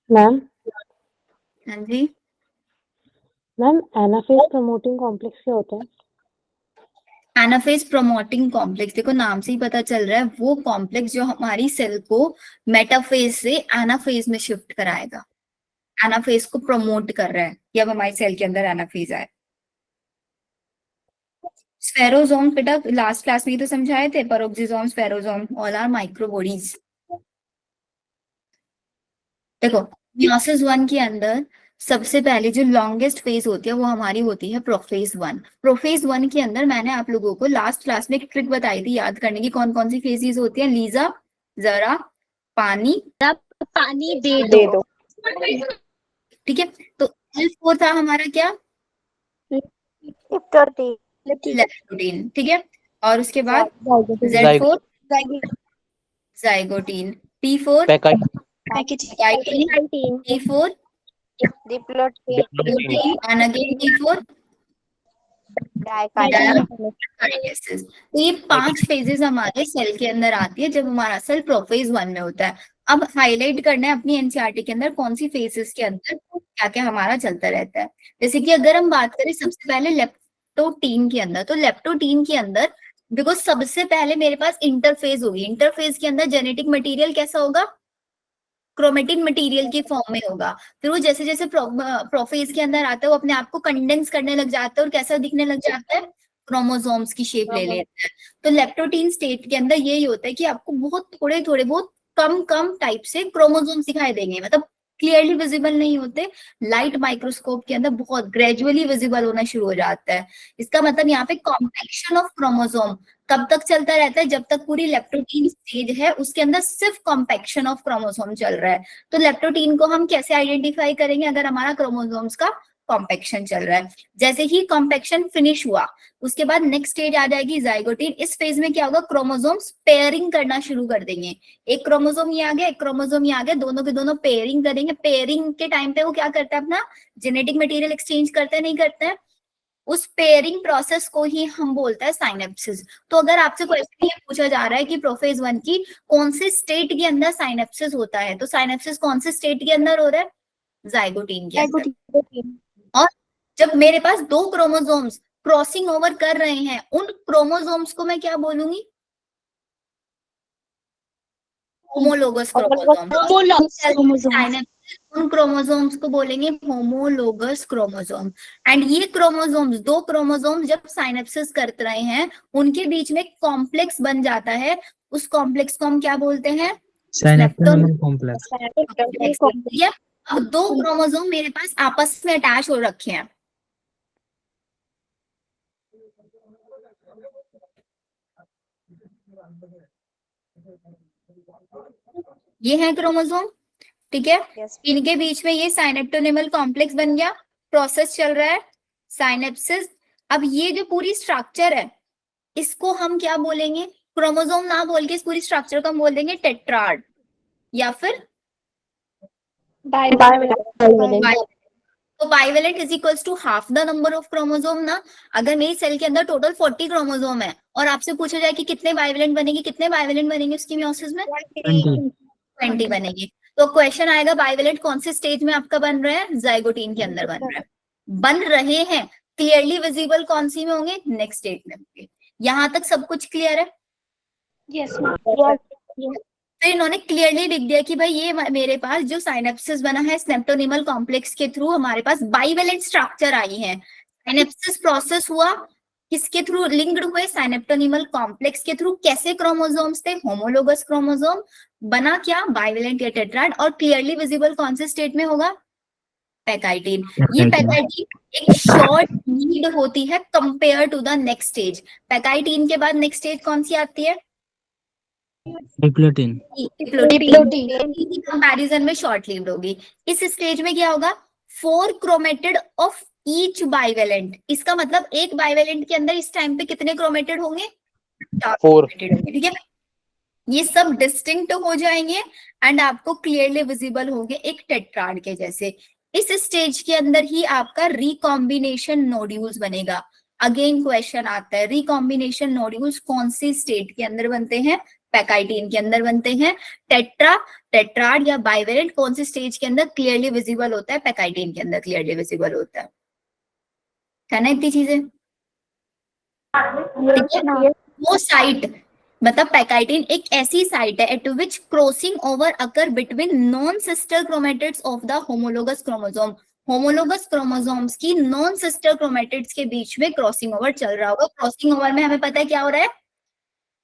Ma'am हाँ जी ma'am anaphase promoting complex क्या होता है? एनाफेज प्रोमोटिंग कॉम्प्लेक्स, देखो नाम से ही पता चल रहा है, वो कॉम्प्लेक्स जो हमारी सेल को मेटाफेज से एनाफेज में शिफ्ट कराएगा, एनाफेज को प्रमोट कर रहा है कि अब हमारी सेल के अंदर एनाफेज आए। स्फेरोसोम बेटा लास्ट क्लास में ही तो समझाए थे, peroxisome spherosome all are micro bodies. देखो मियोसिस वन के अंदर सबसे पहले जो लॉन्गेस्ट फेज होती है वो हमारी होती है प्रोफेज वन। प्रोफेज वन के अंदर मैंने आप लोगों को लास्ट क्लास में एक ट्रिक बताई थी याद करने की, कौन कौन सी फेजेस होती है। लीजा जरा पानी दे दो। ठीक है, तो L4 था हमारा क्या, लेप्टोटीन, ठीक है, और उसके बाद Z4 zygotene, P4 पैकेजिन, P4 diplotene and again P4 diakinesis. तो ये 5 फेजेस हमारे सेल के अंदर आती है जब हमारा सेल प्रोफेज वन में होता है। अब हाईलाइट करना है अपनी एनसीईआरटी के अंदर कौन सी फेजेस के अंदर क्या क्या हमारा चलता रहता है। जैसे कि अगर हम बात करें सबसे पहले लेप्टोटीन के अंदर, तो लेप्टोटीन के अंदर बिकॉज सबसे पहले मेरे पास इंटरफेज होगी, इंटरफेज के अंदर जेनेटिक मटेरियल कैसा होगा, क्रोमेटिन मटेरियल की फॉर्म में होगा। फिर वो जैसे जैसे प्रोफेज के अंदर आता है वो अपने आप को कंडेंस करने लग जाता है और कैसा दिखने लग जाता है, क्रोमोसोम्स की शेप ले लेता है। तो लेप्टोटीन स्टेट के अंदर यही होता है कि आपको बहुत थोड़े थोड़े बहुत कम कम टाइप से क्रोमोसोम्स दिखाई देंगे, मतलब क्लियरली विजिबल नहीं होते, लाइट माइक्रोस्कोप के अंदर बहुत ग्रेजुअली विजिबल होना शुरू हो जाता है। इसका मतलब यहाँ पे कॉम्पैक्शन ऑफ क्रोमोसोम कब तक चलता रहता है, जब तक पूरी लेप्टोटीन स्टेज है उसके अंदर सिर्फ कॉम्पैक्शन ऑफ क्रोमोसोम चल रहा है। तो लेप्टोटीन को हम कैसे आइडेंटिफाई करेंगे, अगर हमारा क्रोमोसोम्स का कॉम्पैक्शन चल रहा है। जैसे ही कॉम्पैक्शन फिनिश हुआ उसके बाद नेक्स्ट स्टेज आ जाएगी जाइगोटीन। इस फेज में क्या होगा, क्रोमोसोम्स पेयरिंग करना शुरू कर देंगे, एक क्रोमोसोम ये आ गया एक क्रोमोसोम ये आ गया, दोनों के दोनों पेयरिंग करेंगे। पेयरिंग के टाइम पे वो क्या करता है, अपना जेनेटिक मटेरियल एक्सचेंज करते हैं नहीं करते हैं, उस पेयरिंग प्रोसेस को ही हम बोलते हैं साइनेप्सिस। तो अगर आपसे क्वेश्चन ये पूछा जा रहा है कि प्रोफेज वन की कौन से स्टेट के अंदर साइनेप्सिस होता है, तो साइनेप्सिस कौन से स्टेट के अंदर हो रहा है, जाइगोटीन के अंदर। और जब मेरे पास दो क्रोमोसोम्स क्रॉसिंग ओवर कर रहे हैं उन क्रोमोसोम्स को मैं क्या बोलूंगी, होमोलोगस क्रोमोसोम। उन क्रोमोसोम्स को बोलेंगे होमोलोगस क्रोमोसोम। एंड ये क्रोमोसोम्स दो क्रोमोसोम्स जब साइनेप्सिस कर रहे हैं उनके बीच में कॉम्प्लेक्स बन जाता है, उस कॉम्प्लेक्स को हम क्या बोलते हैं, सिनेप्टोनिमल कॉम्प्लेक्स। अब दो क्रोमोसोम मेरे पास आपस में अटैच हो रखे हैं, ये है क्रोमोसोम, ठीक है, इनके बीच में ये साइनेप्टोनिमल कॉम्प्लेक्स बन गया, प्रोसेस चल रहा है साइनेप्सिस। अब ये जो पूरी स्ट्रक्चर है इसको हम क्या बोलेंगे, क्रोमोसोम ना बोल के इस पूरी स्ट्रक्चर को हम बोल देंगे टेट्राड या फिर तो bivalent is equals to half the number of chromosome ना। अगर मेरी सेल के अंदर टोटल 40 क्रोमोसोम है और आपसे पूछा जाए कि कितने बाइवेलेंट बनेंगे, कितने बाइवेलेंट बनेंगे उसकी मियोसिस में, 20 बनेगी। तो क्वेश्चन आएगा बाइवेलेंट कौन से स्टेज में आपका बन रहा है, जाइगोटीन के अंदर बन रहा है, बन रहे हैं, क्लियरली विजिबल कौन सी में होंगे, नेक्स्ट स्टेज में होंगे। यहां तक सब कुछ क्लियर है? फिर इन्होंने क्लियरली लिख दिया कि भाई ये मेरे पास जो साइनेप्सिस बना है स्नेप्टोनिमल कॉम्प्लेक्स के थ्रू हमारे पास बाइवेलेंट स्ट्रक्चर आई है। साइनेप्सिस प्रोसेस हुआ किसके थ्रू, लिंक्ड हुए साइनेप्टोनिमल कॉम्प्लेक्स के थ्रू। कैसे क्रोमोसोम्स थे, होमोलोगस क्रोमोसोम, बना क्या, बाइवेलेंट या टेट्राड, और क्लियरली विजिबल कौन से स्टेट में होगा, पैकाइटिन। ये पैकाइटिन एक शॉर्ट लीड होती है compare to the next stage. Pachytene के बाद नेक्स्ट स्टेज कौन सी आती है, डिप्लोटीन। कंपैरिजन में शॉर्ट लिव्ड होगी। इस स्टेज में क्या होगा, 4 क्रोमेटिड ऑफ ईच बाइवेलेंट। इसका मतलब एक बाइवेलेंट के अंदर इस टाइम पे कितने क्रोमेटिड होंगे, 4 क्रोमेटिड होंगे, ठीक है। ये सब डिस्टिंक्ट हो जाएंगे एंड आपको क्लियरली विजिबल होंगे एक टेट्राड के जैसे। इस स्टेज के अंदर ही आपका रिकॉम्बिनेशन नोड्यूल्स बनेगा। अगेन क्वेश्चन आता है, रिकॉम्बिनेशन नोड्यूल्स कौन सी स्टेट के अंदर बनते हैं? पैकाइटीन के अंदर बनते हैं। टेट्राड या बाइवेलेंट कौन सी स्टेज के अंदर क्लियरली विजिबल होता है? पैकाइटीन के अंदर क्लियरली विजिबल होता है ना इतनी चीजें? ठीक है, वो साइट मतलब पैकाइटिन एक ऐसी साइट है eight which crossing over occur between non sister chromatids of the homologous chromosome. Homologous chromosomes की नॉन सिस्टर क्रोमेटिड्स के बीच में क्रॉसिंग ओवर चल रहा होगा। क्रॉसिंग ओवर में हमें पता है क्या हो रहा है?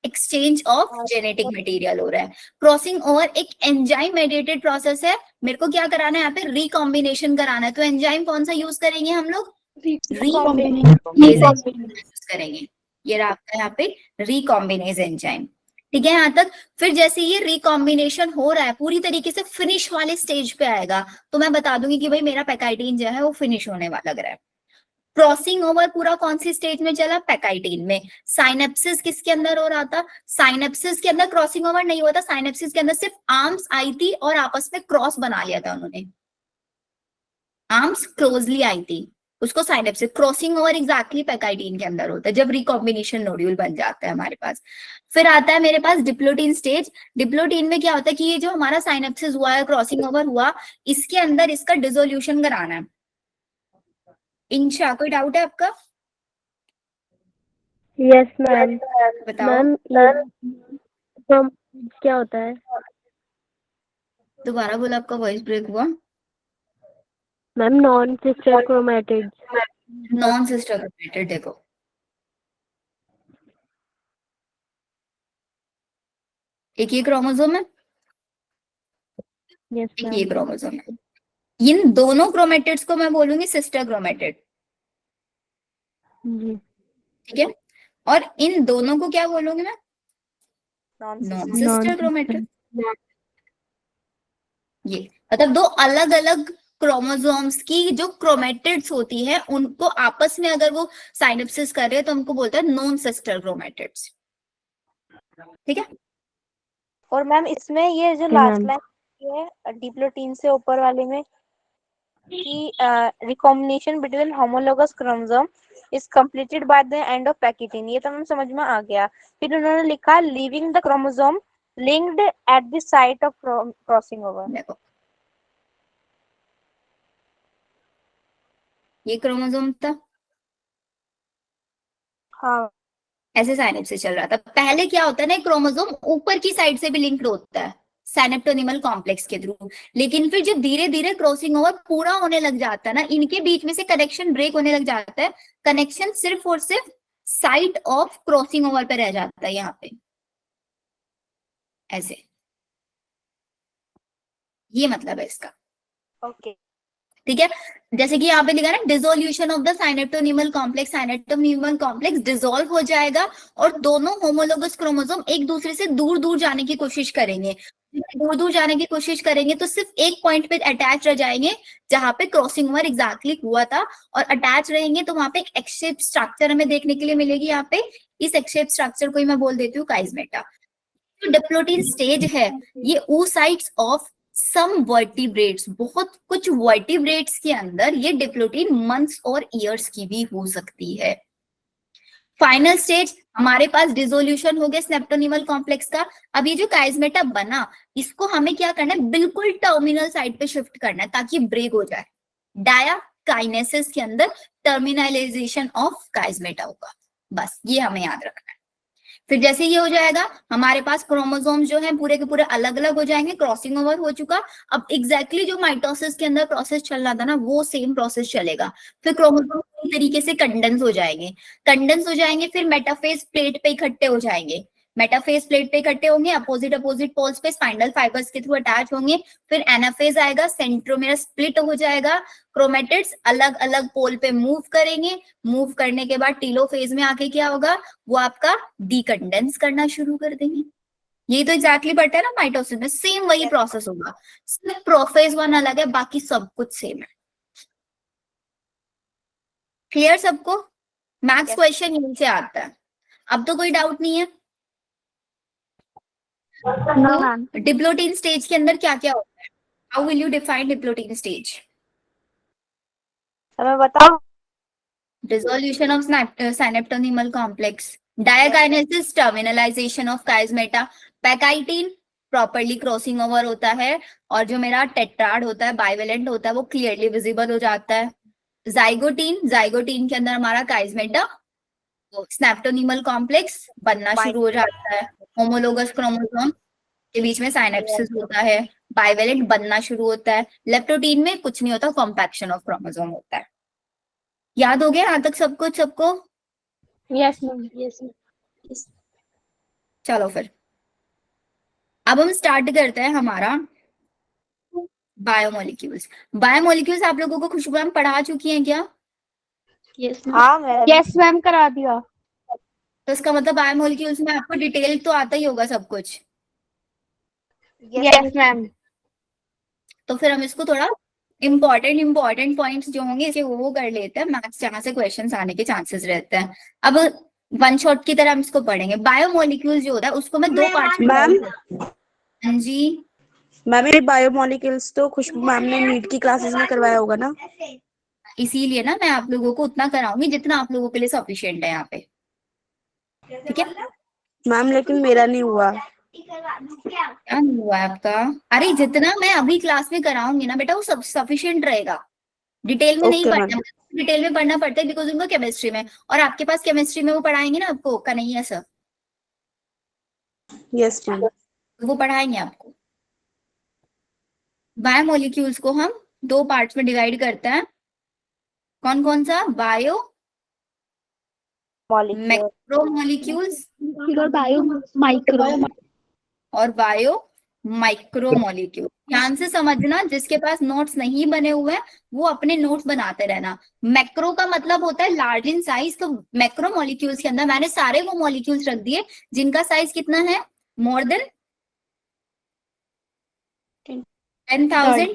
एक्सचेंज ऑफ जेनेटिक मटेरियल हो रहा है। क्रॉसिंग ओवर एक एंजाइम मेडिएटेड प्रोसेस है। मेरे को क्या कराना है यहाँ पे? रिकॉम्बिनेशन कराना है। तो एंजाइम कौन सा यूज करेंगे हम लोग? रिकॉम्बिनेज यूज करेंगे। ये रहा आपका यहाँ पे रिकॉम्बिनेज एंजाइम। ठीक है यहाँ तक। फिर जैसे ये रिकॉम्बिनेशन हो रहा है पूरी तरीके से फिनिश वाले स्टेज पे आएगा तो मैं बता दूंगी कि भाई मेरा पैकाइटीन जो है वो फिनिश होने वाला लग रहा है। क्रॉसिंग ओवर पूरा कौन सी स्टेज में चला? पैकाइटीन में। साइनेप्सिस किसके अंदर हो रहा था? साइनेप्सिस के अंदर क्रॉसिंग ओवर नहीं हुआ था। साइनेप्सिस के अंदर सिर्फ आर्म्स आई थी और आपस में क्रॉस बना लिया था उन्होंने, आर्म्स क्लोजली आई थी, उसको synapsis. Crossing over exactly pachytene के अंदर होता है जब रिकॉम्बिनेशन नोड्यूल बन जाता है हमारे पास। फिर आता है मेरे पास डिप्लोटीन स्टेज। डिप्लोटीन में क्या होता है कि ये जो हमारा साइनेप्सिस हुआ है, क्रॉसिंग ओवर हुआ, इसके अंदर इसका डिसोल्यूशन कराना है। इंशा कोई डाउट है आपका? Yes ma'am. बताओ मैम क्या होता है? दोबारा बोला, आपका वॉइस ब्रेक हुआ। Ma'am non sister chromatids. Non sister chromatid देखो, एक ये क्रोमोसोम है, यस एक ये मैम। क्रोमोसोम है। इन दोनों क्रोमेटिड्स को मैं बोलूंगी सिस्टर क्रोमेटिड। जी। ठीक है, और इन दोनों को क्या बोलूंगी मैं? Non sister chromatid. ये मतलब दो अलग अलग क्रोमोसोम्स की जो क्रोमेटिड्स होती है उनको आपस में अगर वो साइनेप्सिस कर रहे हैं तो हमको बोलते हैं नॉन सिस्टर क्रोमेटिड्स। ठीक है, और मैम इसमें ये जो लास्ट लाइन है डिप्लोटीन से ऊपर वाले में कि recombination between homologous chromosome is completed by the end of pachytene, ये तो मैम समझ में आ गया। फिर उन्होंने लिखा leaving the chromosome linked at the site of crossing over. देखो ये क्रोमोसोम था, हाँ ऐसे साइनेप्सिस चल रहा था। पहले क्या होता है ना, क्रोमोसोम ऊपर की साइड से भी लिंक्ड होता है साइनेप्टोनिमल कॉम्प्लेक्स के थ्रू, लेकिन फिर जब धीरे धीरे क्रॉसिंग ओवर पूरा होने लग जाता है ना, इनके बीच में से कनेक्शन ब्रेक होने लग जाता है। कनेक्शन सिर्फ और सिर्फ साइट ऑफ क्रॉसिंग ओवर पे रह जाता है यहाँ पे ऐसे। ये मतलब है इसका। ओके ठीक है, जैसे कि यहाँ पे लिखा है ना, dissolution of the synaptonemal complex. Synaptonemal complex dissolve हो जाएगा और दोनों होमोलोगस क्रोमोसोम एक दूसरे से दूर दूर जाने की कोशिश करेंगे। दूर दूर जाने की कोशिश करेंगे तो सिर्फ एक पॉइंट पे अटैच रह जाएंगे जहां पे क्रॉसिंग ओवर एग्जैक्टली हुआ था, और अटैच रहेंगे तो वहां पे एक एक्स शेप स्ट्रक्चर हमें देखने के लिए मिलेगी। यहाँ पे इस एक्स शेप स्ट्रक्चर को ही मैं बोल देती हूँ काइजमेटा। जो डिप्लोटीन स्टेज है ये oocytes ऑफ सम वर्टिब्रेट्स, बहुत कुछ वर्टिब्रेट्स के अंदर ये डिप्लोटीन मंथ्स और ईयर्स की भी हो सकती है। फाइनल स्टेज हमारे पास डिसोल्यूशन हो गया स्नेप्टोनिमल कॉम्प्लेक्स का। अब ये जो काइजमेटा बना इसको हमें क्या करना है, बिल्कुल टर्मिनल साइड पे शिफ्ट करना है ताकि ब्रेक हो जाए। डाया काइनेसिस के अंदर टर्मिनलाइजेशन ऑफ काइजमेटा होगा, बस ये हमें याद रखना है। फिर जैसे ये हो जाएगा हमारे पास क्रोमोसोम जो है पूरे के पूरे अलग अलग हो जाएंगे, क्रॉसिंग ओवर हो चुका। अब एग्जैक्टली जो माइटोसिस के अंदर प्रोसेस चल रहा था ना वो सेम प्रोसेस चलेगा। फिर क्रोमोसोम पूरी तरीके से कंडेंस हो जाएंगे, फिर मेटाफेज प्लेट पे इकट्ठे हो जाएंगे। मेटाफेज प्लेट पे इकट्ठे होंगे, अपोजिट अपोजिट पोल्स पे स्पाइनल फाइबर्स के थ्रू अटैच होंगे। फिर एनाफेज आएगा, सेंट्रोमेर स्प्लिट हो जाएगा, क्रोमेटिड्स अलग अलग पोल पे मूव करेंगे। मूव करने के बाद टीलोफेज में आके क्या होगा, वो आपका डीकंडेंस करना शुरू कर देंगे। ये तो एग्जैक्टली पता है ना, माइटोसिस में सेम वही प्रोसेस होगा, सिर्फ प्रोफेज वन अलग है, बाकी सब कुछ सेम है। क्लियर सबको? मैथ्स क्वेश्चन यहीं से आता है। अब तो कोई डाउट नहीं है। तो डिप्लोटीन स्टेज के अंदर क्या क्या होता है? How will you define diplotene stage? हमें बताओ। dissolution of synaptonymal complex, diakinesis, terminalization of chiasmata, pachytene properly crossing over होता है और जो मेरा टेट्राड होता है बाइवेलेंट होता है वो क्लियरली विजिबल हो जाता है। जाइगोटीन के अंदर हमारा काइजमेटा स्नैप्टोनिमल कॉम्प्लेक्स बनना शुरू हो जाता है, होमोलोगस क्रोमोसोम के बीच में साइनेप्सिस होता है, बाइवेलेंट बनना शुरू होता है। लेप्टोटीन में कुछ नहीं होता, कॉम्पैक्शन ऑफ क्रोमोसोम होता है। याद हो गया यहाँ तक सब कुछ सबको? Yes ma'am, yes ma'am. चलो फिर अब हम स्टार्ट करते हैं हमारा बायोमोलिक्यूल्स। बायोमोलिक्यूल्स आप लोगों को खुशबू मैम पढ़ा चुकी हैं क्या? Yes ma'am. हाँ मैम। यस मैम, करा दिया। तो इसका मतलब बायोमोलिक्यूल्स में आपको डिटेल तो आता ही होगा सब कुछ। Yes ma'am. तो फिर हम इसको थोड़ा इम्पोर्टेंट पॉइंट्स जो होंगे इसे वो कर लेते हैं, मैथ्स जहाँ से क्वेश्चंस आने के चांसेस रहते हैं। अब वन शॉट की तरह हम इसको पढ़ेंगे। बायोमोलिक्यूल जो होता है उसको मैं दो पार्ट मैम हाँ जी मैम ये बायोमोलिक्यूल्स तो खुशबू मैम ने नीट की क्लासेस में करवाया होगा ना? इसीलिए ना मैं आप लोगों को उतना कराऊंगी जितना आप लोगों के लिए सफिशिएंट है यहाँ पे, ठीक है? मैम लेकिन मेरा नहीं हुआ। क्या नहीं हुआ है आपका? अरे जितना मैं अभी क्लास में कराऊंगी ना बेटा वो सब सफिशिएंट रहेगा, डिटेल में नहीं Okay, पढ़ना। डिटेल में पढ़ना पड़ता है बिकॉज उनको केमिस्ट्री में, और आपके पास केमिस्ट्री में वो पढ़ाएंगे ना आपको कन्हैया सर, यस मैम। वो पढ़ाएंगे आपको। बायोमोलिक्यूल्स को हम दो पार्ट्स में डिवाइड करते हैं। कौन कौन सा? बायो मैक्रोमोलिक्यूल्स और बायो माइक्रो। और बायो माइक्रोमोलिक्यूल। ध्यान से समझना, जिसके पास नोट्स नहीं बने हुए हैं वो अपने नोट्स बनाते रहना। मैक्रो का मतलब होता है लार्ज इन साइज, तो मैक्रो मॉलिक्यूल्स के अंदर मैंने सारे वो मॉलिक्यूल्स रख दिए जिनका साइज कितना है, मोर देन 10,000,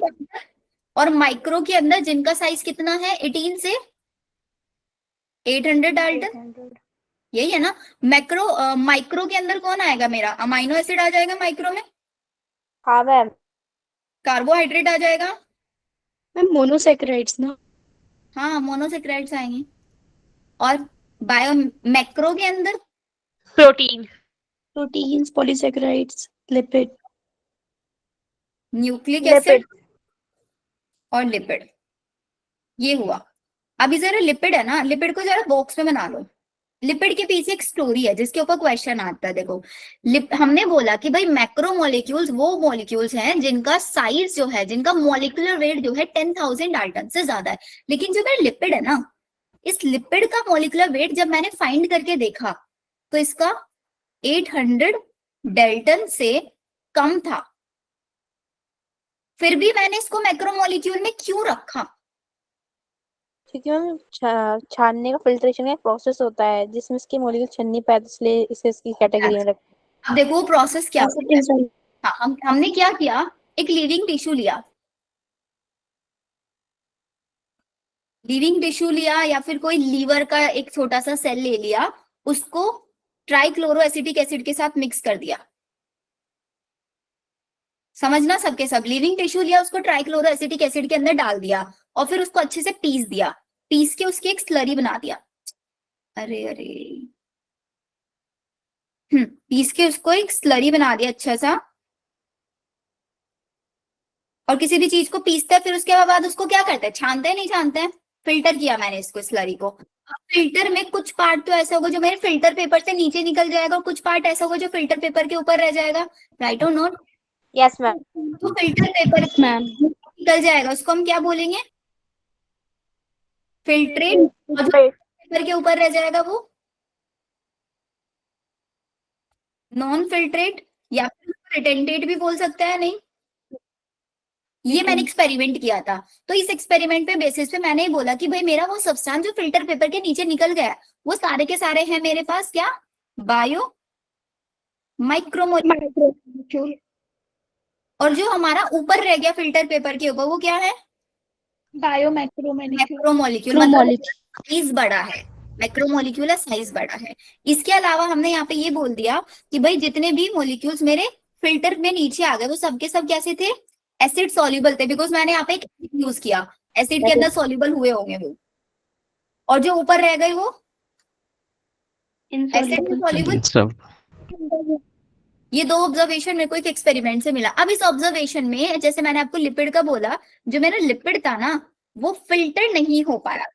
और माइक्रो के अंदर जिनका साइज कितना है 18 से 800 डाल्टन, यही है ना। मैक्रो माइक्रो के अंदर कौन आएगा? मेरा अमाइनो एसिड आ जाएगा माइक्रो में, हाँ मैम। कार्बोहाइड्रेट आ जाएगा, मैम मोनोसैकेराइड्स ना। हाँ मोनोसेक्राइड्स आएंगे। और बायो मैक्रो के अंदर proteins, polysaccharides, lipid. Nucleic acid और लिपिड, ये हुआ। अभी जरा लिपिड है ना, लिपिड को जरा बॉक्स में बना लो। लिपिड के पीछे एक स्टोरी है जिसके ऊपर क्वेश्चन आता है। देखो हमने बोला कि भाई मैक्रो मॉलिक्यूल्स वो मॉलिक्यूल्स हैं जिनका साइज जो है, जिनका मॉलिक्यूलर वेट जो है 10,000 डाल्टन से ज्यादा है। लेकिन जो मेरा लिपिड है ना, इस लिपिड का मॉलिक्यूलर वेट जब मैंने फाइंड करके देखा तो इसका 800 डाल्टन से कम था। फिर भी मैंने इसको मैक्रोमोलिक्यूल में क्यों रखा? क्योंकि मैम छानने का फिल्ट्रेशन का प्रोसेस होता है जिसमें इसके मॉलिक्यूल छन नहीं पाए, इसलिए इसे इसकी कैटेगरी में रखा। अब देखो वो प्रोसेस क्या है। हाँ, हमने क्या किया, एक लिविंग टिश्यू लिया, लिविंग टिश्यू लिया या फिर कोई लीवर का एक छोटा सा सेल ले लिया, उसको ट्राइक्लोरोएसिटिक एसिड के साथ मिक्स कर दिया। समझना सबके सब, लिविंग टिश्यू लिया, उसको ट्राइक्लोरोएसिटिक एसिड के अंदर डाल दिया और फिर उसको अच्छे से पीस दिया, पीस के उसकी एक स्लरी बना दिया। अरे अरे पीस के उसको एक स्लरी बना दिया अच्छा सा। और किसी भी चीज को पीसते हैं फिर उसके बाद उसको क्या करते हैं, छानते हैं नहीं छानते हैं? फिल्टर किया मैंने इसको स्लरी को। अब फिल्टर में कुछ पार्ट तो ऐसा होगा जो मेरे फिल्टर पेपर से नीचे निकल जाएगा और कुछ पार्ट ऐसा होगा जो फिल्टर पेपर के ऊपर रह जाएगा, राइट और नॉट? Yes ma'am. तो फिल्टर पेपर मैम निकल जाएगा उसको हम क्या बोलेंगे, फिल्ट्रेट। और जो पेपर के ऊपर रह जाएगा वो नॉन फिल्ट्रेट, या फिर रिटेंटेट भी बोल सकते हैं। नहीं, ये मैंने एक्सपेरिमेंट किया था। तो इस एक्सपेरिमेंट पे बेसिस पे मैंने बोला कि भाई मेरा वो सब्सटेंस जो फिल्टर पेपर के नीचे निकल गया वो सारे के सारे हैं मेरे पास क्या, बायो माइक्रोमोलिक्यूल। और जो हमारा ऊपर रह गया फिल्टर पेपर के ऊपर वो क्या है, बायो मैक्रोमोलिक्यूल। मैक्रोमोलिक्यूल। मतलब साइज बड़ा है, मैक्रोमोलिक्यूल साइज बड़ा है। इसके अलावा हमने यहाँ पे ये बोल दिया कि भाई जितने भी मोलिक्यूल्स मेरे फिल्टर में नीचे आ गए वो सबके सब कैसे थे, एसिड सॉल्युबल थे। बिकॉज मैंने यहाँ पे एक यूज किया, एसिड के अंदर सॉल्युबल हुए होंगे वो। और जो ऊपर रह गई वो एसिड में सॉल्युबल। सब ये दो ऑब्जर्वेशन मेरे को एक एक्सपेरिमेंट से मिला। अब इस ऑब्जर्वेशन में जैसे मैंने आपको लिपिड का बोला, जो मेरा लिपिड था ना वो फिल्टर नहीं हो पाया,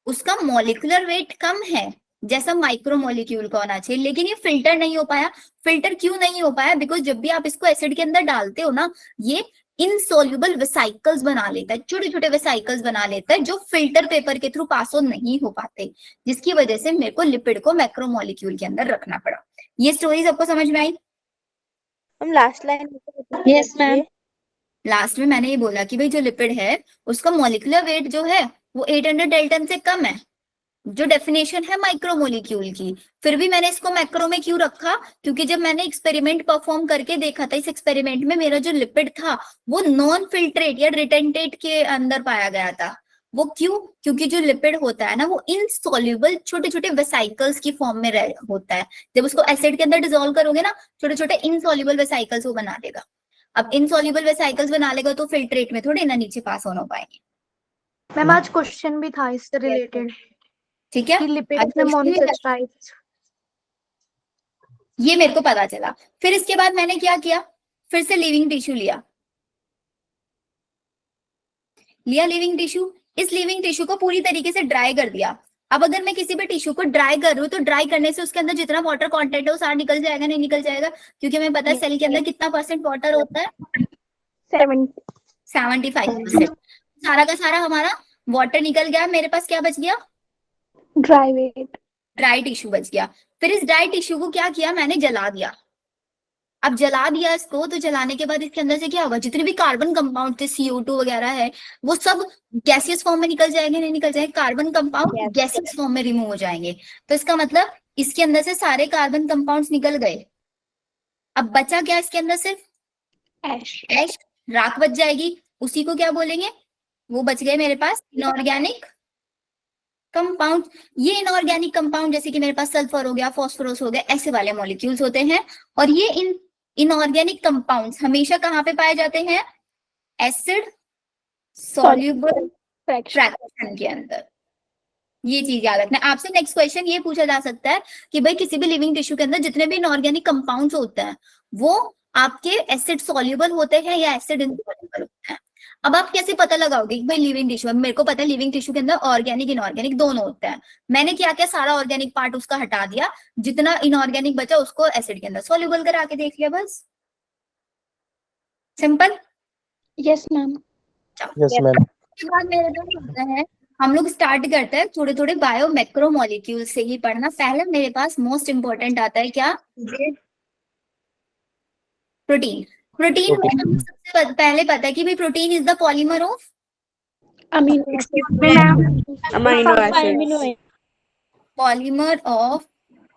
उसका मॉलिक्यूलर वेट कम है जैसा माइक्रोमोलिक्यूल का होना चाहिए, लेकिन ये फिल्टर नहीं हो पाया। फिल्टर क्यों नहीं हो पाया? बिकॉज जब भी आप इसको एसिड के अंदर डालते हो ना, ये इनसॉल्युबल वेसाइकल्स बना लेता है, छोटे छोटे वेसाइकल्स बना लेता है जो फिल्टर पेपर के थ्रू पास ऑन नहीं हो पाते, जिसकी वजह से मेरे को लिपिड को मैक्रोमोलिक्यूल के अंदर रखना पड़ा। ये स्टोरी सबको समझ में आई? हम last line Yes, ma'am. Last में मैंने ये बोला कि भाई जो लिपिड है उसका मॉलिक्यूलर वेट जो है वो 800 डेल्टन से कम है, जो डेफिनेशन है माइक्रोमोलिक्यूल की। फिर भी मैंने इसको मैक्रो में क्यों रखा? क्योंकि जब मैंने एक्सपेरिमेंट परफॉर्म करके देखा था, इस एक्सपेरिमेंट में मेरा जो लिपिड था वो नॉन फिल्ट्रेट या रिटेंटेट के अंदर पाया गया था। वो क्यों? क्योंकि जो लिपिड होता है ना वो इनसॉल्युबल छोटे छोटे वेसाइकल्स की फॉर्म में होता है। जब उसको एसिड के अंदर डिसॉल्व करोगे ना, छोटे छोटे इनसॉल्युबल वेसाइकल्स वो बना देगा। अब इनसॉल्युबल वेसाइकल्स बना लेगा तो फिल्ट्रेट में थोड़े ना नीचे पास ऑन हो पाएंगे। मैम आज क्वेश्चन भी था इससे रिलेटेड ठीक है, कि लिपिड आज में question भी था। मोनोसेचराइड्स। ये मेरे को पता चला। फिर इसके बाद मैंने क्या किया, फिर से लिविंग टिश्यू लिया लिविंग टिश्यू। इस लिविंग टिश्यू को पूरी तरीके से ड्राई कर दिया। अब अगर मैं किसी भी टिश्यू को ड्राई कर रही हूँ तो ड्राई करने से उसके अंदर जितना वाटर कंटेंट है वो सारा निकल जाएगा, नहीं निकल जाएगा? क्योंकि हमें पता है सेल के अंदर कितना % वाटर होता है, 75%। सारा का सारा हमारा वाटर निकल गया। मेरे पास क्या बच गया? Dry wait. ड्राई टिश्यू बच गया। फिर इस ड्राई टिश्यू को क्या किया, मैंने जला दिया। अब जला दिया इसको, तो जलाने के बाद इसके अंदर से क्या होगा, जितने भी कार्बन कंपाउंड थे, CO2 वगैरह है, वो सब गैसियस फॉर्म में निकल जाएंगे, नहीं निकल जाएंगे? कार्बन कंपाउंड गैसियस फॉर्म में रिमूव हो जाएंगे। तो इसका मतलब इसके अंदर से सारे कार्बन कंपाउंड्स निकल गए। अब बचा क्या इसके अंदर? सिर्फ ऐश, राख बच जाएगी। उसी को क्या बोलेंगे? वो बच गए मेरे पास इनऑर्गेनिक कंपाउंड। ये इनऑर्गेनिक कंपाउंड जैसे कि मेरे पास सल्फर हो गया, फास्फोरस हो गया, ऐसे वाले मॉलिक्यूल्स होते हैं। और ये इनऑर्गेनिक कंपाउंड्स हमेशा कहाँ पे पाए जाते हैं? एसिड सॉल्युबल फ्रैक्शन के अंदर। ये चीज याद रखना। आपसे नेक्स्ट क्वेश्चन ये पूछा जा सकता है कि भाई किसी भी लिविंग टिश्यू के अंदर जितने भी इनऑर्गेनिक कंपाउंड्स होते हैं वो आपके एसिड सॉल्युबल होते हैं या एसिड इनसॉल्युबल होते हैं। अब आप कैसे पता लगाओगे कि भाई लिविंग टिश्यू, मेरे को पता है लिविंग टिश्यू के अंदर ऑर्गेनिक इनऑर्गेनिक दोनों होते हैं। मैंने क्या किया, सारा ऑर्गेनिक पार्ट उसका हटा दिया, जितना इनऑर्गेनिक बचा उसको एसिड के अंदर सॉल्युबल करा के देख लिया, बस simple. Yes ma'am. Yes ma'am. उसके बाद मेरे पास होता है, हम लोग स्टार्ट करते हैं थोड़े थोड़े बायो मैक्रोमोलिक्यूल से ही पढ़ना। पहले मेरे पास मोस्ट इंपॉर्टेंट आता है क्या? प्रोटीन। प्रोटीन में हमें सबसे पहले पता है कि भाई protein is the polymer of amino acid. Polymer of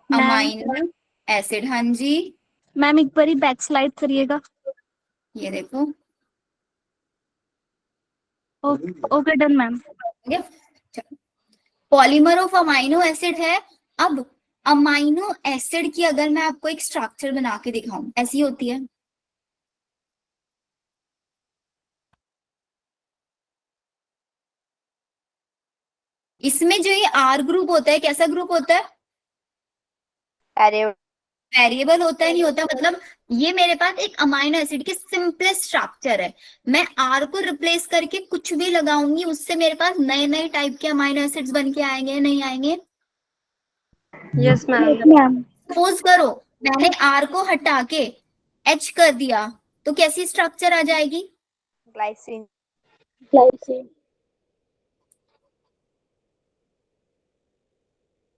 amino acid. हाँ जी, मैम एक बार ही बैक स्लाइड करिएगा। ये देखो। Okay done ma'am. Polymer of amino acid है। अब अमाइनो एसिड की अगर मैं आपको एक स्ट्रक्चर बना के दिखाऊं, ऐसी होती है। इसमें जो ये R ग्रुप होता है, कैसा ग्रुप होता है? अरे वेरिएबल होता है, नहीं होता? मतलब ये मेरे पास एक अमाइनो एसिड की सिंपलेस्ट स्ट्रक्चर है। मैं R को रिप्लेस करके कुछ भी लगाऊंगी, उससे मेरे पास नए नए टाइप के अमाइनो एसिड्स बन के आएंगे, नहीं आएंगे? Yes ma'am. सपोज करो मैंने R को हटा के H कर दिया, तो कैसी स्ट्रक्चर आ जाएगी? ग्लाइसिन।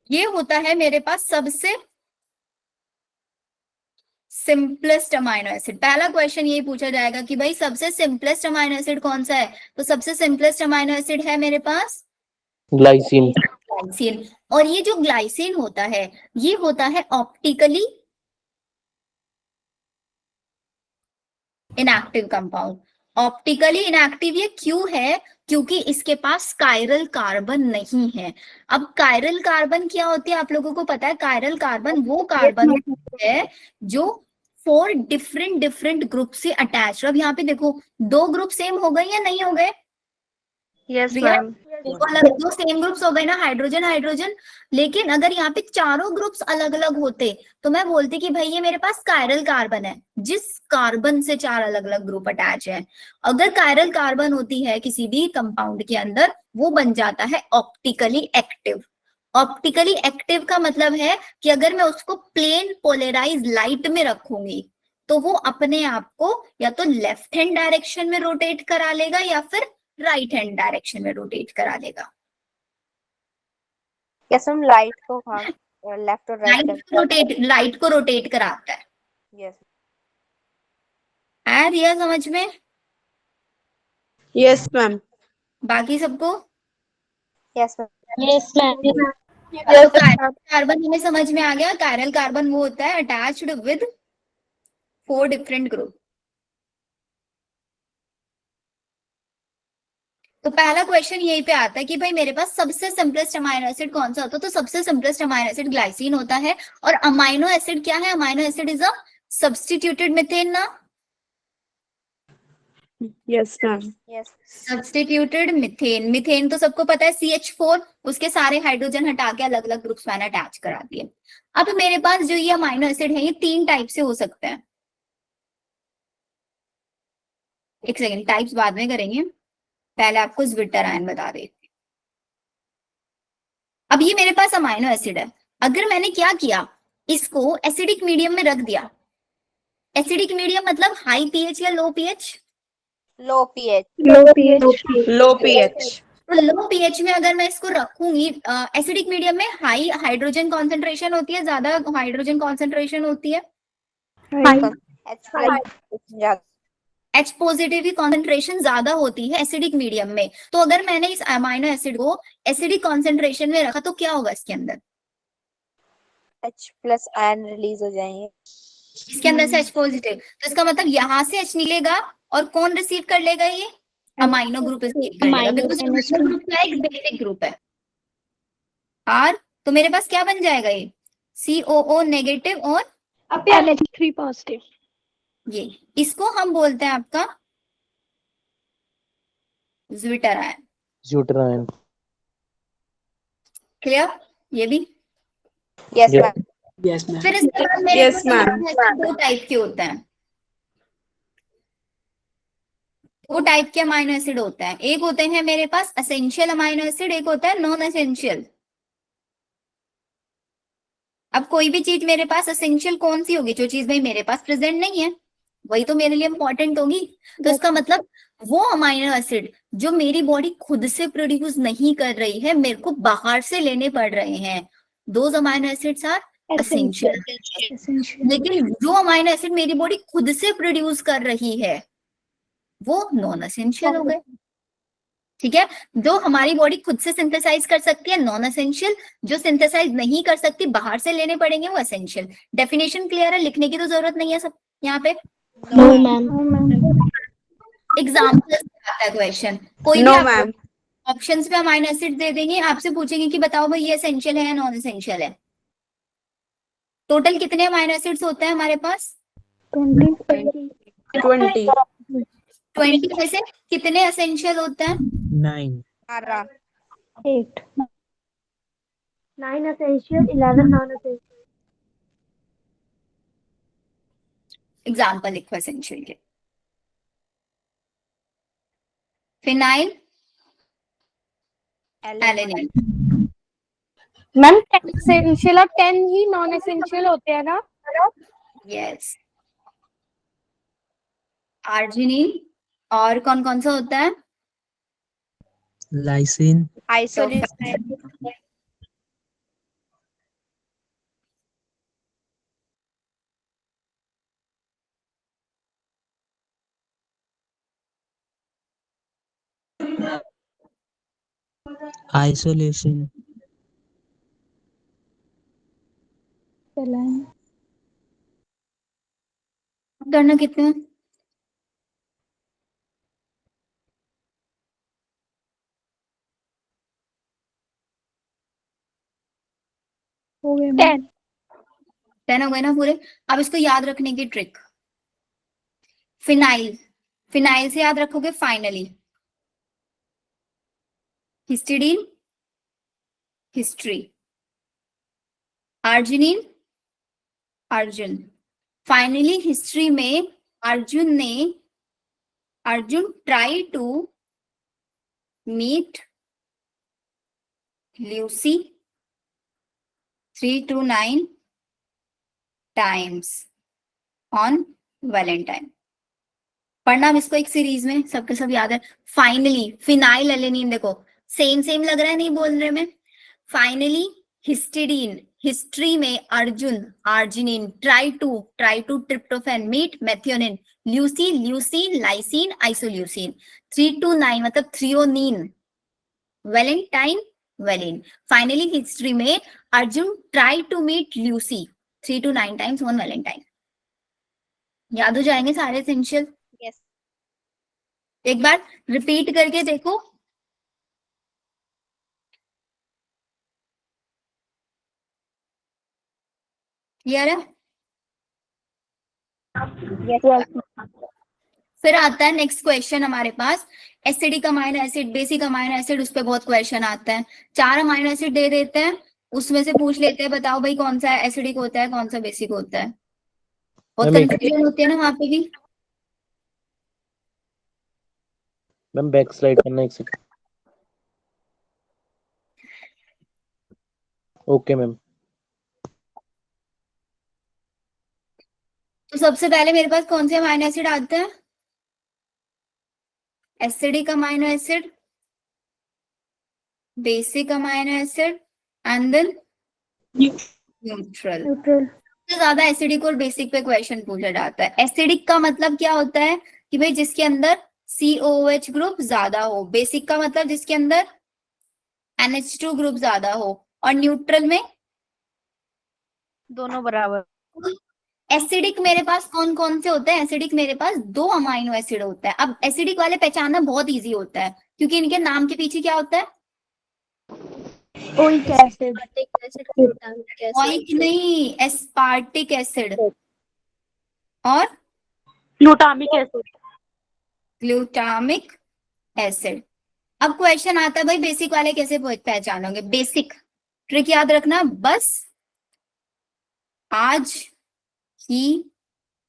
ये होता है मेरे पास सबसे सिंपलेस्ट अमाइनो एसिड। पहला क्वेश्चन ये पूछा जाएगा कि भाई सबसे सिंपलेस्ट अमाइनो एसिड कौन सा है? तो सबसे सिंपलेस्ट अमाइनो एसिड है मेरे पास ग्लाइसिन। ग्लाइसिन। और ये जो ग्लाइसिन होता है ये होता है optically inactive compound. Optically inactive ये क्यों है? क्योंकि इसके पास कायरल कार्बन नहीं है। अब कायरल कार्बन क्या होती है आप लोगों को पता है? कायरल कार्बन वो कार्बन है जो 4 डिफरेंट ग्रुप से अटैच। अब यहाँ पे देखो 2 ग्रुप सेम हो गए या नहीं हो गए? Yes, भैया ma'am. दो अलग दो सेम ग्रुप्स हो गए ना, हाइड्रोजन हाइड्रोजन। लेकिन अगर यहाँ पे चारों ग्रुप्स अलग अलग होते तो मैं बोलती कि भाई ये मेरे पास कायरल कार्बन है, जिस कार्बन से चार अलग अलग ग्रुप अटैच है। अगर कायरल कार्बन होती है किसी भी कंपाउंड के अंदर, वो बन जाता है ऑप्टिकली एक्टिव। ऑप्टिकली एक्टिव का मतलब है कि अगर मैं उसको प्लेन पोलराइज लाइट में रखूंगी तो वो अपने आप को या तो लेफ्ट हैंड डायरेक्शन में रोटेट करा लेगा या फिर राइट हैंड डायरेक्शन में रोटेट करा लेगा। Yes, ma'am. Light को हाँ left और right लाइट को रोटेट कराता है। Yes. आ रिया समझ में? Yes, ma'am. बाकी सबको? Yes, ma'am. Yes ma'am. तो कायरल कार्बन हमें समझ में आ गया। कायरल कार्बन वो होता है अटैच्ड विद 4 डिफरेंट ग्रुप। तो पहला क्वेश्चन यहीं पे आता है कि भाई मेरे पास सबसे सिंपलेस्ट अमाइनो एसिड कौन सा होता है? तो सबसे सिंपलेस्ट अमाइनो एसिड ग्लाइसिन होता है। और अमाइनो एसिड क्या है? Amino acid is a substituted methane ना? Yes, ma'am. Yes. Substituted methane. Methane तो सबको पता है CH4, उसके सारे हाइड्रोजन हटा के अलग अलग ग्रुप्स मैंने अटैच करा दिए। अब मेरे पास जो ये अमाइनो एसिड है ये 3 टाइप से हो सकते हैं। एक सेकेंड, टाइप्स बाद में करेंगे, पहले आपको ज्विटर आयन बता देती। अब ये मेरे पास अमाइनो एसिड है। अगर मैंने क्या किया, इसको एसिडिक मीडियम में रख दिया। एसिडिक मीडियम मतलब हाई पीएच या लो pH? Low pH. Low pH. तो लो पीएच में अगर मैं इसको रखूंगी, एसिडिक मीडियम में हाई हाइड्रोजन कॉन्सेंट्रेशन होती है, ज्यादा हाइड्रोजन कॉन्सेंट्रेशन होती है, H+. H पॉजिटिव की कॉन्सेंट्रेशन ज्यादा होती है एसिडिक मीडियम में। तो अगर मैंने इस अमाइनो एसिड को एसिडिक कॉन्सेंट्रेशन में रखा तो क्या होगा इसके अंदर? H+ आयन रिलीज हो जाएंगे. इसके अंदर से H पॉजिटिव, तो इसका मतलब यहाँ से H निकलेगा और कौन रिसीव कर लेगा? ये अमाइनो ग्रुप रिसीव कर लेगा, बिकॉज अमाइनो ग्रुप क्या है? एक बेसिक ग्रुप है। R तो मेरे पास क्या बन जाएगा? ये COO नेगेटिव और NH3 पॉजिटिव। ये इसको हम बोलते हैं आपका zwitter ion. Jupiter ion. Clear? ये भी। Yes, Yes. ma'am. Yes, ma'am. फिर इसके बाद मेरे Yes, पास ma'am. अमाइनो एसिड 2 टाइप के होते हैं। 2 टाइप के अमाइनो एसिड होते हैं। एक होते हैं मेरे पास एसेंशियल अमाइनो एसिड, एक होता है नॉन एसेंशियल। अब कोई भी चीज मेरे पास एसेंशियल कौन सी होगी? जो चीज भाई मेरे पास प्रेजेंट नहीं है वही तो मेरे लिए इंपॉर्टेंट होगी। तो इसका मतलब वो अमाइनो एसिड जो मेरी बॉडी खुद से प्रोड्यूस नहीं कर रही है, मेरे को बाहर से लेने पड़ रहे हैं, those amino acids are essential. लेकिन जो अमाइनो एसिड मेरी बॉडी खुद से प्रोड्यूस कर रही है वो नॉन एसेंशियल हो गए। ठीक है, जो हमारी बॉडी खुद से सिंथेसाइज कर सकती है नॉन एसेंशियल, जो सिंथेसाइज नहीं कर सकती बाहर से लेने पड़ेंगे वो एसेंशियल। डेफिनेशन क्लियर है? लिखने की तो जरूरत नहीं है सब यहाँ पे। No ma'am. एग्जाम्पल आता है क्वेश्चन, कोई No, भी ma'am. ऑप्शंस पे अमाइनो एसिड दे देंगे, आपसे पूछेंगे कि बताओ भाई ये एसेंशियल है या नॉन एसेंशियल है। टोटल कितने अमाइनो एसिड्स होते हैं हमारे पास? 20. 20 में से कितने एसेंशियल होते हैं? 9. 12. 8 9 एसेंशियल 11 नॉन एसेंशियल। एग्जाम्पल लिखो एसेंशियल के। Phenyl, alanine. मैम 10 एसेंशियल और 10 ही नॉन एसेंशियल होते हैं ना? यस। आर्जिनिन और कौन कौन सा होता है? Lysine. Isoleucine. Isolation. करना कितने? हो गए 10। 10 हो गए ना पूरे? अब इसको याद रखने की ट्रिक, फिनाइल, फिनाइल से याद रखोगे finally, histidine, history, arginine, Arjun. Finally history में Arjun try to meet Lucy 3 to 9 times on Valentine. पढ़ना अब इसको एक सीरीज में, सबके सब याद है। फाइनली, फिनाइल एलेनिन, देखो सेम सेम लग रहा है, नहीं बोल रहे मैं। फाइनली हिस्टिडीन, हिस्ट्री में Arjun, arginine, try to tryptophan, meet methionine, leucine, lysine, isoleucine. 3 to 9 मतलब threonine, Valentine, valine. Finally history में Arjun try to meet Lucy 3 to 9 times on Valentine. याद हो जाएंगे सारे एसेंशियल? Yes. एक बार रिपीट करके देखो। क्लियर है? फिर आता है नेक्स्ट क्वेश्चन हमारे पास, acidic amino acid, basic amino acid, उस पर बहुत क्वेश्चन आता है। 4 अमाइनो एसिड दे देते हैं, उसमें से पूछ लेते हैं बताओ भाई कौन सा एसिडिक होता है, कौन सा बेसिक होता है। बहुत मैम, कंफ्यूजन होती है ना वहां पे भी। मैम बैक स्लाइड करना एक सेकंड। Okay ma'am. तो सबसे पहले मेरे पास कौन से अमाइनो एसिड आते हैं? Acidic amino acid, basic amino acid and then neutral. सबसे ज्यादा एसिडिक और बेसिक पे क्वेश्चन पूछा जाता है। एसिडिक का मतलब क्या होता है कि भाई जिसके अंदर COOH ग्रुप ज्यादा हो। बेसिक का मतलब जिसके अंदर NH2 ग्रुप ज्यादा हो। और न्यूट्रल में दोनों बराबर। एसिडिक मेरे पास कौन कौन से होते हैं? एसिडिक मेरे पास 2 अमाइनो एसिड होता है। अब एसिडिक वाले पहचानना बहुत इजी होता है क्योंकि इनके नाम के पीछे क्या होता है? ओइक एसिड, ओइक नहीं, एस्पार्टिक एसिड और ग्लूटामिक एसिड। Glutamic acid. अब क्वेश्चन आता है भाई बेसिक वाले कैसे पहचानोगे? बेसिक ट्रिक याद रखना, बस आज ही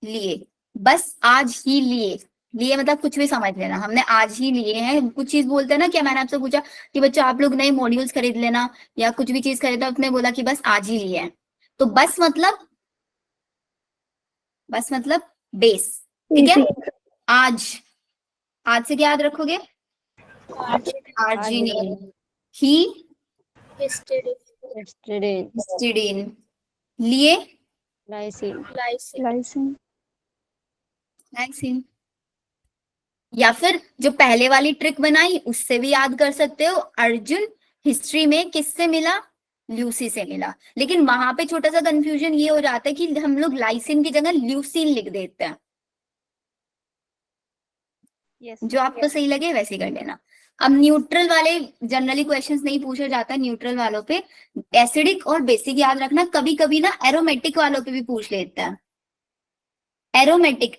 लिए, बस आज ही लिए। लिए मतलब कुछ भी समझ लेना, हमने आज ही लिए हैं। कुछ चीज बोलते हैं ना, क्या मैंने आपसे पूछा कि बच्चों आप लोग नए मॉड्यूल्स खरीद लेना या कुछ भी चीज खरीदा, आपने बोला कि बस आज ही लिए हैं। तो बस मतलब बेस, ठीक है। आज से क्या याद रखोगे? आर्जिनिन, ही हिस्टिडीन, लिए लाइसिन। लाइसिन। या फिर जो पहले वाली ट्रिक बनाई उससे भी याद कर सकते हो। अर्जुन हिस्ट्री में किससे मिला? ल्यूसी से मिला। लेकिन वहां पे छोटा सा कंफ्यूजन ये हो जाता है कि हम लोग लाइसिन की जगह ल्यूसीन लिख देते हैं। Yes. जो आपको सही लगे वैसे कर लेना। अब न्यूट्रल वाले जनरली क्वेश्चंस नहीं पूछा जाता न्यूट्रल वालों पे। एसिडिक और बेसिक याद रखना, कभी कभी ना एरोमेटिक वालों पे भी पूछ लेता है। एरोमेटिक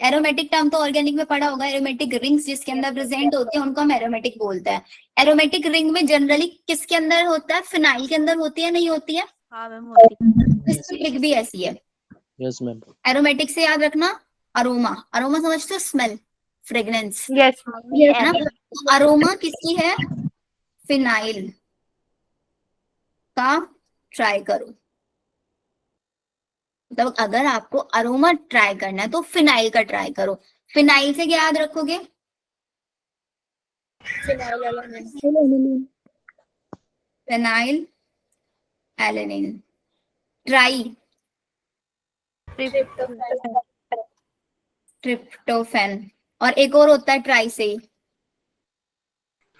टर्म तो ऑर्गेनिक में पढ़ा होगा। एरोमेटिक रिंग्स जिसके अंदर प्रेजेंट होते हैं उनको हम एरोमेटिक बोलते हैं। एरोमेटिक रिंग में जनरली किसके अंदर होता है? फिनाइल के अंदर होती है, नहीं होती है? हाँ मैम होती। इसकी ट्रिक भी ऐसी है। Yes ma'am. एरोमेटिक से याद रखना, अरोमा समझते हो? स्मेल, फ्रेग्रेंस, यस है ना? अरोमा किसकी है? फिनाइल का ट्राई करो। मतलब अगर आपको अरोमा ट्राई करना है तो फिनाइल का ट्राई करो। फिनाइल से क्या याद रखोगे? Phenyl alanine. Try tryptophan. और एक और होता है ट्राई से ही,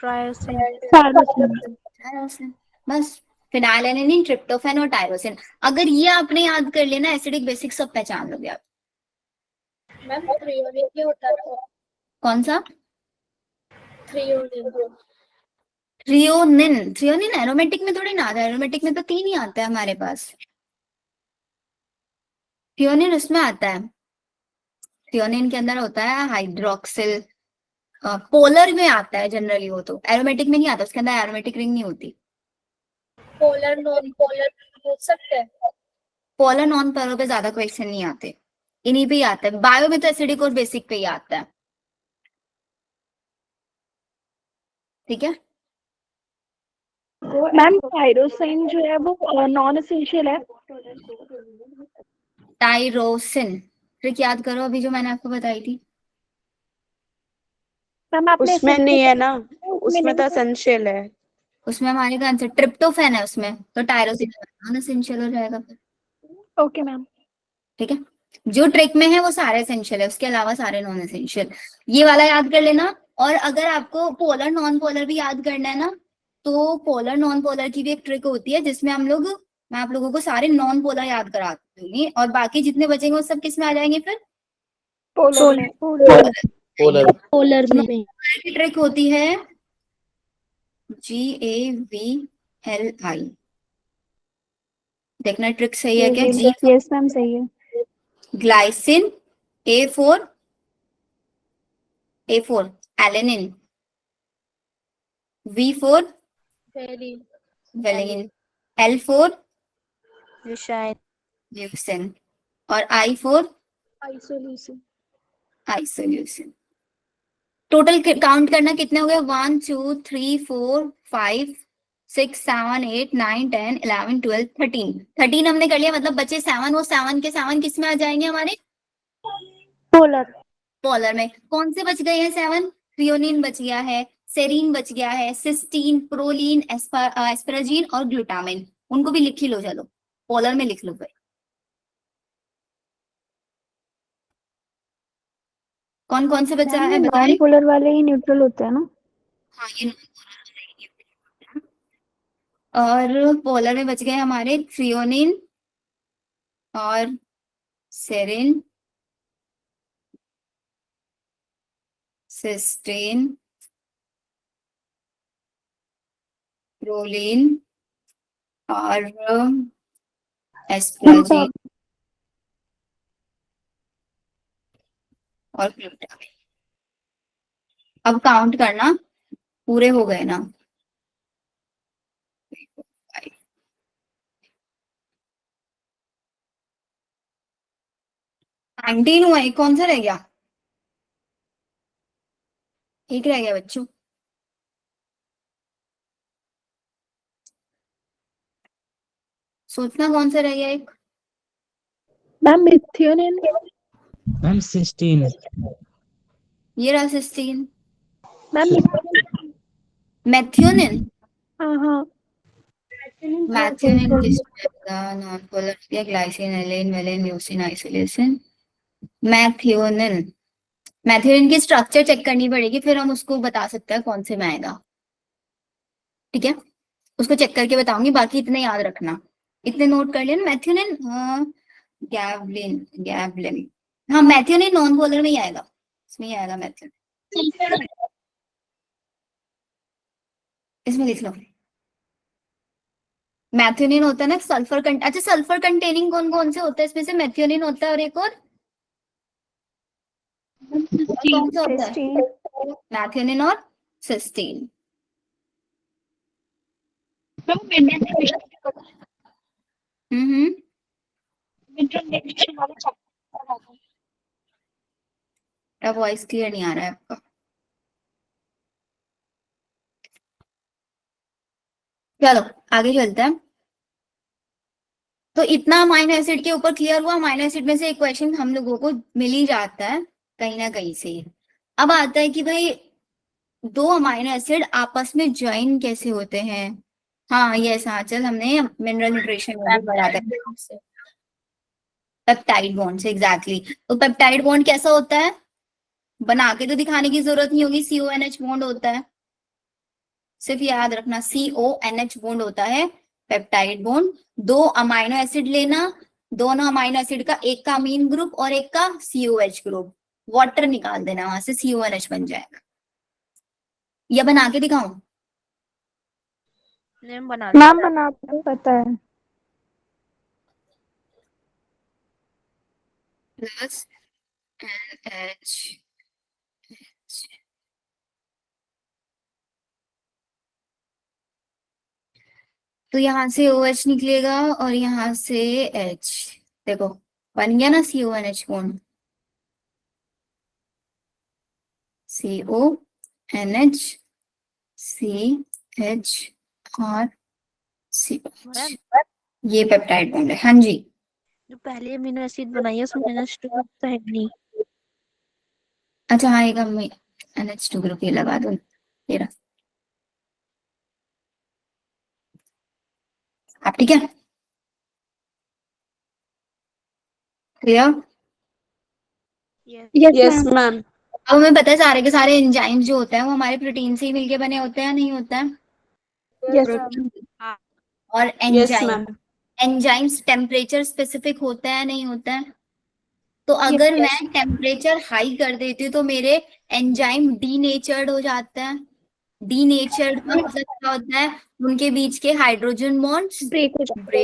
टायरोसिन। बस फिनाइल एलेनिन, ट्रिप्टोफैन और टायरोसिन। अगर ये आपने याद कर लेना, एसिडिक बेसिक सब पहचान लोगे आप। कौन सा? थ्रियोनिन एरोमेटिक में थोड़ी ना आता है। एरोमेटिक में तो 3 ही आता है हमारे पास। थ्रियोनिन उसमें आता है। थ्रियोनिन के अंदर होता है हाइड्रोक्सिल पोलर में आता है जनरली, वो तो एरोमेटिक में नहीं आता, उसके अंदर एरोमेटिक रिंग नहीं होती। पोलर नॉन पोलर हो सकते हैं। पोलर नॉन पोलर पे ज्यादा क्वेश्चन नहीं आते, इन्हीं पे ही आता है। बायो में तो एसिडिक और बेसिक पे ही आता है। ठीक है, मैम टायरोसिन जो है वो नॉन एसेंशियल है। टाइरोसिन ट्रिक याद करो अभी जो मैंने आपको बताई थी। मैम आपने उसमें नहीं है ना, उसमें उसमें तो नहीं। एसेंशियल है। उसमें हमारे का आंसर ट्रिप्टोफैन है, उसमें तो टायरोसिन नॉन एसेंशियल हो जाएगा फिर। Okay ma'am. ठीक है, जो ट्रिक में है वो सारे एसेंशियल है, उसके अलावा सारे नॉन एसेंशियल। ये वाला याद कर लेना। और अगर आपको पोलर नॉन पोलर भी याद करना है ना, तो पोलर नॉन पोलर की भी एक ट्रिक होती है जिसमें मैं आप लोगों को सारे नॉन पोलर याद करा दूंगी, और बाकी जितने बचेंगे वो सब किस में आ जाएंगे फिर? पोलर में। पोलर। पोलर में। की ट्रिक होती है GAVLI। देखना ट्रिक सही है क्या? जी यस मैम सही है। Glycine, A4 alanine, V4 valine, L4 Lucine. Leucine, और I4 isoleucine. Isoleucine. Total count करना कितने हो गए? 1 2 3 4 5 6 7 8 9 10 11 12 13 हमने कर लिया, मतलब बचे 7। वो 7 के 7 किस में आ जाएंगे हमारे? पोलर। पोलर में। कौन से बच गए हैं 7? थ्रियोनिन बच गया है, सेरीन बच गया है, सिस्टीन, प्रोलीन, एस्पराजीन और ग्लूटामिन। उनको भी लिख ही लो, चलो पोलर में लिख लो भाई। कौन कौन से बचा है बताएं? पोलर वाले ही न्यूट्रल होते हैं ना। हाँ, ये और पोलर में बच गए हमारे थ्रियोनिन और सेरिन, सिस्टीन, प्रोलीन और एस्पराजीन और ग्लूटामिन। अब काउंट करना, पूरे हो गए ना? 19 हुआ, एक कौन सा रह गया? एक रह गया बच्चों। सोचना कौन सा रह गया एक। Ma'am methionine. मैम 16। ये रहा सिस्टीन। मैम मैथ्योनिन, हाँ हाँ। मैथ्योनिन किस नॉन पोलर या glycine, alanine, valine, leucine, isoleucine. Methionine, methionine की स्ट्रक्चर चेक करनी पड़ेगी, फिर हम उसको बता सकते हैं कौन से में आएगा। ठीक है, उसको चेक करके बताऊंगी, बाकी इतने याद रखना। इतने नोट कर लेना। मैथ्योनिन, गैवलिन, गैवलिन, हाँ मैथ्योनिन नॉन पोलर में ही आएगा, इसमें ही आएगा मैथ्योनिन। इसमें लिख लो। मैथ्योनिन होता है ना सल्फर अच्छा सल्फर कंटेनिंग कौन कौन से होते हैं इसमें से? मैथ्योनिन होता है और एक और कौन सा होता है? मैथ्योनिन और सिस्टीन। हम्म। अब वॉइस क्लियर नहीं आ रहा है आपका। चलो आगे चलते हैं। तो इतना अमाइनो एसिड के ऊपर क्लियर हुआ। अमाइनो एसिड में से एक क्वेश्चन हम लोगों को मिल ही जाता है कहीं ना कहीं से। अब आता है कि भाई दो अमाइनो एसिड आपस में ज्वाइन कैसे होते हैं? हाँ यस, हाँ चल, हमने मिनरल न्यूट्रिशन में भी पढ़ा था। पेप्टाइड बॉन्ड से, एग्जैक्टली। तो पेप्टाइड बॉन्ड कैसा होता है? बना के तो दिखाने की जरूरत नहीं होगी, CONH बॉन्ड होता है। सिर्फ याद रखना CONH बॉन्ड होता है पेप्टाइड बॉन्ड। दो अमाइनो एसिड लेना, दोनों अमाइनो एसिड का एक का अमीन ग्रुप और एक का COH ग्रुप, वाटर निकाल देना, वहां से CONH बन जाएगा। या बना के दिखाऊं? नेम बना मैम बना पता है। प्लस NH तो यहाँ से OH निकलेगा और यहाँ से H। देखो बन गया ना CONH bond, CONH CHR COH, ये पेप्टाइड बॉन्ड है। हाँ जी, जो पहले अमीनो एसिड बनाई है उसमें NH2 तो है नहीं। अच्छा हाँ एक हम NH2 ग्रुप ये लगा दो, ये रहा। आप ठीक है, क्लियर? Yes ma'am. अब हमें पता है सारे के सारे एंजाइम जो होते हैं वो हमारे प्रोटीन से ही मिलके बने होते हैं, नहीं होता है? और yes enzyme ma'am. Enzymes temperature specific होता है, नहीं होता है? तो अगर मैं टेम्परेचर हाई कर देती हूँ तो मेरे एंजाइम डीनेचर्ड हो जाता है। डीनेचर्ड का मतलब क्या होता है? उनके बीच के हाइड्रोजन बॉन्ड्स ब्रेक हो जाते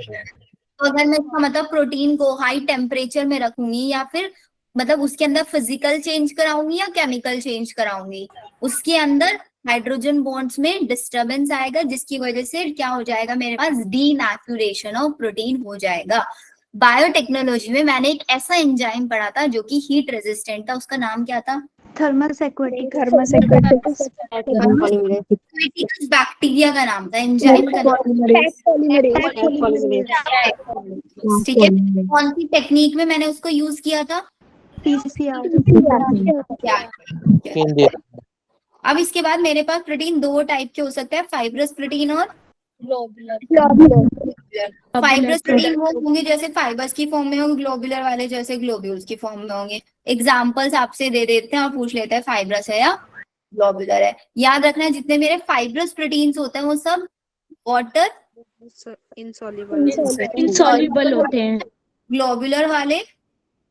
हैं। तो अगर मैं इसका मतलब प्रोटीन को हाई टेम्परेचर में रखूंगी या फिर मतलब उसके अंदर फिजिकल चेंज कराऊंगी या केमिकल चेंज कराऊंगी, उसके अंदर हाइड्रोजन बॉन्ड्स में डिस्टरबेंस आएगा, जिसकी वजह से क्या हो जाएगा, मेरे पास डीनेचुरेशन ऑफ प्रोटीन हो जाएगा। बायोटेक्नोलॉजी में मैंने एक ऐसा एंजाइम पढ़ा था जो कि हीट रेजिस्टेंट था, उसका नाम क्या था? बैक्टीरिया का नाम था, एंजाइम का नाम। ठीक है, कौन सी टेक्निक में मैंने उसको यूज किया था? अब इसके बाद मेरे पास प्रोटीन दो टाइप के हो सकते हैं, फाइब्रस प्रोटीन और फाइब्रस प्रोटीन वो होंगे जैसे फाइबर्स की फॉर्म में होंगे, ग्लोबुलर वाले जैसे ग्लोब्यूल्स की फॉर्म में होंगे। एग्जांपल्स आपसे दे देते हैं और पूछ लेते हैं फाइब्रस है या ग्लोबुलर है। याद रखना है जितने मेरे फाइब्रस प्रोटीन्स होते हैं वो सब वाटर इनसॉल्युबल होते हैं, ग्लोबुलर वाले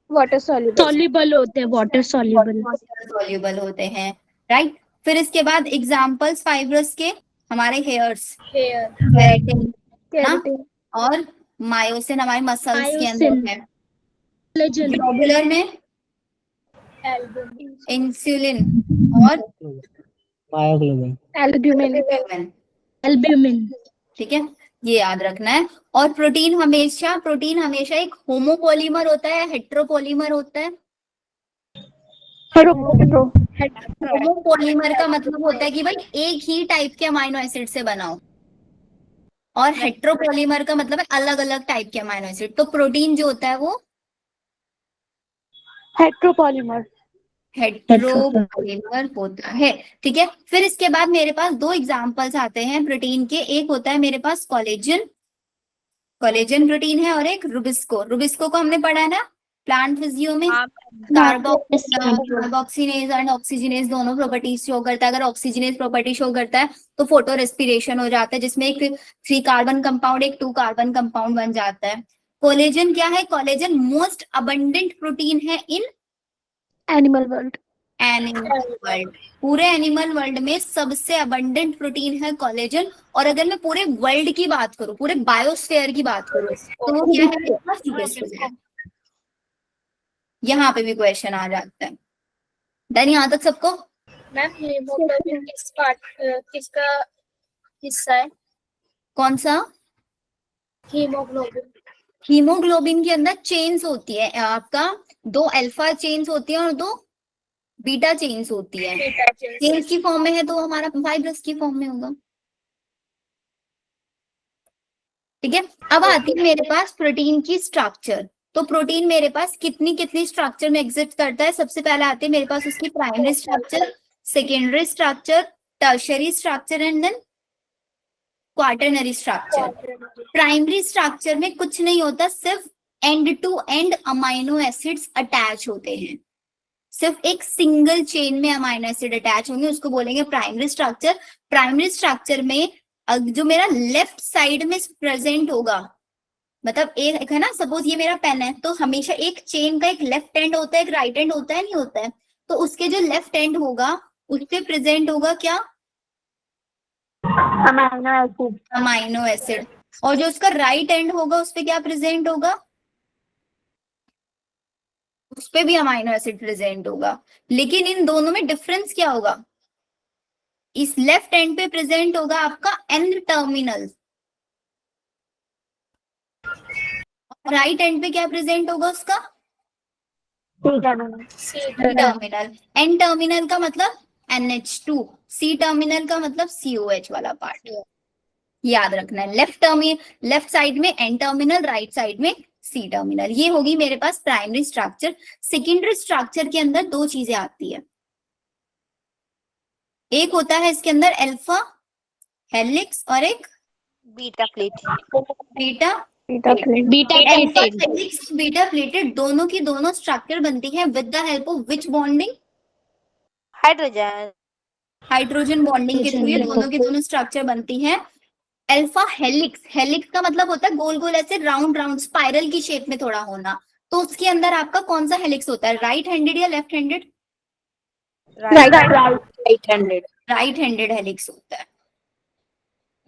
वाटर सॉल्युबल होते हैं, वाटर सॉल्युबल होते हैं, राइट। फिर इसके बाद एग्जांपल्स फाइब्रस के हमारे हेयर्स, केराटिन ना, और मायोसिन हमारे मसल्स के अंदर है। ग्लोबुलर में इंसुलिन और मायोग्लोबिन। एल्ब्यूमिन। ठीक है, ये याद रखना है। और प्रोटीन हमेशा एक होमोपॉलीमर होता है, हेट्रोपॉलीमर होता है। होमोपॉलीमर का मतलब होता है कि भाई एक ही टाइप के अमाइनो एसिड से बना हो, और हेट्रोपॉलीमर का मतलब है अलग अलग टाइप के अमाइनो एसिड। तो प्रोटीन जो होता है वो हेट्रोपॉलीमर होता है, ठीक है। फिर इसके बाद मेरे पास दो एग्जांपल्स आते हैं प्रोटीन के। एक होता है मेरे पास कोलेजन प्रोटीन है, और एक रुबिस्को को हमने पढ़ा है ना प्लांट फिजियो में। कार्बोक्सिलेज एंड ऑक्सीजनेज दोनों प्रॉपर्टीज शो करता है। अगर ऑक्सीजनेज प्रॉपर्टी शो करता है तो फोटो रेस्पिरेशन हो जाता है, जिसमें एक 3 कार्बन कंपाउंड एक 2 कार्बन कंपाउंड बन जाता है। कोलेजन क्या है? कोलेजन मोस्ट अबंडेंट प्रोटीन है इन एनिमल वर्ल्ड। पूरे एनिमल वर्ल्ड में सबसे अबंडेंट प्रोटीन है कोलेजन। और अगर मैं पूरे वर्ल्ड की बात करूं, पूरे बायोस्फीयर की बात करूं, तो वो क्या है? यहाँ पे भी क्वेश्चन आ जाता है। डन यहाँ तक सबको? मैम हीमोग्लोबिन किसका हिस्सा है? कौन सा? हीमोग्लोबिन के अंदर चेन्स होती है आपका, 2 अल्फा चेन्स होती है और 2 बीटा चेन्स होती है। चेन्स की फॉर्म में है तो हमारा फाइब्रस की फॉर्म में होगा, ठीक है। अब आती है मेरे पास प्रोटीन की स्ट्रक्चर। तो प्रोटीन मेरे पास कितनी स्ट्रक्चर में एग्जिस्ट करता है? सबसे पहले आती है मेरे पास उसकी primary structure, secondary structure, tertiary structure and then quaternary structure. Primary structure में कुछ नहीं होता, सिर्फ end to end amino acids attach होते हैं। सिर्फ एक सिंगल चेन में अमाइनो एसिड अटैच होंगे, उसको बोलेंगे प्राइमरी स्ट्रक्चर। प्राइमरी स्ट्रक्चर में जो मेरा लेफ्ट साइड में प्रेजेंट होगा, मतलब एक है ना, सपोज ये मेरा पेन है, तो हमेशा एक चेन का एक लेफ्ट एंड होता है, एक राइट एंड होता है, नहीं होता है? तो उसके जो लेफ्ट एंड होगा उस पे प्रेजेंट होगा क्या? Amino acid. और जो उसका राइट एंड होगा उस पे क्या प्रेजेंट होगा? उस पे भी अमाइनो एसिड प्रेजेंट होगा। लेकिन इन दोनों में डिफरेंस क्या होगा? इस लेफ्ट एंड पे प्रेजेंट होगा आपका एन टर्मिनल, राइट एंड पे क्या प्रेजेंट होगा उसका? टर्मिनल। एन टर्मिनल का मतलब NH2, सी टर्मिनल का मतलब COH वाला पार्ट, याद रखना है। लेफ्ट साइड में एन टर्मिनल, राइट साइड में सी टर्मिनल। ये होगी मेरे पास प्राइमरी स्ट्रक्चर। सेकेंडरी स्ट्रक्चर के अंदर दो चीजें आती है, एक होता है इसके अंदर अल्फा हेलिक्स और एक beta plate. Beta beta pleated. Helix beta pleated दोनों की दोनों स्ट्रक्चर बनती है with the help of which bonding? Hydrogen. Hydrogen bonding के थ्रू ये दोनों की दोनों स्ट्रक्चर बनती है। अल्फा हेलिक्स, हेलिक्स का मतलब होता है गोल गोल ऐसे राउंड राउंड स्पाइरल की शेप में थोड़ा होना। तो उसके अंदर आपका कौन सा हेलिक्स होता है, राइट हैंडेड या left handed? Right handed helix होता है,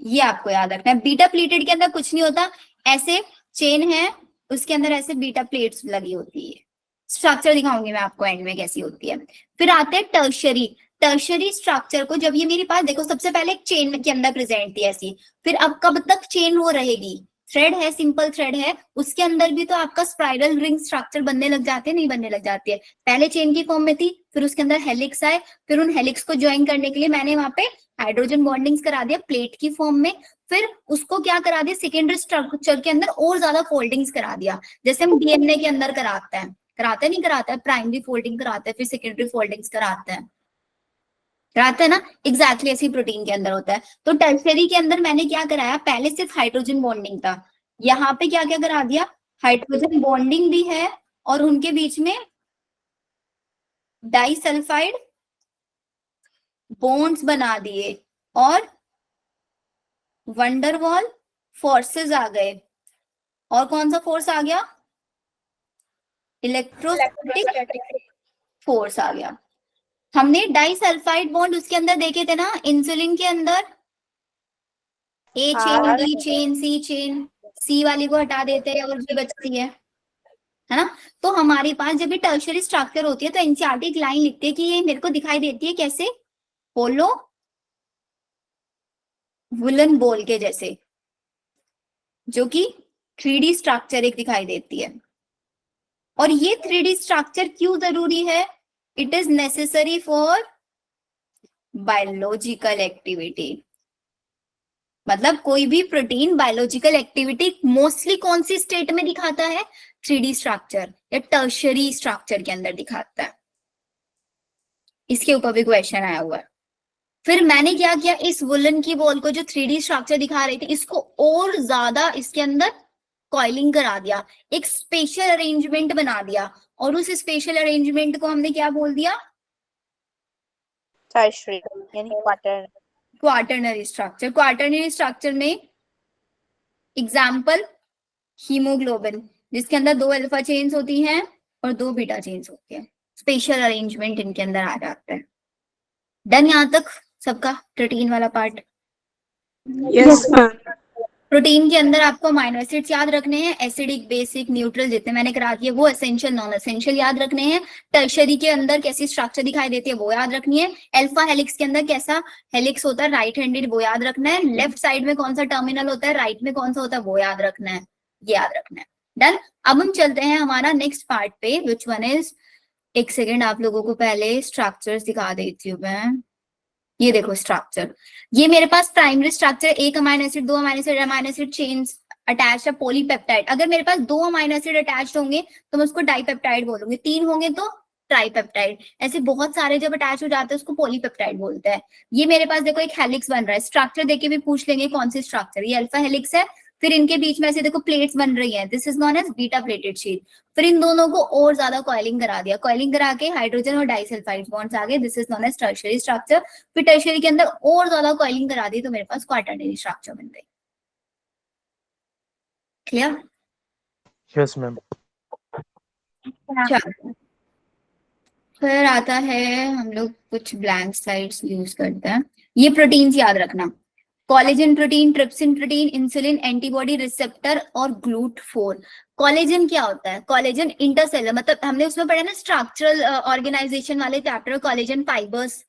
ये आपको याद रखना है। बीटा प्लेटेड के अंदर कुछ नहीं होता, ऐसे चेन है उसके अंदर ऐसे बीटा प्लेट्स लगी होती है। स्ट्रक्चर दिखाऊंगी मैं आपको एंड में कैसी होती है। फिर आते हैं टर्शरी। टर्शरी स्ट्रक्चर को जब ये मेरे पास देखो, सबसे पहले एक चेन के अंदर प्रेजेंट थी ऐसी, फिर अब कब तक चेन वो रहेगी? थ्रेड है, सिंपल थ्रेड है, उसके अंदर भी तो आपका स्पाइरल रिंग स्ट्रक्चर बनने लग जाते हैं, नहीं बनने लग जाती है? पहले चेन की फॉर्म में थी, फिर उसके अंदर हेलिक्स आए, फिर उन हेलिक्स को ज्वाइन करने के लिए मैंने वहां पे हाइड्रोजन बॉन्डिंग्स करा दिया प्लेट की फॉर्म में। फिर उसको क्या करा दिया, सेकेंडरी स्ट्रक्चर के अंदर और ज्यादा फोल्डिंग्स करा दिया, जैसे हम DNA के अंदर कराते नहीं कराता है, प्राइमरी फोल्डिंग कराते हैं, फिर सेकेंडरी फोल्डिंग्स कराते हैं ना, एग्जैक्टली ऐसी प्रोटीन के अंदर होता है। तो टर्शरी के अंदर मैंने क्या कराया, पहले सिर्फ हाइड्रोजन बॉन्डिंग था, यहाँ पे क्या क्या करा दिया, हाइड्रोजन बॉन्डिंग भी है और उनके बीच में डाइसल्फाइड बॉन्ड्स बना दिए और वंडरवॉल फोर्सेस आ गए। और कौन सा फोर्स आ गया? इलेक्ट्रोस्टैटिक फोर्स आ गया। हमने डाइसल्फाइड बॉन्ड उसके अंदर देखे थे ना, इंसुलिन के अंदर, A chain, B chain, C chain, C वाली को हटा देते हैं और जो बचती है ना। तो हमारे पास जब भी टर्शरी स्ट्रक्चर होती है तो एनसीईआरटी एक लाइन लिखती है कि ये मेरे को दिखाई देती है कैसे, होलो वुलन बॉल के जैसे, जो कि 3D स्ट्रक्चर एक दिखाई देती है। और ये 3D स्ट्रक्चर क्यों जरूरी है? It is necessary for biological activity. मतलब कोई भी प्रोटीन बायोलॉजिकल एक्टिविटी मोस्टली कौन सी स्टेट में दिखाता है? 3D स्ट्रक्चर या टर्शरी स्ट्रक्चर के अंदर दिखाता है। इसके ऊपर भी क्वेश्चन आया हुआ है। फिर मैंने क्या किया, इस वुलन की बॉल को जो 3D स्ट्रक्चर दिखा रही थी, इसको और ज्यादा इसके अंदर कॉइलिंग करा दिया, एक स्पेशल अरेंजमेंट बना दिया, और उस स्पेशल अरेंजमेंट को हमने क्या बोल दिया? टर्शरी यानी क्वाटरनरी स्ट्रक्चर। क्वाटरनरी स्ट्रक्चर में एग्जाम्पल हीमोग्लोबिन, जिसके अंदर 2 अल्फा चेन्स होती हैं और 2 बीटा चेन्स होती है। स्पेशल अरेंजमेंट इनके अंदर आ जाता है। डन यहाँ तक सबका प्रोटीन वाला पार्ट? Yes ma'am. प्रोटीन के अंदर आपको अमीनो एसिड्स याद रखने हैं, एसिडिक, बेसिक, न्यूट्रल, जितने मैंने करा दिए वो, एसेंशियल, नॉन एसेंशियल याद रखने हैं। टर्शरी के अंदर कैसी स्ट्रक्चर दिखाई देती है वो याद रखनी है। अल्फा हेलिक्स के अंदर कैसा हेलिक्स होता है, राइट हैंडेड, वो याद रखना है। लेफ्ट साइड में कौन सा टर्मिनल होता है, राइट में कौन सा होता है, वो याद रखना है, ये याद रखना है। डन। अब हम चलते हैं हमारा नेक्स्ट पार्ट पे, विच वन इज, एक सेकेंड आप लोगों को पहले स्ट्रक्चर्स दिखा देती हूँ मैं। ये देखो स्ट्रक्चर, ये मेरे पास प्राइमरी स्ट्रक्चर, एक amino acid, 2 amino acid chains attach है, पॉलीपेप्टाइड। अगर मेरे पास 2 अमीनो एसिड अटैच होंगे तो मैं उसको डाइपेप्टाइड बोलूंगी, 3 होंगे तो ट्राइपेप्टाइड, ऐसे बहुत सारे जब अटैच हो जाते हैं उसको पॉलीपेप्टाइड बोलते हैं। ये मेरे पास देखो एक हेलिक्स बन रहा है, स्ट्रक्चर देके भी पूछ लेंगे कौन सी स्ट्रक्चर, ये अल्फा हेलिक्स है। फिर इनके बीच में ऐसे देखो प्लेट्स बन रही हैं, this is known as beta pleated sheet. फिर इन दोनों को और ज्यादा कॉइलिंग करा दिया, कॉइलिंग करा के हाइड्रोजन और डाइसल्फाइड बॉन्ड्स आ गए, this is known as tertiary structure. फिर टर्शियरी के अंदर और ज्यादा कॉइलिंग करा दी तो मेरे पास क्वाटरनरी स्ट्रक्चर बन गई। क्लियर? Yes ma'am. चलो फिर आता है, हम लोग कुछ ब्लैंक स्लाइड्स यूज करते हैं। ये प्रोटीन्स याद रखना, collagen protein, trypsin protein, insulin, antibody receptor और ग्लूट4। कोलेजन क्या होता है? कोलेजन इंटरसेलर, मतलब हमने उसमें पढ़ा ना स्ट्रक्चरल ऑर्गेनाइजेशन वाले चैप्टर, कोलेजन फाइबर्स,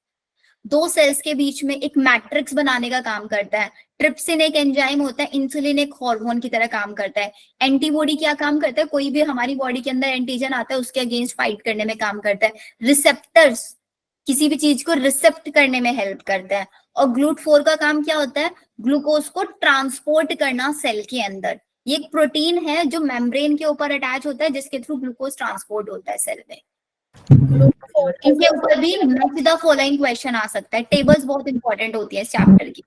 दो सेल्स के बीच में एक मैट्रिक्स बनाने का काम करता है। ट्रिप्सिन एक एंजाइम होता है, इंसुलिन एक हार्मोन की तरह काम करता है। एंटीबॉडी क्या काम करता है, कोई भी हमारी बॉडी के अंदर एंटीजन आता है उसके अगेंस्ट फाइट करने में काम करता है। रिसेप्टर्स किसी भी चीज को रिसेप्ट करने में हेल्प करता है। और GLUT4 का काम क्या होता है, ग्लूकोज को ट्रांसपोर्ट करना सेल के अंदर। ये एक प्रोटीन है जो मेम्ब्रेन के ऊपर अटैच होता है जिसके थ्रू ग्लूकोज ट्रांसपोर्ट होता है सेल में। इनके ऊपर भी मैच द फॉलोइंग क्वेश्चन आ सकता है। टेबल्स बहुत इंपॉर्टेंट होती है इस चैप्टर की।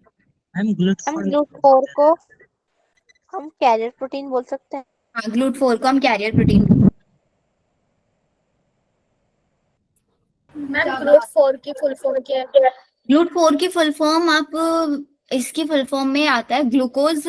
मैम हम GLUT4 GLUT4 को हम कैरियर प्रोटीन बोल सकते हैं। हाँ, GLUT4 को हम कैरियर प्रोटीन। मैम GLUT4 की फुल फॉर्म क्या है? GLUT4 की फुल फॉर्म आप इसकी फुल फॉर्म में आता है ग्लूकोज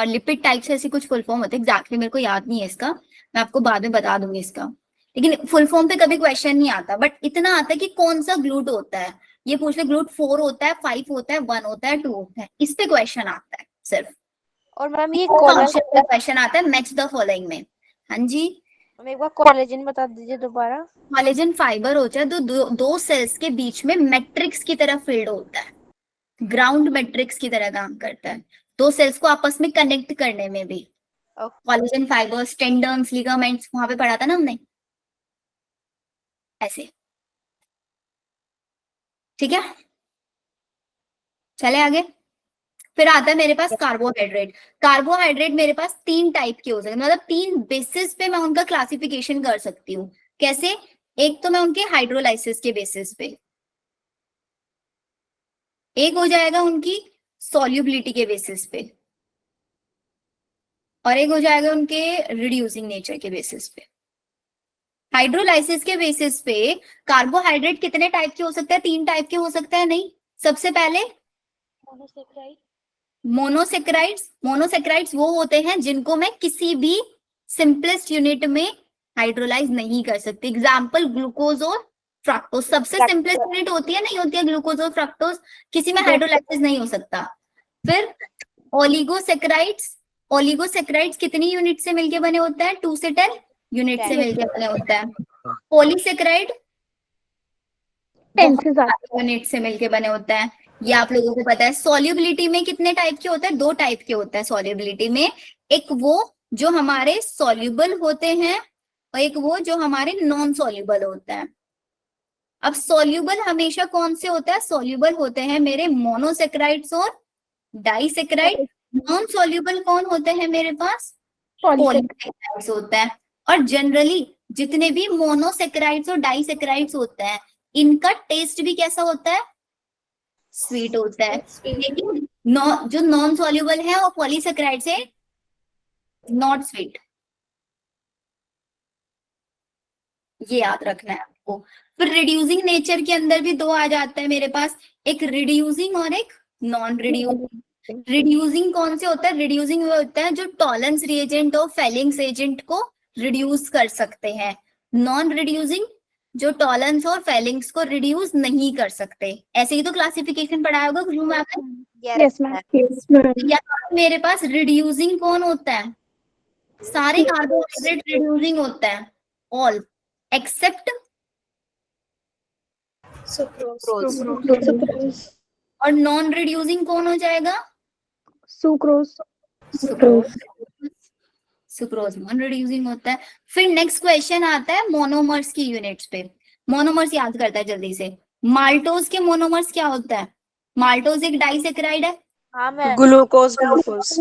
लिपिड टाइप से, ऐसी कुछ फुल फॉर्म होता है। एग्जैक्टली मेरे को याद नहीं है इसका, मैं आपको बाद में बता दूंगी इसका। लेकिन फुल फॉर्म पे कभी क्वेश्चन नहीं आता, बट इतना आता है कि कौन सा ग्लूट होता है। ये पूछ ले GLUT4 होता है, 5 होता है, 1 होता है, 2 होता है, इस पे क्वेश्चन आता है सिर्फ। और मैम ये फंक्शन का क्वेश्चन आता है मैच द फॉलोइंग में। हाँ जी, एक बार कोलेजन बता दीजिए दोबारा। कोलेजन फाइबर होता है दो सेल्स के बीच में मैट्रिक्स की तरह फिल्ड होता है, ग्राउंड मैट्रिक्स की तरह काम करता है, दो सेल्स को आपस में कनेक्ट करने में भी। कोलेजन फाइबर्स, टेंडन्स, लिगामेंट्स वहां पे पढ़ा था ना हमने, ऐसे। ठीक है, चले आगे। फिर आता है मेरे पास कार्बोहाइड्रेट। कार्बोहाइड्रेट मेरे पास 3 टाइप के हो सकते हैं, मतलब 3 बेसिस पे मैं उनका क्लासिफिकेशन कर सकती हूँ। कैसे? एक तो मैं उनके हाइड्रोलाइसिस के बेसिस पे, एक हो जाएगा उनकी सॉल्युबिलिटी के बेसिस पे, और एक हो जाएगा उनके रिड्यूसिंग नेचर के बेसिस पे। हाइड्रोलाइसिस के बेसिस पे कार्बोहाइड्रेट कितने टाइप के हो सकते हैं? 3 टाइप के हो सकते हैं। नहीं, सबसे पहले मोनोसेक्राइड्स। मोनोसेक्राइड्स वो होते हैं जिनको मैं किसी भी सिंपलेस्ट यूनिट में हाइड्रोलाइज नहीं कर सकती। एग्जाम्पल ग्लूकोज और फ्रक्टोज, सबसे सिंपलेस्ट यूनिट होती है, नहीं होती है ग्लूकोज और फ्रक्टोज, किसी में हाइड्रोलाइसिस नहीं हो सकता। फिर ओलिगोसेक्राइड्स। ओलिगोसेक्राइड्स कितनी यूनिट से मिलके बने होते हैं? 2 से 10 यूनिट से मिलके बने होता है। पॉलीसेक्राइड 10 से ज्यादा यूनिट से मिलके बने होता है, ये आप लोगों को पता है। सॉल्युबिलिटी में कितने टाइप के होते हैं? 2 टाइप के होता है सॉल्युबिलिटी में, एक वो जो हमारे सॉल्युबल होते हैं और एक वो जो हमारे नॉन सॉल्युबल होते हैं। अब सॉल्युबल हमेशा कौन से होता है? सॉल्युबल होते हैं मेरे मोनोसेक्राइड्स और डाइसेक्राइड। नॉन सॉल्युबल कौन होते हैं मेरे पास? पॉलीसेक्राइड्स होता है। और जनरली जितने भी मोनोसेक्राइड्स और डाइसेक्राइड्स होते हैं इनका टेस्ट भी कैसा होता है? स्वीट होता है। लेकिन जो नॉन सॉल्युबल है वो पॉलीसेक्राइड से नॉट स्वीट, ये याद रखना है आपको। फिर रिड्यूसिंग नेचर के अंदर भी 2 आ जाते हैं मेरे पास, एक रिड्यूसिंग और एक नॉन रिड्यूसिंग। रिड्यूसिंग कौन से होता है? रिड्यूसिंग वो होता है जो टॉलेंस रिएजेंट और फेलिंग्स एजेंट को रिड्यूस कर सकते हैं। नॉन रिड्यूसिंग जो टॉलेंस और फेलिंग्स को रिड्यूस नहीं कर सकते। ऐसे ही तो क्लासिफिकेशन पढ़ाया होगा खुशबू मैम ने। Yes ma'am. या मेरे पास रिड्यूसिंग कौन होता है? सारे कार्बोहाइड्रेट रिड्यूसिंग होता है, ऑल एक्सेप्ट और नॉन रिड्यूसिंग कौन हो जाएगा? सुक्रोज। सुक्रोज नॉन रिड्यूसिंग होता है। फिर नेक्स्ट क्वेश्चन आता है मोनोमर्स की यूनिट्स पे। मोनोमर्स याद करता है जल्दी से। माल्टोज के मोनोमर्स क्या होता है? माल्टोज एक डाइसेक्राइड है, हाँ मैम। ग्लूकोज ग्लूकोज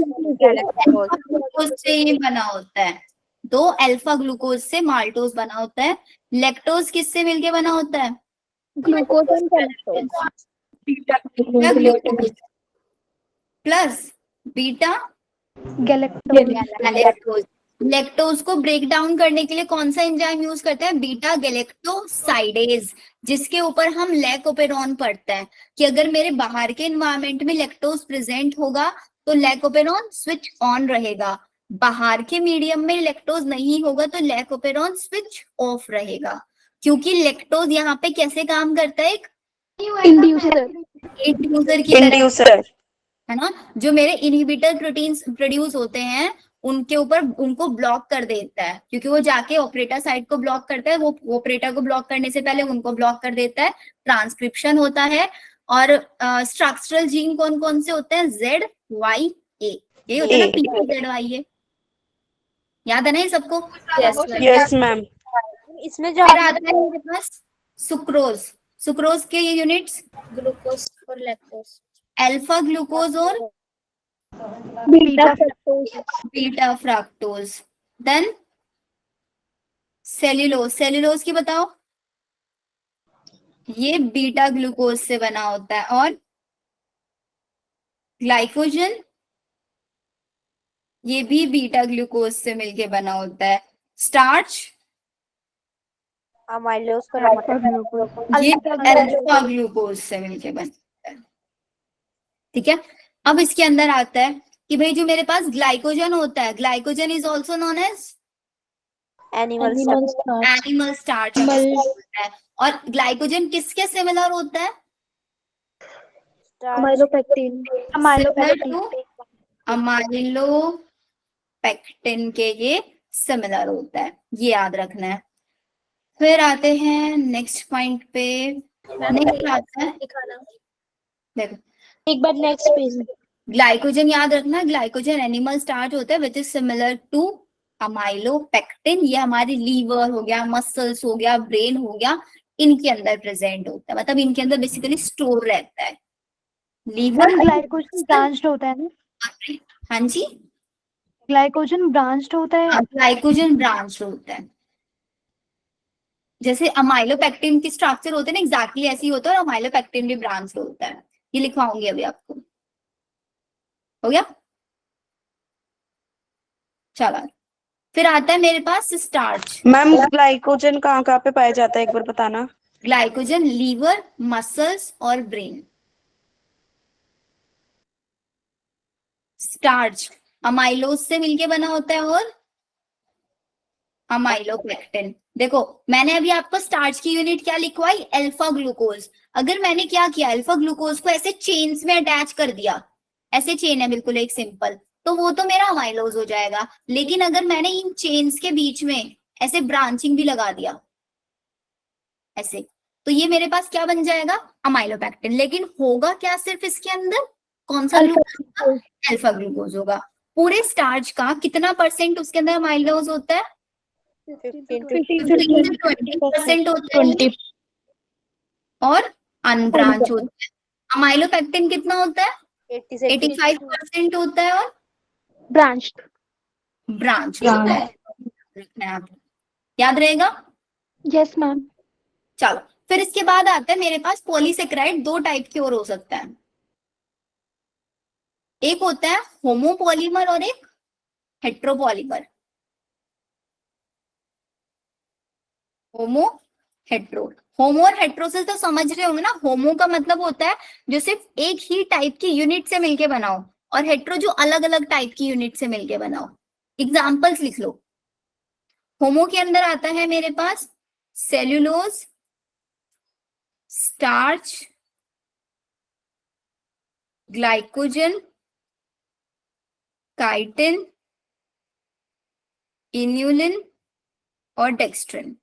ग्लूकोज से ही बना होता है। 2 अल्फा ग्लूकोज से माल्टोज बना होता है। लैक्टोज किससे मिलके बना होता है? Glucose and glucose plus beta galactose. Lactose को ब्रेक डाउन करने के लिए कौन सा एंजाइम यूज करते हैं? बीटा गैलेक्टोसाइडेज, जिसके ऊपर हम लैकोपेरॉन पढ़ते हैं कि अगर मेरे बाहर के एनवायरमेंट में लैक्टोज प्रेजेंट होगा तो लैकोपेरॉन स्विच ऑन रहेगा, बाहर के मीडियम में लैक्टोज नहीं होगा तो लैकोपेरॉन स्विच ऑफ रहेगा। क्योंकि लैक्टोज यहाँ पे कैसे काम करता है? एक इंड्यूसर की तरह, है ना। जो मेरे इनहिबिटर प्रोटीन्स प्रोड्यूस होते हैं उनके ऊपर उनको ब्लॉक कर देता है, क्योंकि वो जाके ऑपरेटर साइट को ब्लॉक करता है। वो ऑपरेटर को ब्लॉक करने से पहले उनको ब्लॉक कर देता है। ट्रांसक्रिप्शन होता है, और स्ट्रक्चरल जीन कौन कौन से होते हैं? Z, Y, A। ये होते हैं ना, PZY है, याद है ना ये सबको? Yes ma'am. इसमें जो फिर आता है मेरे पास सुक्रोज। सुक्रोज के ये यूनिट्स ग्लूकोज और लैक्टोज। अल्फा ग्लूकोज और beta fructose. Beta fructose. Then cellulose. Cellulose की बताओ? ये बीटा ग्लूकोज से बना होता है। और ग्लाइकोजन, ये भी बीटा ग्लूकोज से मिलके बना होता है। स्टार्च, अमाइलोज का ये अल्फा ग्लूकोज से मिलके बनता है। ठीक है, अब इसके अंदर आता है कि भाई जो मेरे पास ग्लाइकोजन होता है, glycogen is also known as animal animal starch होता है। और ग्लाइकोजन किसके सिमिलर होता है? अमाइलोपेक्टिन। अमाइलोपेक्टिन के ये सिमिलर होता है, ये याद रखना है। फिर आते हैं नेक्स्ट पॉइंट पे। नेक्स्ट आता है, देखो एक बार नेक्स्ट पेज। ग्लाइकोजन याद रखना, ग्लाइकोजन एनिमल स्टार्च होता है which is similar to amylopectin. ये हमारी लीवर हो गया, मसल्स हो गया, ब्रेन हो गया, इनके अंदर प्रेजेंट होता है, मतलब इनके अंदर बेसिकली स्टोर रहता है। लीवर, ग्लाइकोजन ब्रांच्ड होता है ना? हाँ जी, ग्लाइकोजन ब्रांच्ड होता है। ग्लाइकोजन ब्रांच होता है। जैसे अमाइलोपेक्टिन की स्ट्रक्चर होते हैं ना, एग्जैक्टली ऐसे ही होता है, और अमाइलोपेक्टिन भी ब्रांच होता है। ये लिखवाऊंगी अभी आपको। हो गया? चलो, फिर आता है मेरे पास स्टार्च। मैम ग्लाइकोजन कहाँ कहाँ पे पाया जाता है एक बार बताना। ग्लाइकोजन लीवर, मसल्स और ब्रेन। स्टार्च अमाइलोज से मिलके बना होता है और अमाइलोपेक्टिन। देखो मैंने अभी आपको स्टार्च की यूनिट क्या लिखवाई? Alpha glucose. अगर मैंने क्या किया, अल्फा ग्लूकोज को ऐसे चेन्स में अटैच कर दिया, ऐसे चेन है बिल्कुल एक सिंपल, तो वो तो मेरा अमाइलोज हो जाएगा। लेकिन अगर मैंने इन चेन्स के बीच में ऐसे ब्रांचिंग भी लगा दिया ऐसे, तो ये मेरे पास क्या बन जाएगा? अमाइलोपेक्टिन। लेकिन होगा क्या सिर्फ इसके अंदर? कौन सा ग्लूकोज? अल्फा ग्लूकोज होगा। पूरे स्टार्च का कितना परसेंट उसके अंदर अमाइलोज होता है? 20% होता है और अनब्रांच होता है। अमाइलोपेक्टिन कितना होता है? 85% होता है और ब्रांच्ड। ब्रांच होता है। रखना है आपको, याद रहेगा? Yes ma'am. चलो, फिर इसके बाद आता है मेरे पास पॉलीसेकेराइड। दो टाइप के और हो सकता है, एक होता है होमोपॉलीमर और एक हेट्रोपॉलीमर। होमो, हेट्रो। होमो और हेट्रो से तो समझ रहे होंगे ना। होमो का मतलब होता है जो सिर्फ एक ही टाइप की यूनिट से मिलके बनाओ, और हेट्रो जो अलग अलग टाइप की यूनिट से मिलके बनाओ। एग्जाम्पल्स लिख लो। होमो के अंदर आता है मेरे पास cellulose, starch, glycogen, chitin, inulin और डेक्स्ट्रिन।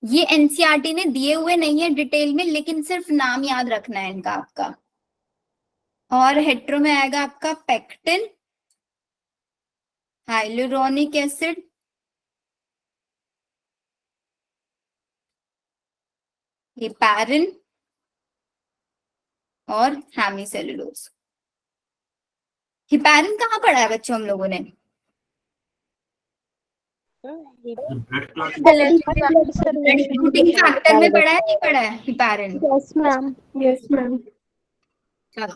ये एनसीईआरटी ने दिए हुए नहीं है डिटेल में, लेकिन सिर्फ नाम याद रखना है इनका आपका। और हेट्रो में आएगा आपका पेक्टिन, हाइलुरोनिक एसिड, हेपारिन और हेमिसेल्यूलोज। हेपारिन कहाँ पढ़ा है बच्चों हम लोगों ने? रिक्रूटिंग फैक्टर में पढ़ा है, नहीं पढ़ा है heparin? Yes ma'am. Yes ma'am. चलो,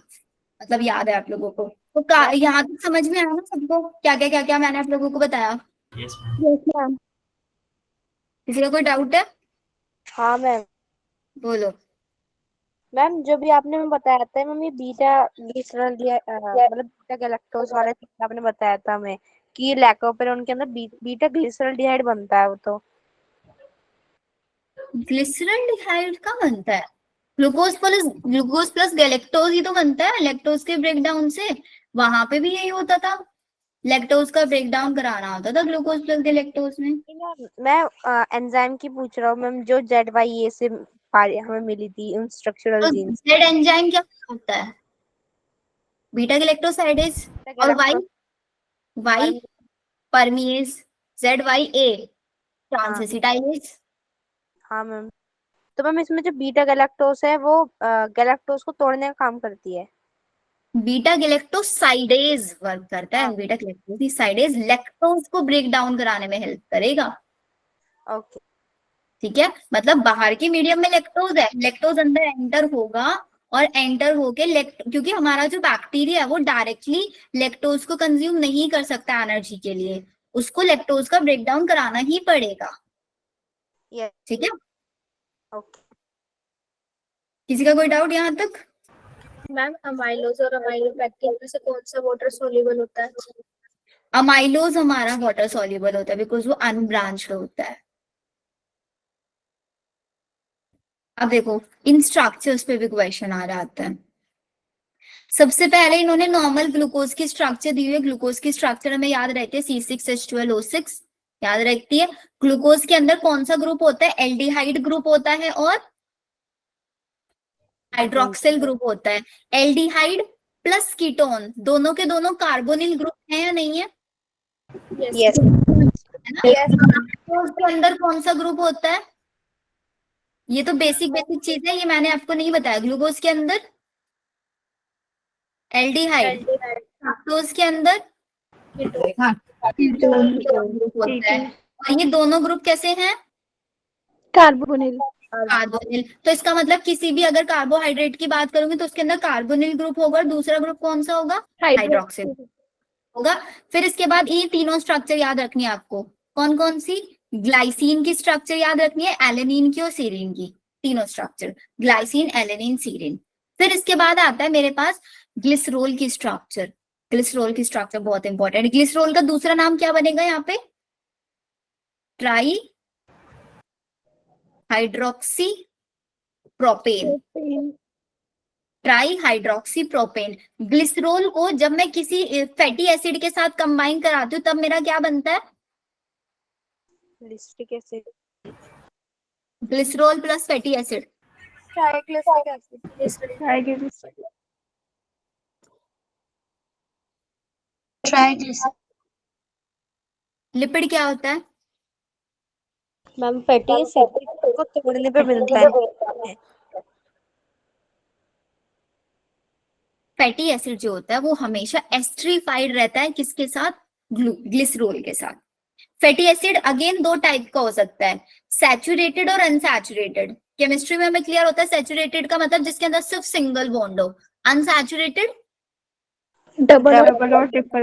मतलब याद है आप लोगों को। तो यहाँ तक समझ में आया ना सबको क्या क्या मैंने आप लोगों को बताया? Yes ma'am. किसी का कोई डाउट है? हाँ मैम। बोलो। मैम जो भी आपने हमें बताया था मैम, ये बीटा ग्लिसरॉल मतलब बीटा गैलेक्टोज वाला चीज आपने बताया था हमें कि लैक्टोपेरोन के अंदर बीटा ग्लिसरॉल्डिहाइड बनता है। वो तो ग्लिसरॉल्डिहाइड का बनता है? ग्लूकोज प्लस गैलेक्टोज ही तो बनता है लैक्टोज के ब्रेकडाउन से। वहां पे भी यही होता था, लैक्टोज का ब्रेकडाउन कराना होता था ग्लूकोज प्लस गैलेक्टोज में। मैं एंजाइम की पूछ रहा हूँ मैम, जो ZYA से हमें मिली थी उन स्ट्रक्चरल तो जीन्स। जेड एंजाइम क्या होता है? Beta galactosidase. और Y? Y permease. Z Y A transacetylase. हाँ मैम। तो मैम इसमें जो बीटा गैलेक्टोस है वो गैलेक्टोस को तोड़ने का काम करती है। बीटा गैलेक्टोसाइडेज वर्क करता है। हाँ। बीटा गैलेक्टोसाइडेज लैक्टोज को ब्रेक डाउन कराने में हेल्प करेगा। ओके। ठीक है, मतलब बाहर के मीडियम में लैक्टोज है, लैक्टोज अंदर एंटर होगा और एंटर होके क्योंकि हमारा जो बैक्टीरिया है वो डायरेक्टली लैक्टोज को कंज्यूम नहीं कर सकता एनर्जी के लिए, उसको लैक्टोज का ब्रेक डाउन कराना ही पड़ेगा। यस। ठीक है, ओके। किसी का कोई डाउट यहाँ तक? मैम अमाइलोज और अमाइलोपेक्टिन में से कौन सा वाटर सोल्यूबल होता है? अमाइलोज हमारा वाटर सॉल्युबल होता है बिकॉज वो अनब्रांच्ड होता है। अब देखो इन स्ट्रक्चर्स पे भी क्वेश्चन आ जाता है। सबसे पहले इन्होंने नॉर्मल ग्लूकोज की स्ट्रक्चर दी हुई है। ग्लूकोज की स्ट्रक्चर हमें याद रहती है C6H12O6 याद रखती है। ग्लूकोज के अंदर कौन सा ग्रुप होता है? एल्डिहाइड ग्रुप होता है और हाइड्रोक्सिल ग्रुप होता है। एल्डिहाइड प्लस कीटोन दोनों के दोनों कार्बोनिल ग्रुप है या नहीं है? यस। ग्लूकोज के अंदर कौन सा ग्रुप होता है? ये तो बेसिक चीज है, ये मैंने आपको नहीं बताया। ग्लूकोज के अंदर एल्डिहाइड, फ्रक्टोज के अंदर कीटोन ग्रुप होता है। और ये दोनों ग्रुप कैसे हैं? कार्बोनिल। कार्बोनिल। तो इसका मतलब किसी भी अगर कार्बोहाइड्रेट की बात करूंगी तो उसके अंदर कार्बोनिल ग्रुप होगा और दूसरा ग्रुप कौन सा होगा? हाइड्रोक्सिल होगा। फिर इसके बाद ये तीनों स्ट्रक्चर याद रखनी है आपको। कौन कौन सी? ग्लाइसिन की स्ट्रक्चर याद रखनी है, एलेनिन की और सीरिन की। तीनों स्ट्रक्चर ग्लाइसिन, एलेनिन, सीरिन। फिर इसके बाद आता है मेरे पास ग्लिसरोल की स्ट्रक्चर। ग्लिसरोल की स्ट्रक्चर बहुत इंपॉर्टेंट। ग्लिसरोल का दूसरा नाम क्या बनेगा यहाँ पे? Try hydroxy propane. Try hydroxy propane. Glycerol को जब मैं किसी फैटी एसिड के साथ कंबाइन कराती हूँ तब मेरा क्या बनता है? लिस्टिक acid. Glycerol plus fatty acid. Triglyceric acid. Lipid क्या होता है? मैम फैटी एसिड को तोड़ने पे मिलता है। फैटी एसिड जो होता है वो हमेशा एस्ट्रीफाइड रहता है किसके साथ? ग्लिसरोल के साथ। फैटी एसिड अगेन दो टाइप का हो सकता है, सैचुरेटेड और अनसैचुरेटेड। केमिस्ट्री में हमें क्लियर होता है सैचुरेटेड का मतलब जिसके अंदर सिर्फ सिंगल बॉन्ड हो। अनसैचुरेटेड डबल और ट्रिपल।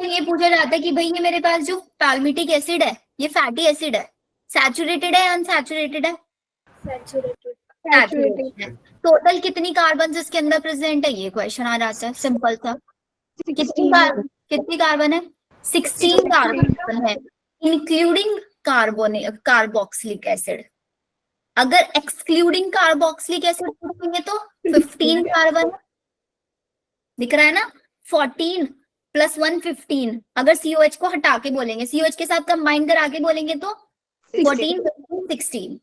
ये पूछा जाता है कि भाई ये मेरे पास जो पैल्मिटिक एसिड है ये फैटी एसिड है, सैचुरेटेड है अनसैचुरेटेड है? सैचुरेटेड है। टोटल कितनी कार्बन इसके अंदर प्रेजेंट है, ये क्वेश्चन आ जाता है सिंपल सा। कितनी कार्बन है? 16 कार्बन है, इंक्लूडिंग कार्बोक्सिलिक एसिड। अगर एक्सक्लूडिंग कार्बोक्सिलिक एसिड पूछेंगे तो 15 कार्बन दिख रहा है ना। 14 प्लस 1 15। अगर COH को हटा के बोलेंगे, COH के साथ कंबाइन करा के बोलेंगे तो 14 15 16।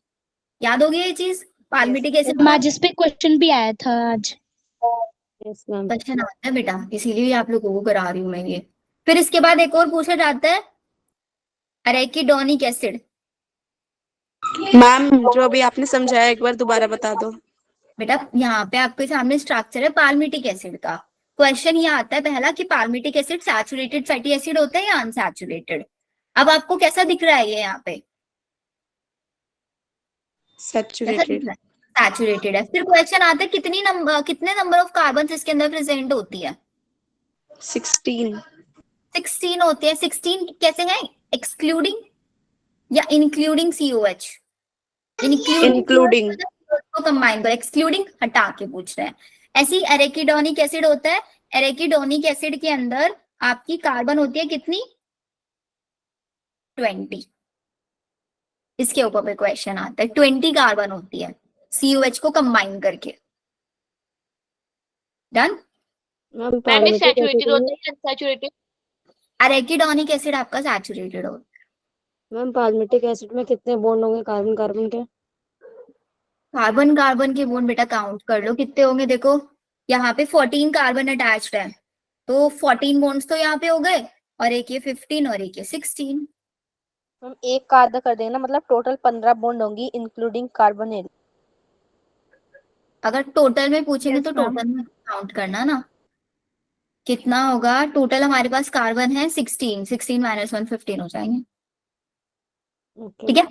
याद हो गया ये चीज? पाल्मिटिक एसिड जिस पे क्वेश्चन भी आया था आज। क्वेश्चन आता है बेटा, इसीलिए आप लोगों को करा रही हूँ मैं ये। फिर इसके बाद एक और पूछा जाता है अरेकिडोनिक एसिड। मैम जो अभी आपने समझाया एक बार दोबारा बता दो। बेटा यहाँ पे आपके सामने स्ट्रक्चर है पाल्मिटिक एसिड का। क्वेश्चन ये आता है पहला कि palmitic acid saturated fatty acid होता है या अनसैचुरेटेड। अब आपको कैसा दिख रहा है ये यहाँ पे? सैचुरेटेड। सैचुरेटेड है। फिर क्वेश्चन आता है कितने नंबर ऑफ कार्बन इसके अंदर प्रेजेंट होती है? 16 होती है। 16 कैसे है? एक्सक्लूडिंग या इंक्लूडिंग COH? इंक्लूडिंग। को कंबाइन करो, एक्सक्लूडिंग हटा के पूछ रहे हैं। ऐसी एरेकिडोनिक एसिड होता है। एरेकिडोनिक एसिड के अंदर आपकी कार्बन होती है कितनी? 20। इसके ऊपर पे क्वेश्चन आता है। 20 कार्बन होती है COH को कंबाइन करके। डन। सैचुरेटेड होता है अनसैचुरेटेड? एरेकिडोनिक एसिड आपका सैचुरेटेड होता है। मैम पाल्मिटिक एसिड में कितने बॉन्ड होंगे कार्बन कार्बन के? कार्बन कार्बन के बॉन्ड बेटा काउंट कर लो कितने होंगे। देखो यहाँ पे 14 कार्बन अटैच्ड है, तो 14 बॉन्ड्स तो यहाँ पे हो गए, और एक ये 15 और एक ये 16। मैम एक का आधा कर देंगे ना, मतलब टोटल 15 बॉन्ड होंगी इंक्लूडिंग कार्बोनिल। अगर टोटल में पूछेंगे Yes, तो ma'am. टोटल में काउंट करना ना, कितना होगा टोटल। हमारे पास कार्बन है 16, 16 माइनस 1 15 हो जाएंगे। ओके ठीक है,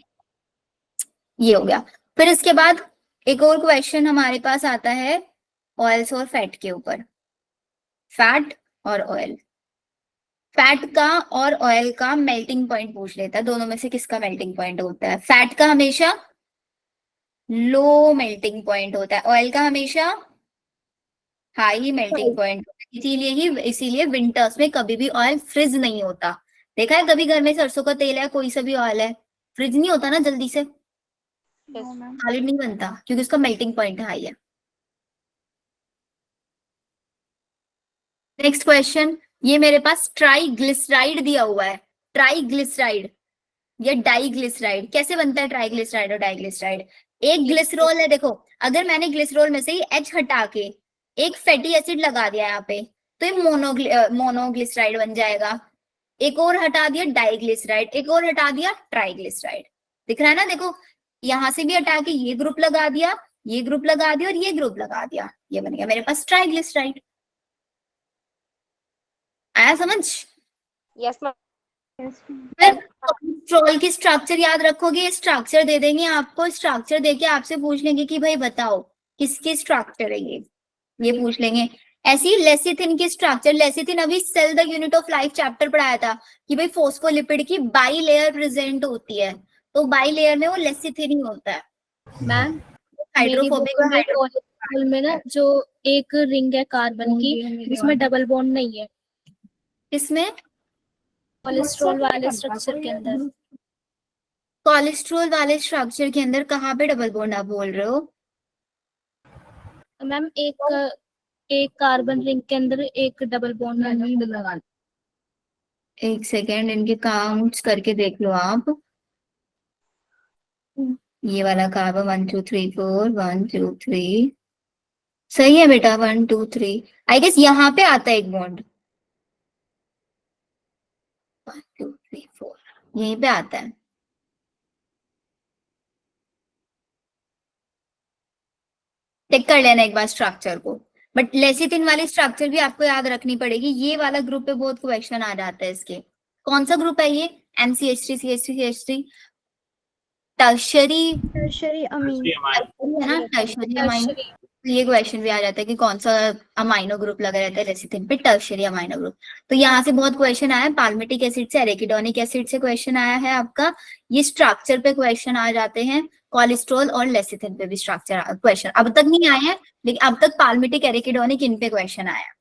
ये हो गया। फिर इसके बाद एक और क्वेश्चन हमारे पास आता है ऑयल्स और फैट के ऊपर। फैट और ऑयल, फैट का और ऑयल का मेल्टिंग पॉइंट पूछ लेता है, दोनों में से किसका मेल्टिंग पॉइंट होता है। फैट का हमेशा लो मेल्टिंग पॉइंट होता है, ऑयल का हमेशा हाई मेल्टिंग पॉइंट होता है। इसीलिए विंटर्स में कभी भी ऑयल फ्रिज नहीं होता। देखा है कभी घर में सरसों का तेल है, कोई सा भी ऑयल है, फ्रिज नहीं होता ना जल्दी से, सॉलिड नहीं बनता, क्योंकि उसका मेल्टिंग पॉइंट हाई है। नेक्स्ट क्वेश्चन, ये मेरे पास ट्राइग्लिसराइड दिया हुआ है। ट्राइग्लिसराइड या डाइग्लिसराइड, कैसे बनता है ट्राइग्लिसराइड और डाइग्लिसराइड। एक ग्लिसरॉल है, देखो अगर मैंने ग्लिसरॉल में से ही H हटा के एक फैटी एसिड लगा दिया यहाँ पे, तो ये मोनोग्लिसराइड बन जाएगा। एक और हटा दिया डाइग्लिसराइड, एक और हटा दिया ट्राइग्लिसराइड। दिख रहा है ना, देखो यहां से भी हटा के ये ग्रुप लगा दिया, ये ग्रुप लगा दिया और ये ग्रुप लगा दिया, ये बन गया मेरे पास ट्राइग्लिसराइड। आया समझ। Yes ma'am. कोलेस्ट्रॉल की स्ट्रक्चर याद रखोगे, स्ट्रक्चर दे देंगे आपको, स्ट्रक्चर देके आपसे पूछ लेंगे कि भाई बताओ किसकी स्ट्रक्चर है ये पूछ लेंगे। ऐसी लेसिथिन की स्ट्रक्चर, लेसिथिन अभी cell the unit of life chapter पढ़ाया था कि भाई फोस्फोलिपिड की बाई लेयर प्रेजेंट होती है, तो बाई लेयर में वो लेसिथिन ही होता है। मैम हाइड्रोफोबिक और कोलेस्ट्रॉल में ना जो एक रिंग है कार्बन की, जिसमें डबल बॉन्ड नहीं है, इसमें कोलेस्ट्रॉल वाले स्ट्रक्चर के अंदर। कोलेस्ट्रॉल वाले स्ट्रक्चर के अंदर कहाँ पे डबल बॉन्ड आप बोल रहे हो। मैम एक कार्बन रिंग के अंदर एक डबल बॉन्ड है। एक सेकेंड, इनके काउंट्स करके देख लो आप। ये वाला कार्बन 1 2 3 4 1 2 3 सही है बेटा, 1 2 3 आई गेस यहाँ पे आता है एक बॉन्ड, 1 2 3 4 यहीं पे आता है। टिक कर लेना एक बार स्ट्रक्चर को, बट लेसिथिन वाली स्ट्रक्चर भी आपको याद रखनी पड़ेगी। ये वाला ग्रुप पे बहुत क्वेश्चन आ जाता है इसके। कौन सा ग्रुप है ये, NCH3 CH3 CH3 टर्शरी अमीन है ना, टर्शरी अमाइनो। ये क्वेश्चन भी आ जाता है कि कौन सा अमाइनो ग्रुप लगा रहता है लेसिथिन पे, टर्शरी अमाइनो ग्रुप। तो यहाँ से बहुत क्वेश्चन आया, पाल्मिटिक एसिड से एरेकिडोनिक एसिड से क्वेश्चन आया है आपका। ये स्ट्रक्चर पे क्वेश्चन आ जाते हैं, कोलेस्ट्रॉल और लेसिथिन पे भी स्ट्रक्चर क्वेश्चन अब तक नहीं आए हैं, लेकिन अब तक पाल्मिटिक एरेकिडोनिक इन पे क्वेश्चन आया।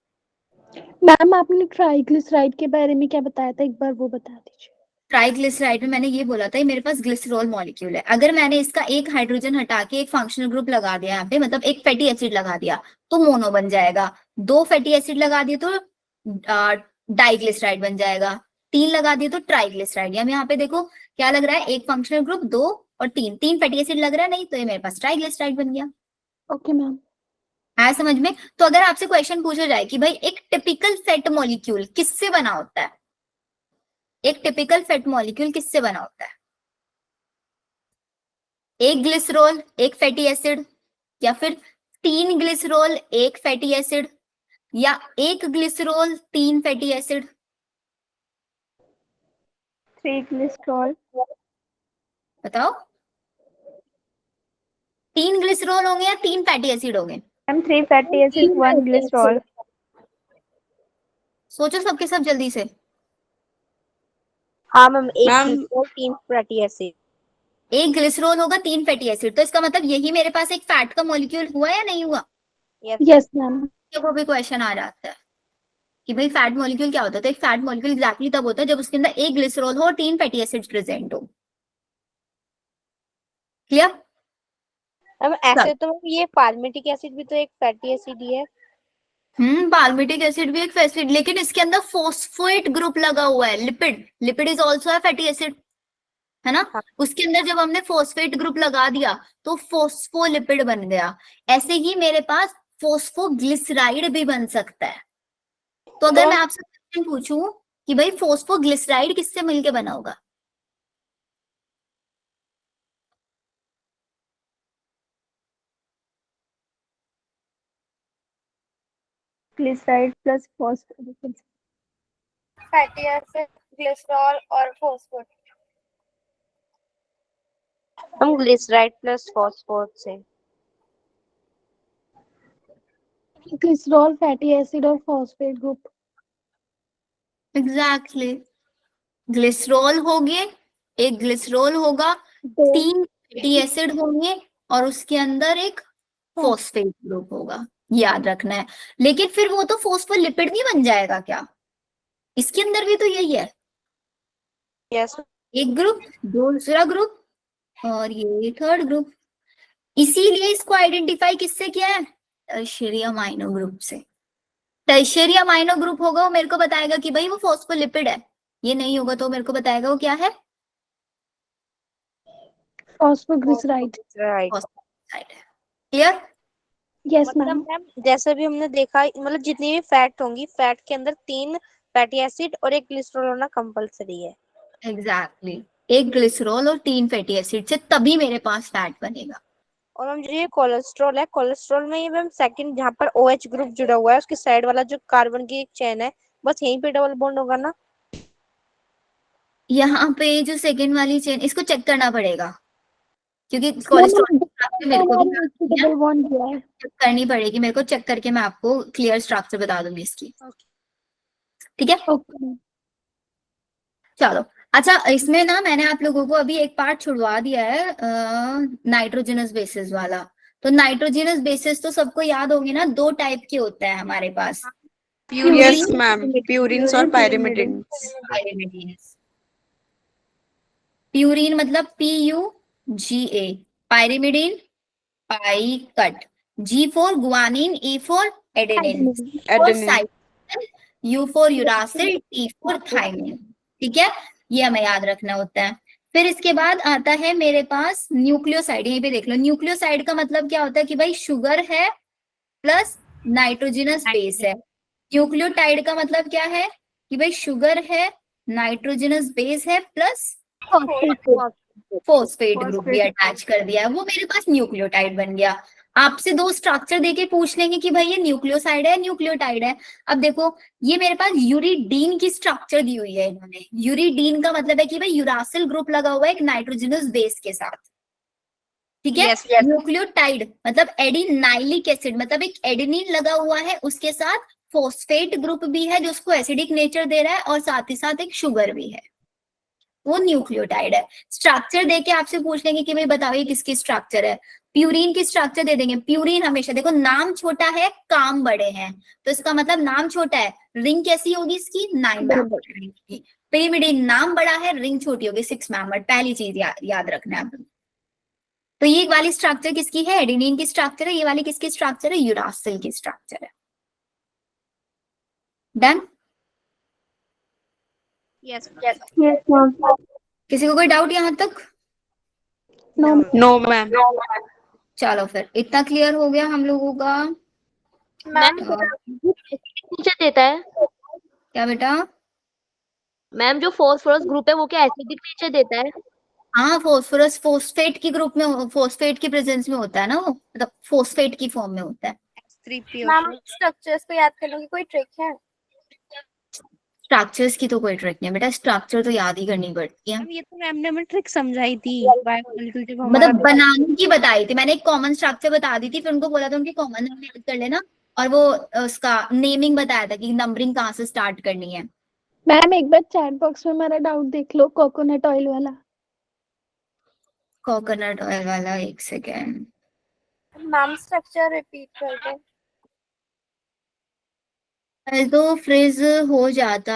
मैम आपने ट्राइग्लिसराइड के बारे में क्या बताया था, एक बार वो बता दीजिए। ट्राइग्लिसराइड में मैंने ये बोला था, मेरे पास ग्लिसरॉल मॉलिक्यूल है, अगर मैंने इसका एक हाइड्रोजन हटा के एक फंक्शनल ग्रुप लगा दिया यहाँ पे, मतलब एक फैटी एसिड लगा दिया तो मोनो बन जाएगा, 2 फैटी एसिड लगा दिए तो डाइग्लिसराइड बन जाएगा, 3 लगा दिए तो ट्राइग्लिसराइड। यहाँ पे देखो क्या लग रहा है, एक फंक्शनल ग्रुप 2 और 3 फैटी एसिड लग रहा है, नहीं तो ये मेरे पास ट्राइग्लिसराइड बन गया। Okay ma'am. आया समझ में। तो अगर आपसे क्वेश्चन पूछा जाए कि भाई एक टिपिकल फैट मॉलिक्यूल किससे बना होता है, एक टिपिकल फैट मॉलिक्यूल किससे बना होता है, एक ग्लिसरॉल एक फैटी एसिड, या फिर 3 ग्लिसरॉल एक फैटी एसिड, या एक ग्लिसरॉल 3 फैटी एसिड। 3 ग्लिसरॉल। बताओ 3 ग्लिसरॉल होंगे या 3 फैटी एसिड होंगे। Ma'am 3 fatty acid 1 glycerol. सोचो सबके सब जल्दी से। हाँ मैम, एक मैम ग्लिसरॉल 3 फैटी एसिड। एक ग्लिसरॉल होगा 3 फैटी एसिड, तो इसका मतलब यही मेरे पास एक फैट का मॉलिक्यूल हुआ या नहीं हुआ। Yes ma'am. वो भी क्वेश्चन आ जाता है कि भाई फैट मॉलिक्यूल क्या होता है, तो एक फैट मॉलिक्यूल एग्जैक्टली तब होता है जब उसके अंदर एक ग्लिसरॉल हो और 3 फैटी एसिड्स प्रेजेंट हो। क्लियर। मैम ऐसे तो ये पाल्मिटिक एसिड भी तो एक फैटी एसिड ही है। पाल्मिटिक एसिड भी एक फैटी एसिड, लेकिन इसके अंदर फॉस्फेट ग्रुप लगा हुआ है, lipid is also a fatty acid. है ना। हाँ। उसके अंदर जब हमने फॉस्फेट ग्रुप लगा दिया तो फोस्फोलिपिड बन गया। ऐसे ही मेरे पास फोस्फोग्लिसराइड भी बन सकता है। तो अगर तो मैं आपसे क्वेश्चन पूछूं कि भाई फोस्फोग्लिसराइड किससे मिलके बना होगा, glyceride plus phospholipid, fatty acid, glycerol और फॉस्फेट। हम ग्लिसराइड प्लस फॉस्फोट से। ग्लिसरॉल, फैटी एसिड और फॉस्फेट ग्रुप। एग्जैक्टली ग्लिसरॉल हो गए, एक ग्लिसरॉल होगा, दो 3 फैटी एसिड होंगे और उसके अंदर एक फॉस्फेट ग्रुप होगा, याद रखना है। लेकिन फिर वो तो फॉस्फोलिपिड नहीं बन जाएगा क्या, इसके अंदर भी तो यही है, यस। एक ग्रुप दूसरा ग्रुप और ये थर्ड ग्रुप। इसीलिए इसको आइडेंटिफाई किससे किया है, टर्शियरी अमाइनो ग्रुप से। टर्शियरी अमाइनो ग्रुप होगा वो मेरे को बताएगा कि भाई वो फॉस्फोलिपिड है, ये नहीं होगा तो मेरे को बताएगा वो क्या है, फॉस्फोग्लिसराइड। राइट। फॉस्फोलिपिड है। क्लियर। यस मतलब मैम। मैम जैसे भी हमने देखा, मतलब जितनी भी फैट होंगी, फैट के अंदर 3 फैटी एसिड और एक ग्लिसरॉल होना कंपलसरी है। एग्जैक्टली एक ग्लिसरॉल और 3 फैटी एसिड से तभी मेरे पास फैट बनेगा। और हम जो ये कोलेस्ट्रॉल है, कोलेस्ट्रॉल में ये मैम सेकंड जहाँ पर OH ग्रुप जुड़ा हुआ है उसकी साइड वाला जो कार्बन की एक चेन है, बस यहीं पे डबल बॉन्ड होगा ना। यहाँ पे जो सेकेंड वाली चेन, इसको चेक करना पड़ेगा क्योंकि कोलेस्ट्रॉल मेरे को भी डबल बॉन्ड किया है। चेक करनी पड़ेगी, मेरे को चेक करके मैं आपको क्लियर स्ट्रक्चर बता दूंगी इसकी। ठीक है ओके। चलो। अच्छा इसमें ना मैंने आप लोगों को अभी एक पार्ट छुड़वा दिया है नाइट्रोजनस बेसिस वाला। तो नाइट्रोजनस बेसिस तो सबको याद होंगे ना, 2 टाइप के होते हैं हमारे पास, यस मैम, प्यूरिन्स और पायरिमिडिन्स। पायरिमिडीन्स। प्यूरिन मतलब PUGA, pyrimidine pie cut, G for guanine, E for adenine, for cytosine, U for uracil, T for thymine. ठीक है ये हमें याद रखना होता है। फिर इसके बाद आता है मेरे पास न्यूक्लियोसाइड, यहीं पे देख लो। न्यूक्लियोसाइड का मतलब क्या होता है कि भाई शुगर है प्लस नाइट्रोजनस बेस है। न्यूक्लियोटाइड का मतलब क्या है कि भाई शुगर है, नाइट्रोजनस बेस है प्लस फॉस्फेट ग्रुप भी अटैच कर दिया है, वो मेरे पास न्यूक्लियोटाइड बन गया। आपसे 2 स्ट्रक्चर देके पूछ लेंगे कि भाई ये न्यूक्लियोसाइड है न्यूक्लियोटाइड है। अब देखो ये मेरे पास यूरिडीन की स्ट्रक्चर दी हुई है इन्होंने। यूरिडीन का मतलब है कि भाई यूरासिल ग्रुप लगा हुआ है एक नाइट्रोजनस बेस के साथ। ठीक है न्यूक्लियोटाइड मतलब एडिनाइलिक एसिड, मतलब एक एडेनिन लगा हुआ है उसके साथ फॉस्फेट ग्रुप भी है जो उसको एसिडिक नेचर दे रहा है और साथ ही साथ एक शुगर भी है, वो न्यूक्लियोटाइड है। स्ट्रक्चर देके आपसे पूछ लेंगे कि भाई बताओ ये किसकी स्ट्रक्चर है, प्यूरिन की स्ट्रक्चर दे देंगे। प्यूरिन हमेशा देखो नाम छोटा है काम बड़े हैं, तो इसका मतलब नाम छोटा है, रिंग कैसी होगी इसकी 9 मेंबर्ड रिंग की। पिरिमिडिन नाम बड़ा है, रिंग छोटी होगी 6 मेंबर्ड। पहली चीज याद रखना है आप। तो ये वाली स्ट्रक्चर किसकी है, एडेनिन की स्ट्रक्चर है। ये वाली किसकी स्ट्रक्चर है, यूरासिल की स्ट्रक्चर है। डन। यस। किसी को कोई डाउट यहाँ तक? No ma'am. चलो फिर इतना क्लियर हो गया हम लोगों का। मैम नीचे देता है क्या बेटा? मैम, जो फोस्फोरस ग्रुप है वो क्या एसिडिक नेचर देता है? हाँ फोस्फोरस फोस्फेट की ग्रुप में, फोस्फेट की प्रेजेंस में होता है ना वो, मतलब फोस्फेट की फॉर्म में होता है। मैम स्ट्रक्चर्स को याद करने की कोई ट्रिक है? स्ट्रक्चर्स की तो कोई ट्रिक नहीं बेटा, स्ट्रक्चर तो याद ही करनी पड़ती है। ये तो मैम ने हमें ट्रिक समझाई थी बायोमॉलिक्यूल जब हमारा मतलब बनाने की बताई थी मैंने, एक कॉमन स्ट्रक्चर बता दी थी, फिर उनको बोला था उनकी कॉमन नाम याद कर लेना, और वो उसका नेमिंग बताया था कि नंबरिंग कहाँ से स्टार्ट करनी है। मैम एक बार चैट बॉक्स में मेरा डाउट देख लो, कोकोनट ऑयल वाला। कोकोनट ऑयल वाला, एक सेकेंड। मैम स्ट्रक्चर रिपीट कर दो। तो फ्रीज हो जाता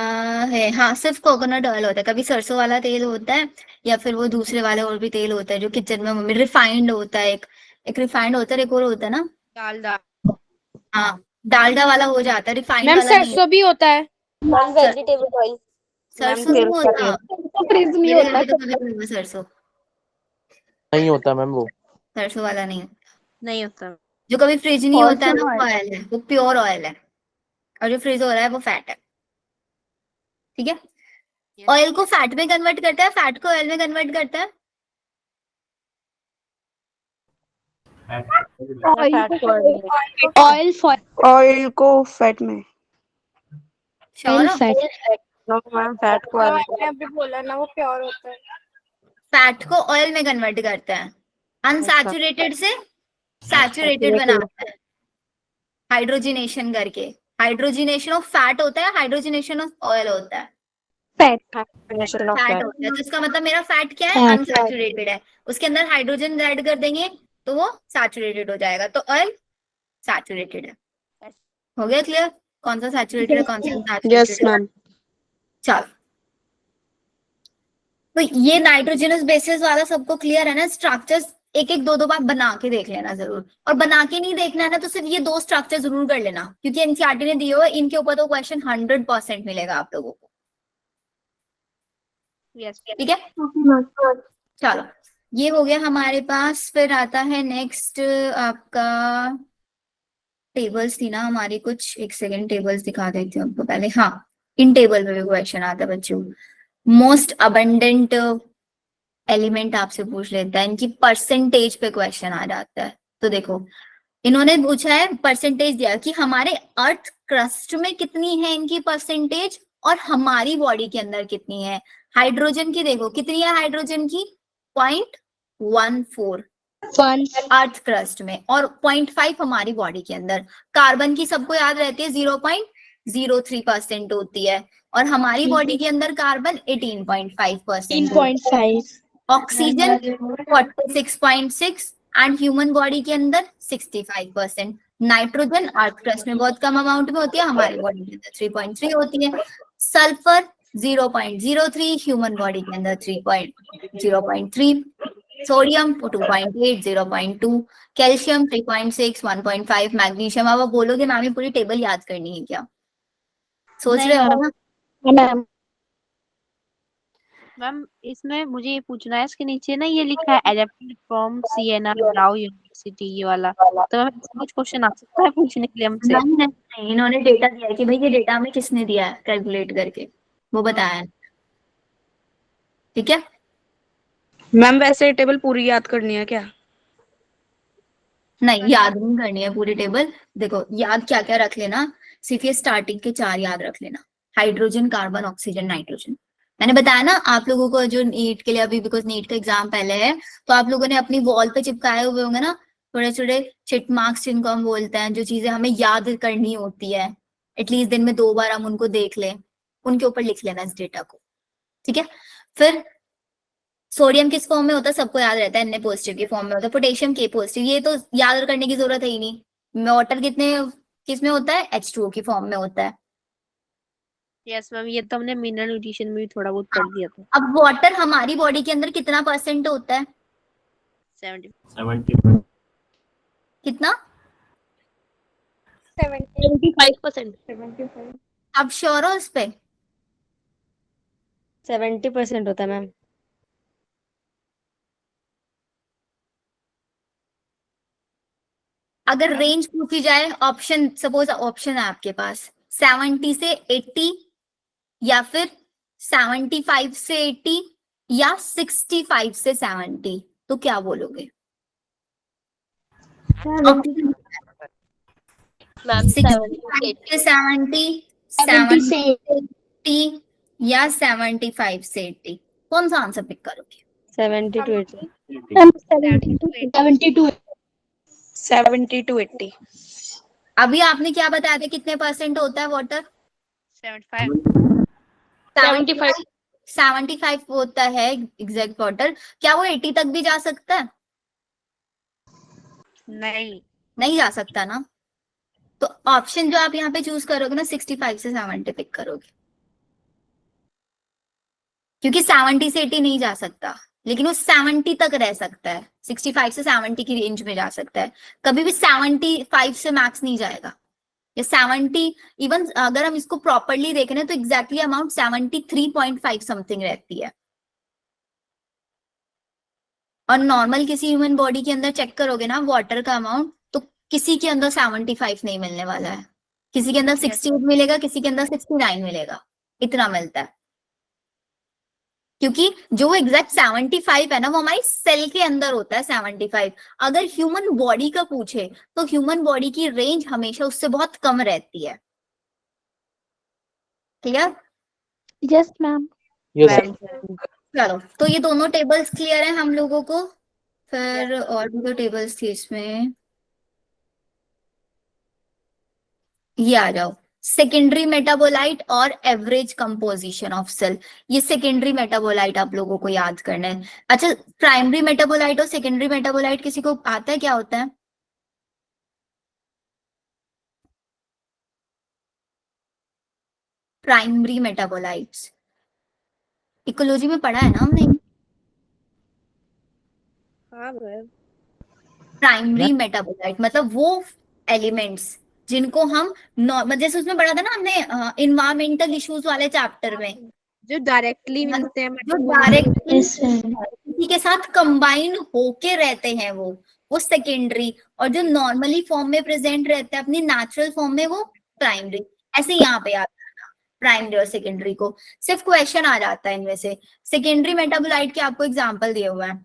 है, हाँ सिर्फ कोकोनट ऑयल होता है, कभी सरसों वाला तेल होता है या फिर वो दूसरे वाले और भी तेल होता है जो किचन में मम्मी, रिफाइंड होता है एक रिफाइंड होता है, एक और होता है ना डालडा। हाँ डालडा वाला हो जाता है, रिफाइंड मैम वाला नहीं। सरसों भी होता है। Ma'am vegetable oil. सरसों नहीं होता, फ्रिज नहीं मेरे होता। घर पे तो कभी नहीं हुआ सरसों, नहीं होता मैम वो। सरसों वाला नहीं होता। नहीं होता। जो कभी फ्रिज नहीं होता है ना Fortune वो ऑयल है, वो प्योर ऑयल है, और जो फ्रिज हो रहा है वो फैट है। ठीक है, ऑयल को फैट में कन्वर्ट करता है, फैट को ऑयल में कन्वर्ट करता है। ऑयल ऑयल को फैट में। श्योर हो? मैम फैट को ऑयल मैंने अभी बोला ना वो प्योर होता है। फैट को ऑयल में कन्वर्ट करता है, अनसैचुरेटेड से सैचुरेटेड बनाता है हाइड्रोजिनेशन करके। हाइड्रोजिनेशन ऑफ फैट होता है, हाइड्रोजिनेशन ऑफ ऑयल होता है। फैट फैट होता है, तो इसका मतलब मेरा फैट क्या है, अनसैचुरेटेड है, उसके अंदर हाइड्रोजन ऐड कर देंगे तो वो सैचुरेटेड हो जाएगा, तो ऑयल सैचुरेटेड है। हो गया क्लियर कौन सा सैचुरेटेड है कौन सा यस अनसैचुरेटेड है? मैम। चलो, तो ये नाइट्रोजनस बेसिस वाला सबको क्लियर है ना? स्ट्रक्चर्स एक एक दो बार बना के देख लेना जरूर, और बना के नहीं देखना है ना तो सिर्फ ये दो स्ट्रक्चर जरूर कर लेना, क्योंकि एनसीईआरटी ने दिए हुए इनके ऊपर तो क्वेश्चन 100% मिलेगा आप लोगों को। यस। ठीक है, चलो ये हो गया हमारे पास। फिर आता है नेक्स्ट आपका टेबल्स थी ना हमारी कुछ, एक सेकेंड टेबल्स दिखा देती हूँ आपको पहले। हाँ, इन टेबल में भी क्वेश्चन आता है बच्चों। मोस्ट अबंडेंट एलिमेंट आपसे पूछ लेता है, इनकी परसेंटेज पे क्वेश्चन आ जाता है। तो देखो इन्होंने पूछा है, परसेंटेज दिया कि हमारे अर्थ क्रस्ट में कितनी है इनकी परसेंटेज और हमारी बॉडी के अंदर कितनी है। हाइड्रोजन की देखो कितनी है, हाइड्रोजन की 0.14 अर्थ क्रस्ट में, और 0.5 हमारी बॉडी के अंदर। कार्बन की सबको याद रहती है 0.03% होती है, और हमारी बॉडी के अंदर carbon 18.5%, oxygen 46.6 and human body के अंदर 65%। नाइट्रोजन अर्थ क्रस्ट में बहुत कम अमाउंट में होती है, हमारी बॉडी के अंदर 3.3 होती है। सल्फर 0.03, ह्यूमन बॉडी के अंदर 0.3, सोडियम 2.8, 0.2, कैल्शियम 3.6, 1.5, मैग्नीशियम। अब आप बोलोगे मैम ये पूरी टेबल याद करनी है क्या? सोच रहे हो ना? मैम इसमें मुझे ये पूछना है, इसके नीचे ना ये लिखा है एडेप्टेड फ्रॉम सिएना राउ यूनिवर्सिटी, ये वाला, तो मैम इसमें कुछ क्वेश्चन आ सकता है पूछने के लिए हमसे? नहीं, इन्होंने डेटा दिया है कि भाई ये डेटा हमें किसने दिया है कैलकुलेट करके, वो बताया है। ठीक है, मैम वैसे टेबल पूरी याद करनी है क्या? नहीं याद नहीं करनी है पूरी टेबल। देखो याद क्या क्या रख लेना, सिर्फ ये स्टार्टिंग के 4 याद रख लेना, हाइड्रोजन, कार्बन, ऑक्सीजन, नाइट्रोजन। मैंने बताया ना आप लोगों को जो नीट के लिए, अभी बिकॉज नीट का एग्जाम पहले है, तो आप लोगों ने अपनी वॉल पे चिपकाए हुए होंगे ना थोड़े थोड़े चिट मार्क्स, जिनको हम बोलते हैं, जो चीजें हमें याद करनी होती है, एटलीस्ट दिन में 2 बार हम उनको देख लें, उनके ऊपर लिख लेना इस डेटा को। ठीक है, फिर सोडियम किस फॉर्म में होता है सबको याद रहता है, Na पॉजिटिव की फॉर्म में होता है। पोटेशियम K पॉजिटिव, ये तो याद करने की जरूरत है ही नहीं। वाटर किस में होता है, H2O की फॉर्म में होता है। यस मैम, ये तो हमने मिनरल न्यूट्रिशन में भी थोड़ा बहुत पढ़ दिया था। अब वाटर हमारी बॉडी के अंदर कितना % होता है? 70। कितना? 75%। अब श्योर हो इस पे? 70% होता है मैम। अगर रेंज पूछी जाए, ऑप्शन सपोज ऑप्शन है आपके पास 70 से 80, या फिर 75 से 80, या 65 से 70, तो क्या बोलोगे? मैम 65 से 70, 70 से 80, या 75 से 80, कौन सा आंसर पिक करोगे? 70 to 80। 70 to 80। अभी आपने क्या बताया था कितने % होता है वाटर? 75। 75 होता है एग्जैक्ट वाटर। क्या वो 80 तक भी जा सकता है? नहीं जा सकता ना, तो ऑप्शन जो आप यहाँ पे चूज करोगे ना 65 से 70 पिक करोगे, क्योंकि 70 से 80 नहीं जा सकता, लेकिन वो 70 तक रह सकता है, 65 से 70 की रेंज में जा सकता है, कभी भी 75 से मैक्स नहीं जाएगा, या 70, इवन अगर हम इसको प्रॉपरली देखें ना तो एग्जैक्टली अमाउंट 73.5 समथिंग रहती है। और नॉर्मल किसी ह्यूमन बॉडी के अंदर चेक करोगे ना वाटर का अमाउंट, तो किसी के अंदर 75 नहीं मिलने वाला है, किसी के अंदर 68 मिलेगा, किसी के अंदर 69 मिलेगा, इतना मिलता है। क्योंकि जो एग्जैक्ट 75 है ना वो हमारी सेल के अंदर होता है 75। अगर ह्यूमन बॉडी का पूछे तो ह्यूमन बॉडी की रेंज हमेशा उससे बहुत कम रहती है। क्लियर? Yes ma'am. यस चलो, तो ये दोनों टेबल्स क्लियर है हम लोगों को। फिर और भी तो टेबल्स थी इसमें, ये आ जाओ, सेकेंडरी मेटाबोलाइट और एवरेज कंपोजिशन ऑफ सेल। ये सेकेंडरी मेटाबोलाइट आप लोगों को याद करना है। अच्छा, प्राइमरी मेटाबोलाइट और सेकेंडरी मेटाबोलाइट किसी को आता है क्या होता है? प्राइमरी मेटाबोलाइट्स इकोलॉजी में पढ़ा है ना हमने। हाँ मैम। प्राइमरी मेटाबोलाइट मतलब वो एलिमेंट्स जिनको हम नॉर्मल, जैसे उसमें पढ़ा था ना हमने इन्वायरमेंटल इश्यूज वाले चैप्टर में, जो डायरेक्टली मिलते हैं जो डायरेक्ट किसी के साथ कंबाइन होके रहते हैं वो सेकेंडरी, और जो नॉर्मली फॉर्म में प्रेजेंट रहते हैं अपनी नेचुरल फॉर्म में वो प्राइमरी। ऐसे यहाँ पे याद रखना प्राइमरी और सेकेंडरी को, सिर्फ क्वेश्चन आ जाता है इनमें से। सेकेंडरी मेटाबोलाइट के आपको एग्जाम्पल दिए हुए हैं।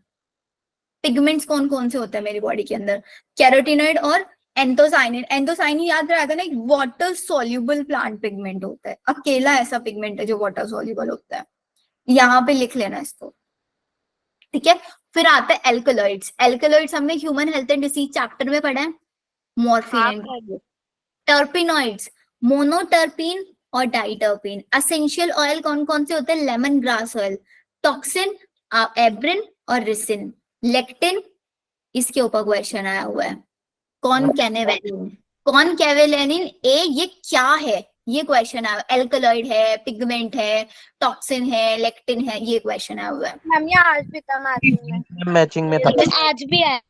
पिगमेंट्स कौन कौन से होते हैं मेरी बॉडी के अंदर? कैरोटीनॉइड और एंथोसाइनिन। एंथोसाइनिन याद रहेगा ना, एक वाटर सोल्यूबल प्लांट पिगमेंट होता है, अकेला ऐसा पिगमेंट है जो वाटर सोल्यूबल होता है। यहाँ पे लिख लेना इसको, ठीक है। फिर आता है एल्कलॉइड्स। एल्कलॉइड्स हमने human health and disease chapter में पढ़ा है, मॉर्फिन। टर्पिनॉइड्स, मोनोटर्पिन और डाइटर्पिन। एसेंशियल ऑयल कौन कौन से होते हैं? Lemon grass oil. Toxin, abrin और रिसिन। लेक्टिन, इसके ऊपर क्वेश्चन आया हुआ है। कौन कैवेलेनिन ए, ये क्या है? ये क्वेश्चन आया। एल्कलॉइड है, पिगमेंट है, टॉक्सिन है, लेक्टिन है, ये क्वेश्चन आया हुआ है। मैम ये आज भी था मैचिंग में था। आज भी है।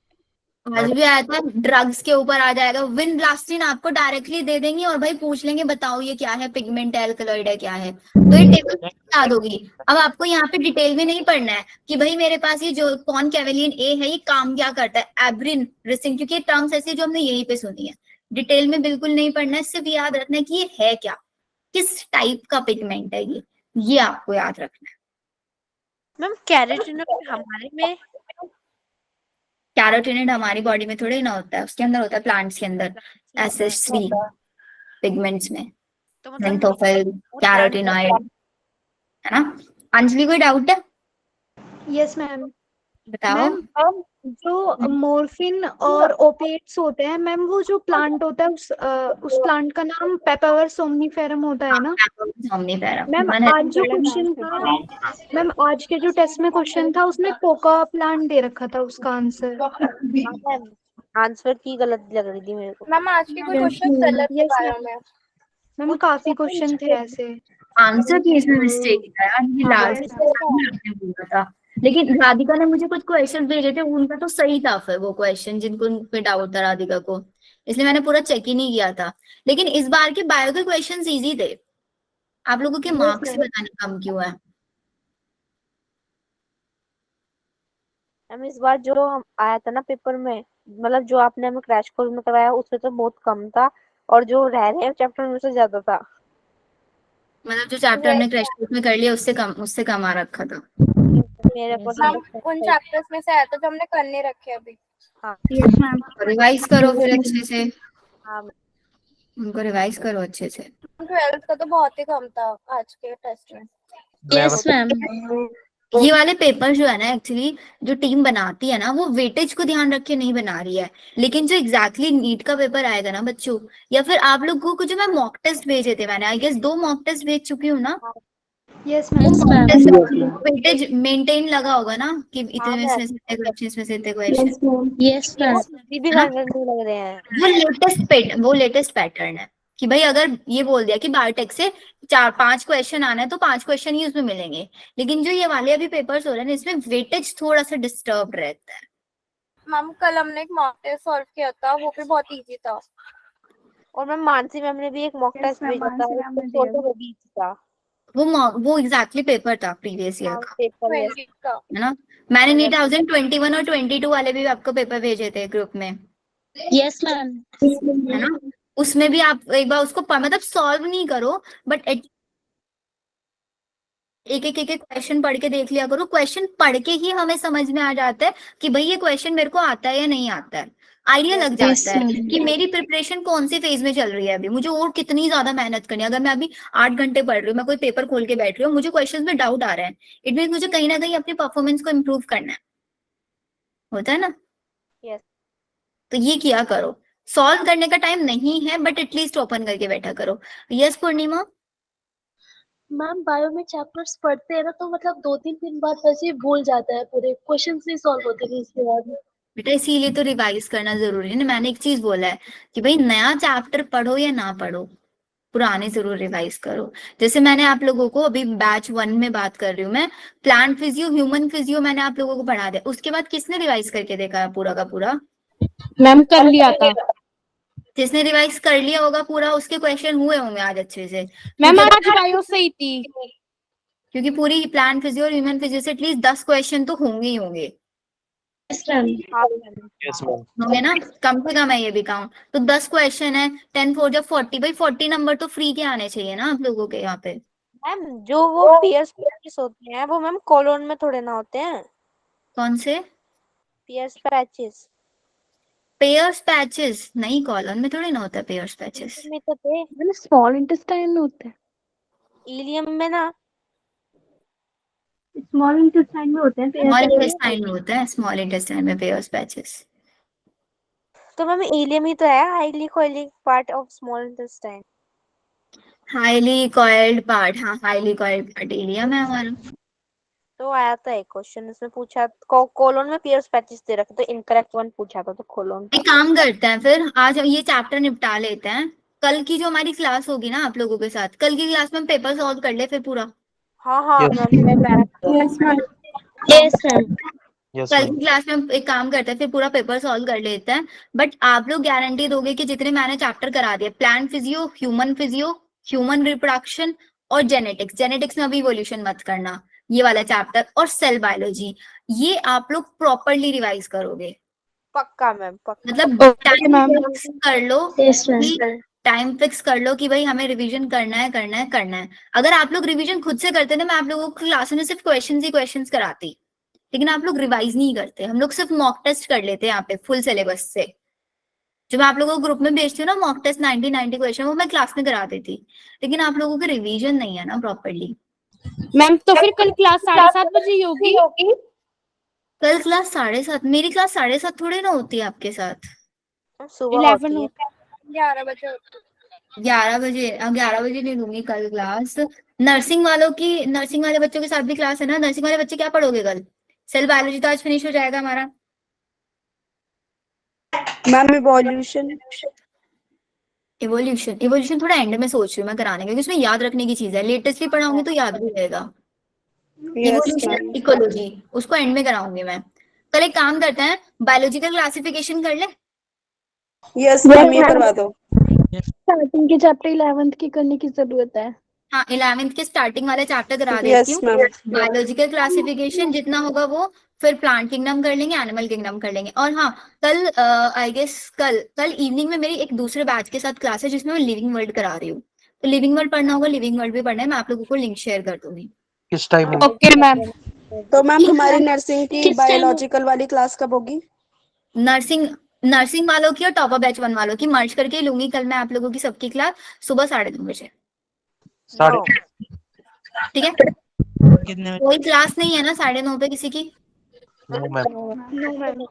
आज भी आया था। ड्रग्स के ऊपर आ जाएगा। विनब्लास्टिन आपको डायरेक्टली दे देंगे और भाई पूछ लेंगे बताओ ये क्या है, पिगमेंट है, एल्कलॉइड है, क्या है, तो ये टेबल याद होगी। अब आपको यहाँ पे डिटेल में नहीं पढ़ना है कि भाई मेरे पास ये जो कौन कैवेलिन ए है ये काम क्या करता है, एब्रिन, रिसिन, क्योंकि टर्म्स ऐसी जो हमने यहीं पे सुनी है। डिटेल में बिल्कुल नहीं पढ़ना है, सिर्फ याद रखना है कि ये है क्या, किस टाइप का पिगमेंट है ये आपको याद रखना है। मैम कैरोटीनॉइड हमारे में, कैरोटीनॉइड हमारी बॉडी में थोड़ी ना होता है, उसके अंदर होता है प्लांट्स के अंदर, SH3 पिगमेंट्स में। तो मेंथोफिल, कैरोटीनॉइड, है ना। अंजलि कोई डाउट है? Yes ma'am. बताओ। मैम जो मॉर्फिन और ओपिएट्स होते हैं मैम, वो जो प्लांट होता है उस प्लांट का नाम पेपावर सोमनीफेरम होता है ना मैम। आज जो क्वेश्चन था मैम, आज के जो टेस्ट में क्वेश्चन था उसमें कोका प्लांट दे रखा था उसका आंसर। आंसर की गलत लग रही थी मेरे को। मैम आज के कोई क्वेश्चन गलत थे बायो में मैम, काफी क्वेश्चन थे ऐसे। आंसर की इसमें मिस्टेक है यार, ये लास्ट आपने बोला था, लेकिन राधिका ने मुझे कुछ क्वेश्चन भेजे थे, उनका तो सही था फिर वो क्वेश्चन जिनको उन पे डाउट था राधिका को, इसलिए मैंने पूरा चेक ही नहीं किया था। लेकिन इस बार के बायो के क्वेश्चंस इजी थे। आप लोगों के मार्क्स बताने कम क्यों है? मैम इस बार जो हम आया था ना पेपर में, मतलब जो आपने हमें क्रैश कोर्स में करवाया उससे तो बहुत कम था, और जो रह रहे चैप्टर में से ज्यादा था। मतलब जो चैप्टर हमने क्रैश कोर्स में कर लिया उससे कम आ रखा था। मेरे को उन चैप्टर्स में से आया था जो हमने करने रखे अभी। हाँ रिवाइज करो फिर अच्छे से, हाँ उनको रिवाइज करो अच्छे से। 12th का तो बहुत ही कम था आज के टेस्ट में। Yes ma'am. ये वाले पेपर जो है ना, एक्चुअली जो टीम बनाती है ना वो वेटेज को ध्यान रख के नहीं बना रही है, लेकिन जो एग्जैक्टली नीट का पेपर आएगा ना बच्चों, या फिर आप लोगों को जो मैं मॉक टेस्ट भेजे थे, मैंने आई गेस 2 मॉक टेस्ट भेज चुकी हूँ ना, यस वेटेज मेंटेन लगा होगा ना कि इतने में से इतने क्वेश्चन में से इतने क्वेश्चन। Yes ma'am. भी नहीं लग रहे हैं। वो लेटेस्ट पैटर्न है कि भाई अगर ये बोल दिया कि बायोटेक से 4-5 क्वेश्चन आना है तो 5 क्वेश्चन ही उसमें मिलेंगे, लेकिन जो ये वाले अभी पेपर्स हो रहे हैं इसमें वेटेज थोड़ा सा डिस्टर्ब रहता है। मैम कल हमने एक मॉक टेस्ट सॉल्व किया था, वो भी बहुत इजी था। और मैम मानसी मैम ने भी एक मॉक टेस्ट भेजा था, उसको छोटा वो भी था। वो एग्जैक्टली पेपर था प्रीवियस ईयर का, पेपर है ना। मैंने 2021 और 22 वाले भी आपको पेपर भेजे थे ग्रुप में, यस मैम। है ना। उसमें भी आप एक बार उसको मतलब सॉल्व नहीं करो, बट एक एक क्वेश्चन पढ़ के देख लिया करो। क्वेश्चन पढ़ के ही हमें समझ में आ जाता है कि भाई ये क्वेश्चन मेरे को आता है या नहीं आता है। आइडिया लग जाता है कि मेरी प्रिपरेशन कौन सी फेज में चल रही है अभी, मुझे और कितनी ज्यादा मेहनत करनी है। अगर मैं अभी 8 घंटे पढ़ रही हूँ, मैं कोई पेपर खोल के बैठ रही हूँ, मुझे क्वेश्चन में डाउट आ रहा है, इट मीन मुझे कहीं ना कहीं अपनी परफॉर्मेंस को इम्प्रूव करना है, होता है ना। यस। तो ये किया करो। सॉल्व करने का टाइम नहीं है, बट एटलीस्ट ओपन करके बैठा करो। यस पूर्णिमा। मैम बायो में चैप्टर्स पढ़ते हैं ना, तो मतलब 2-3 दिन बाद वैसे ही भूल जाता है, पूरे क्वेश्चंस नहीं सॉल्व होते थे इसके बाद। बेटा इसीलिए तो रिवाइज करना जरूरी है ना। मैंने एक चीज बोला है कि भाई नया चैप्टर पढ़ो या ना पढ़ो, पुराने जरूर रिवाइज करो। जैसे मैंने आप लोगों को अभी बैच 1 में बात कर रही हूँ मैं, प्लांट फिजियो ह्यूमन फिजियो मैंने आप लोगों को पढ़ा दिया, उसके बाद किसने रिवाइज करके देखा है पूरा का पूरा? मैम कर लिया था जिसने रिवाइज कर लिया होगा पूरा, उसके क्वेश्चन हुए होंगे आज अच्छे से। मैम। क्योंकि आज बायो से ही थी। क्योंकि पूरी प्लांट फिजियो और ह्यूमन फिजियो से एटलीस्ट 10 क्वेश्चन तो होंगे ही होंगे, यस मैम। होंगे ना, कम से कम है ये भी काउंट। तो 10 क्वेश्चन है, 10 4 जब 40, भाई 40 नंबर तो फ्री के आने चाहिए ना आप लोगों के यहाँ पे। मैम जो वो पीयर्स पैचेस होते हैं वो मैम कॉलोन में थोड़े ना होते हैं। कौन से पीयर्स पैचेस? पेयर्स पैचेस नहीं, कॉलम में थोड़ी ना होता है पेयर्स पैचेस। में तो थे। मैंने स्मॉल इंटेस्टाइन में होता है, इलियम में ना। स्मॉल इंटेस्टाइन में होते हैं स्मॉल इंटेस्टाइन में होता है, स्मॉल इंटेस्टाइन में पेयर्स पैचेस। तो मैम इलियम ही तो है, highly coiling part of small intestine. Highly coiled part, हाँ हाईली कॉइल्ड पार्ट इलियम है हमारा। तो आया था एक क्वेश्चन, इसमें पूछा कोलोन में पीयर्स पैचेस दे रखे, तो इनकरेक्ट वन पूछा था, तो कोलोन। एक काम करते हैं फिर, आज हम ये चैप्टर निपटा लेते हैं। कल की जो हमारी क्लास होगी ना आप लोगों के साथ, कल की क्लास में हम पेपर सॉल्व कर ले फिर पूरा। हाँ हाँ Yes. Ma'am. Yes ma'am. Yes कल मैम। की क्लास में हम एक काम करते हैं, फिर पूरा पेपर सॉल्व कर लेते हैं। बट आप लोग गारंटी दोगे कि जितने मैंने चैप्टर करा दिए, प्लांट फिजियो, ह्यूमन रिप्रोडक्शन और जेनेटिक्स, जेनेटिक्स में अभी इवोल्यूशन मत करना, ये वाला चैप्टर और सेल बायोलॉजी, ये आप लोग प्रॉपरली रिवाइज करोगे। पक्का मैम पक्का। मतलब ओके मैम। टाइम फिक्स कर लो, टाइम फिक्स कर लो कि भाई हमें रिवीजन करना है करना है करना है। अगर आप लोग रिवीजन खुद से करते ना, मैं आप लोगों को क्लास में सिर्फ क्वेश्चंस ही क्वेश्चंस कराती, लेकिन आप लोग रिवाइज नहीं करते। हम लोग सिर्फ मॉक टेस्ट कर लेते हैं यहाँ पे फुल सिलेबस से। जो मैं आप लोगों को ग्रुप में भेजती हूँ ना मॉक टेस्ट 90 क्वेश्चन, वो मैं क्लास में करा देती, लेकिन आप लोगों की रिवीजन नहीं है ना प्रॉपरली। मैम तो फिर कल क्लास 7:30 बजे ही होगी। कल क्लास 7:30? मेरी क्लास 7:30 थोड़ी ना होती है आपके साथ। सुबह 11 होती है। 11 बजे। 11 बजे नहीं दूंगी कल क्लास। नर्सिंग वाले बच्चों के साथ भी क्लास है ना। नर्सिंग वाले बच्चे क्या पढ़ोगे कल? सेल बायोलॉजी तो आज फिनिश हो जाएगा हमारा। मैम इवोल्यूशन इवोल्यूशन थोड़ा एंड में सोच रही हूँ मैं कराने का, क्योंकि उसमें याद रखने की चीज है, लेटेस्टली पढ़ाऊंगी तो याद भी रहेगा। Yes evolution ma'am. इकोलॉजी उसको एंड में कराऊंगी मैं। कल एक काम करते हैं, बायोलॉजिकल क्लासिफिकेशन कर ले। यस मैम ये करवा दो। स्टार्टिंग के चैप्टर 11th की करने की जरूरत है। हाँ 11th के स्टार्टिंग वाले चैप्टर करा देती यस हूँ। मैम। बायोलॉजिकल क्लासिफिकेशन जितना होगा वो, फिर प्लांट किंगडम कर लेंगे, एनिमल किंगडम कर लेंगे। और हाँ कल आई गेस कल इवनिंग में मेरी एक दूसरे बैच के साथ क्लास है जिसमें मैं लिविंग वर्ल्ड करा रही हूँ। तो लिविंग वर्ल्ड पढ़ना होगा, लिविंग वर्ल्ड भी पढ़ना है, मैं आप लोगों को लिंक शेयर कर दूंगी। किस टाइम होगी? Okay ma'am. तो मैम हमारी नर्सिंग की बायोलॉजिकल वाली क्लास कब होगी? नर्सिंग वालों की और टॉपर बैच 1 वालों की मर्ज करके लूंगी कल मैं आप लोगों की सबकी क्लास सुबह 2:30 बजे। 9:30। ठीक है, कितने बजे? कोई क्लास नहीं है ना 9:30 पे किसी की? No ma'am.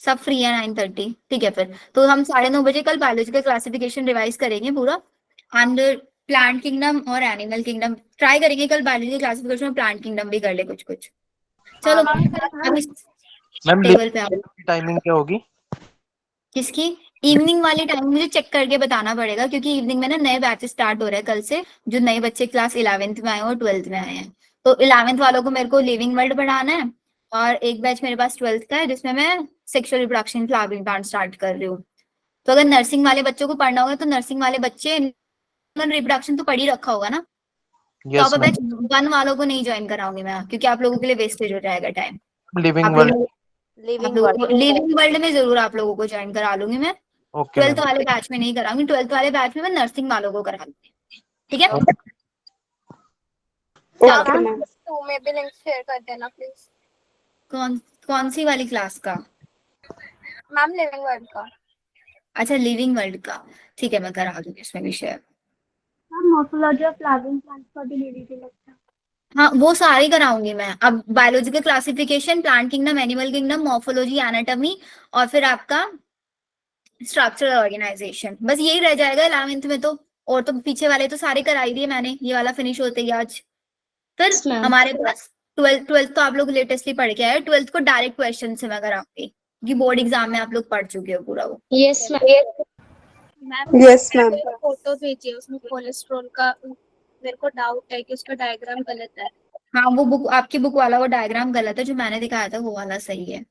सब फ्री है 9:30। ठीक है, फिर तो हम 9:30 बजे कल बायोलॉजिकल क्लासिफिकेशन रिवाइज करेंगे पूरा, एंड प्लांट किंगडम और एनिमल किंगडम ट्राई करेंगे कल। बायोलॉजिकल क्लासिफिकेशन में प्लांट किंगडम भी कर ले कुछ कुछ। चलो अब इस मैम टेबल पे आओ। टाइमिंग क्या होगी? किसकी? इवनिंग वाली टाइम मुझे चेक करके बताना पड़ेगा, क्योंकि इवनिंग में ना नए बैचेस स्टार्ट हो रहे हैं कल से, जो नए बच्चे क्लास 11th में आए हैं और 12th में आए हैं। तो 11th वालों को मेरे को लिविंग वर्ल्ड पढ़ाना है, और एक बैच मेरे पास 12th का है जिसमें मैं sexual reproduction flowering plant start कर रही हूँ। तो अगर नर्सिंग वाले बच्चों को पढ़ना होगा तो नर्सिंग वाले बच्चे रिप्रोडक्शन तो पढ़ ही रखा होगा ना। तो यस अब मैम। बैच 1 वालों को नहीं ज्वाइन कराऊंगी मैं, क्योंकि आप लोगों के लिए वेस्टेज हो जाएगा टाइम। लिविंग आप वर्ल्ड। लोगों लिविंग वर्ल्ड। लिविंग वर्ल्ड में जरूर आप लोगों को ज्वाइन करा लूंगी मैं। Okay 12th ma'am. वाले बैच में नहीं कराऊंगी, 12th वाले बैच में मैं नर्सिंग वालों को करा लूंगी, ठीक है। चलो, ओके मैम। टू में भी लिंक शेयर कर देना प्लीज। कौन कौन सी वाली क्लास का? मैम लिविंग वर्ल्ड का। अच्छा, लिविंग वर्ल्ड का, ठीक है मैं करा दूंगी इसमें भी share. Ma'am morphology of flowering plants का भी ले लीजिए लगता है। हाँ, वो सारी कराऊंगी मैं। अब biological classification, plant kingdom, animal kingdom, morphology, anatomy, और फिर आपका स्ट्रक्चरल ऑर्गेनाइजेशन, बस यही रह जाएगा 11th में तो। और तो पीछे वाले तो सारे कराई दिए मैंने, ये वाला फिनिश होते ही आज। फिर Yes, ma'am. हमारे पास 12th तो आप लोग लेटेस्टली पढ़ के आए, 12th को डायरेक्ट क्वेश्चन से मैं कराऊंगी, क्योंकि बोर्ड एग्जाम में आप लोग पढ़ चुके हो पूरा वो। Yes, ma'am. Ma'am Yes, ma'am. Photo भेजिए उसमें कोलेस्ट्रॉल का, मेरे को डाउट है कि उसका डायग्राम गलत है। हाँ, वो बुक, आपकी बुक वाला वो डायग्राम गलत है, जो मैंने दिखाया था वो वाला सही है।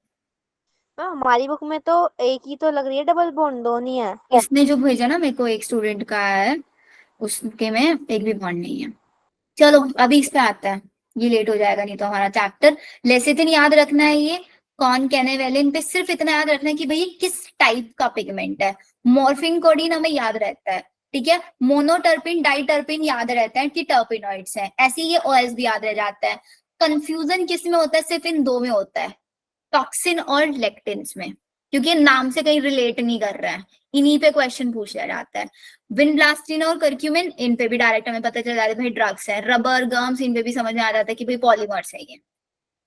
हमारी बुक में तो एक ही तो लग रही है, डबल बॉन्ड दो नहीं है। इसने जो भेजा ना मेरे को, एक स्टूडेंट का है, उसके में एक भी बॉन्ड नहीं है। चलो अभी इस पे आता है, ये लेट हो जाएगा नहीं तो हमारा चैप्टर। लेसिथिन याद रखना है, ये कौन कहने वाले, इन पे सिर्फ इतना याद रखना है कि भाई किस टाइप का पिगमेंट है। मॉर्फिन कोडीन हमें याद रहता है, ठीक है। मोनोटर्पिन डाइटर्पिन याद रहता है कि टर्पिनॉइड्स हैं, ऐसे ये ओएस भी याद रह जाता है। कंफ्यूजन किस में होता है? सिर्फ इन दो में होता है, टॉक्सिन और लेक्टिन्स में, क्योंकि नाम से कहीं रिलेट नहीं कर रहा है, इन्हीं पे क्वेश्चन पूछा जाता है। विनब्लास्टिन और कर्क्यूमिन, इन पे भी डायरेक्ट हमें पता चल जाता है भाई ड्रग्स है। रबर, गम्स, इन पे भी समझ में आ जाता है कि भाई पॉलीमर्स है ये,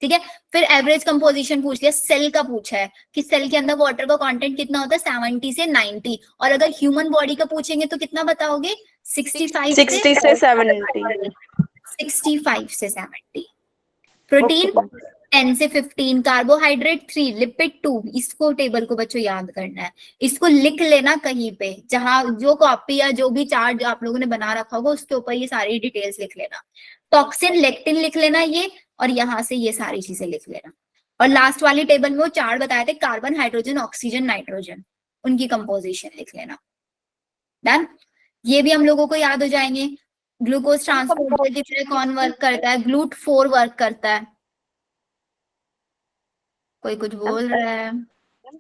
ठीक है। फिर एवरेज कंपोजिशन पूछ लिया, सेल का पूछा है कि सेल के अंदर वाटर का कंटेंट कितना होता है, 70 से 90। और अगर ह्यूमन बॉडी का पूछेंगे तो कितना बताओगे? 65 60 से 70। 65 से 70। प्रोटीन 10 से 15, कार्बोहाइड्रेट 3, लिपिड 2। इसको टेबल को बच्चों याद करना है, इसको लिख लेना कहीं पे, जहां जो कॉपी या जो भी चार्ट आप लोगों ने बना रखा होगा उसके ऊपर ये सारी डिटेल्स लिख लेना। टॉक्सिन, लेक्टिन लिख लेना ये, और यहाँ से ये सारी चीजें लिख लेना। और लास्ट वाली टेबल में वो चार्ट बताए थे, कार्बन, हाइड्रोजन, ऑक्सीजन, नाइट्रोजन, उनकी कंपोजिशन लिख लेना। डन, ये भी हम लोगों को याद हो जाएंगे। ग्लूकोज ट्रांसपोर्टर की तरह कौन वर्क करता है? GLUT4 वर्क करता है। कोई कुछ बोल रहा है?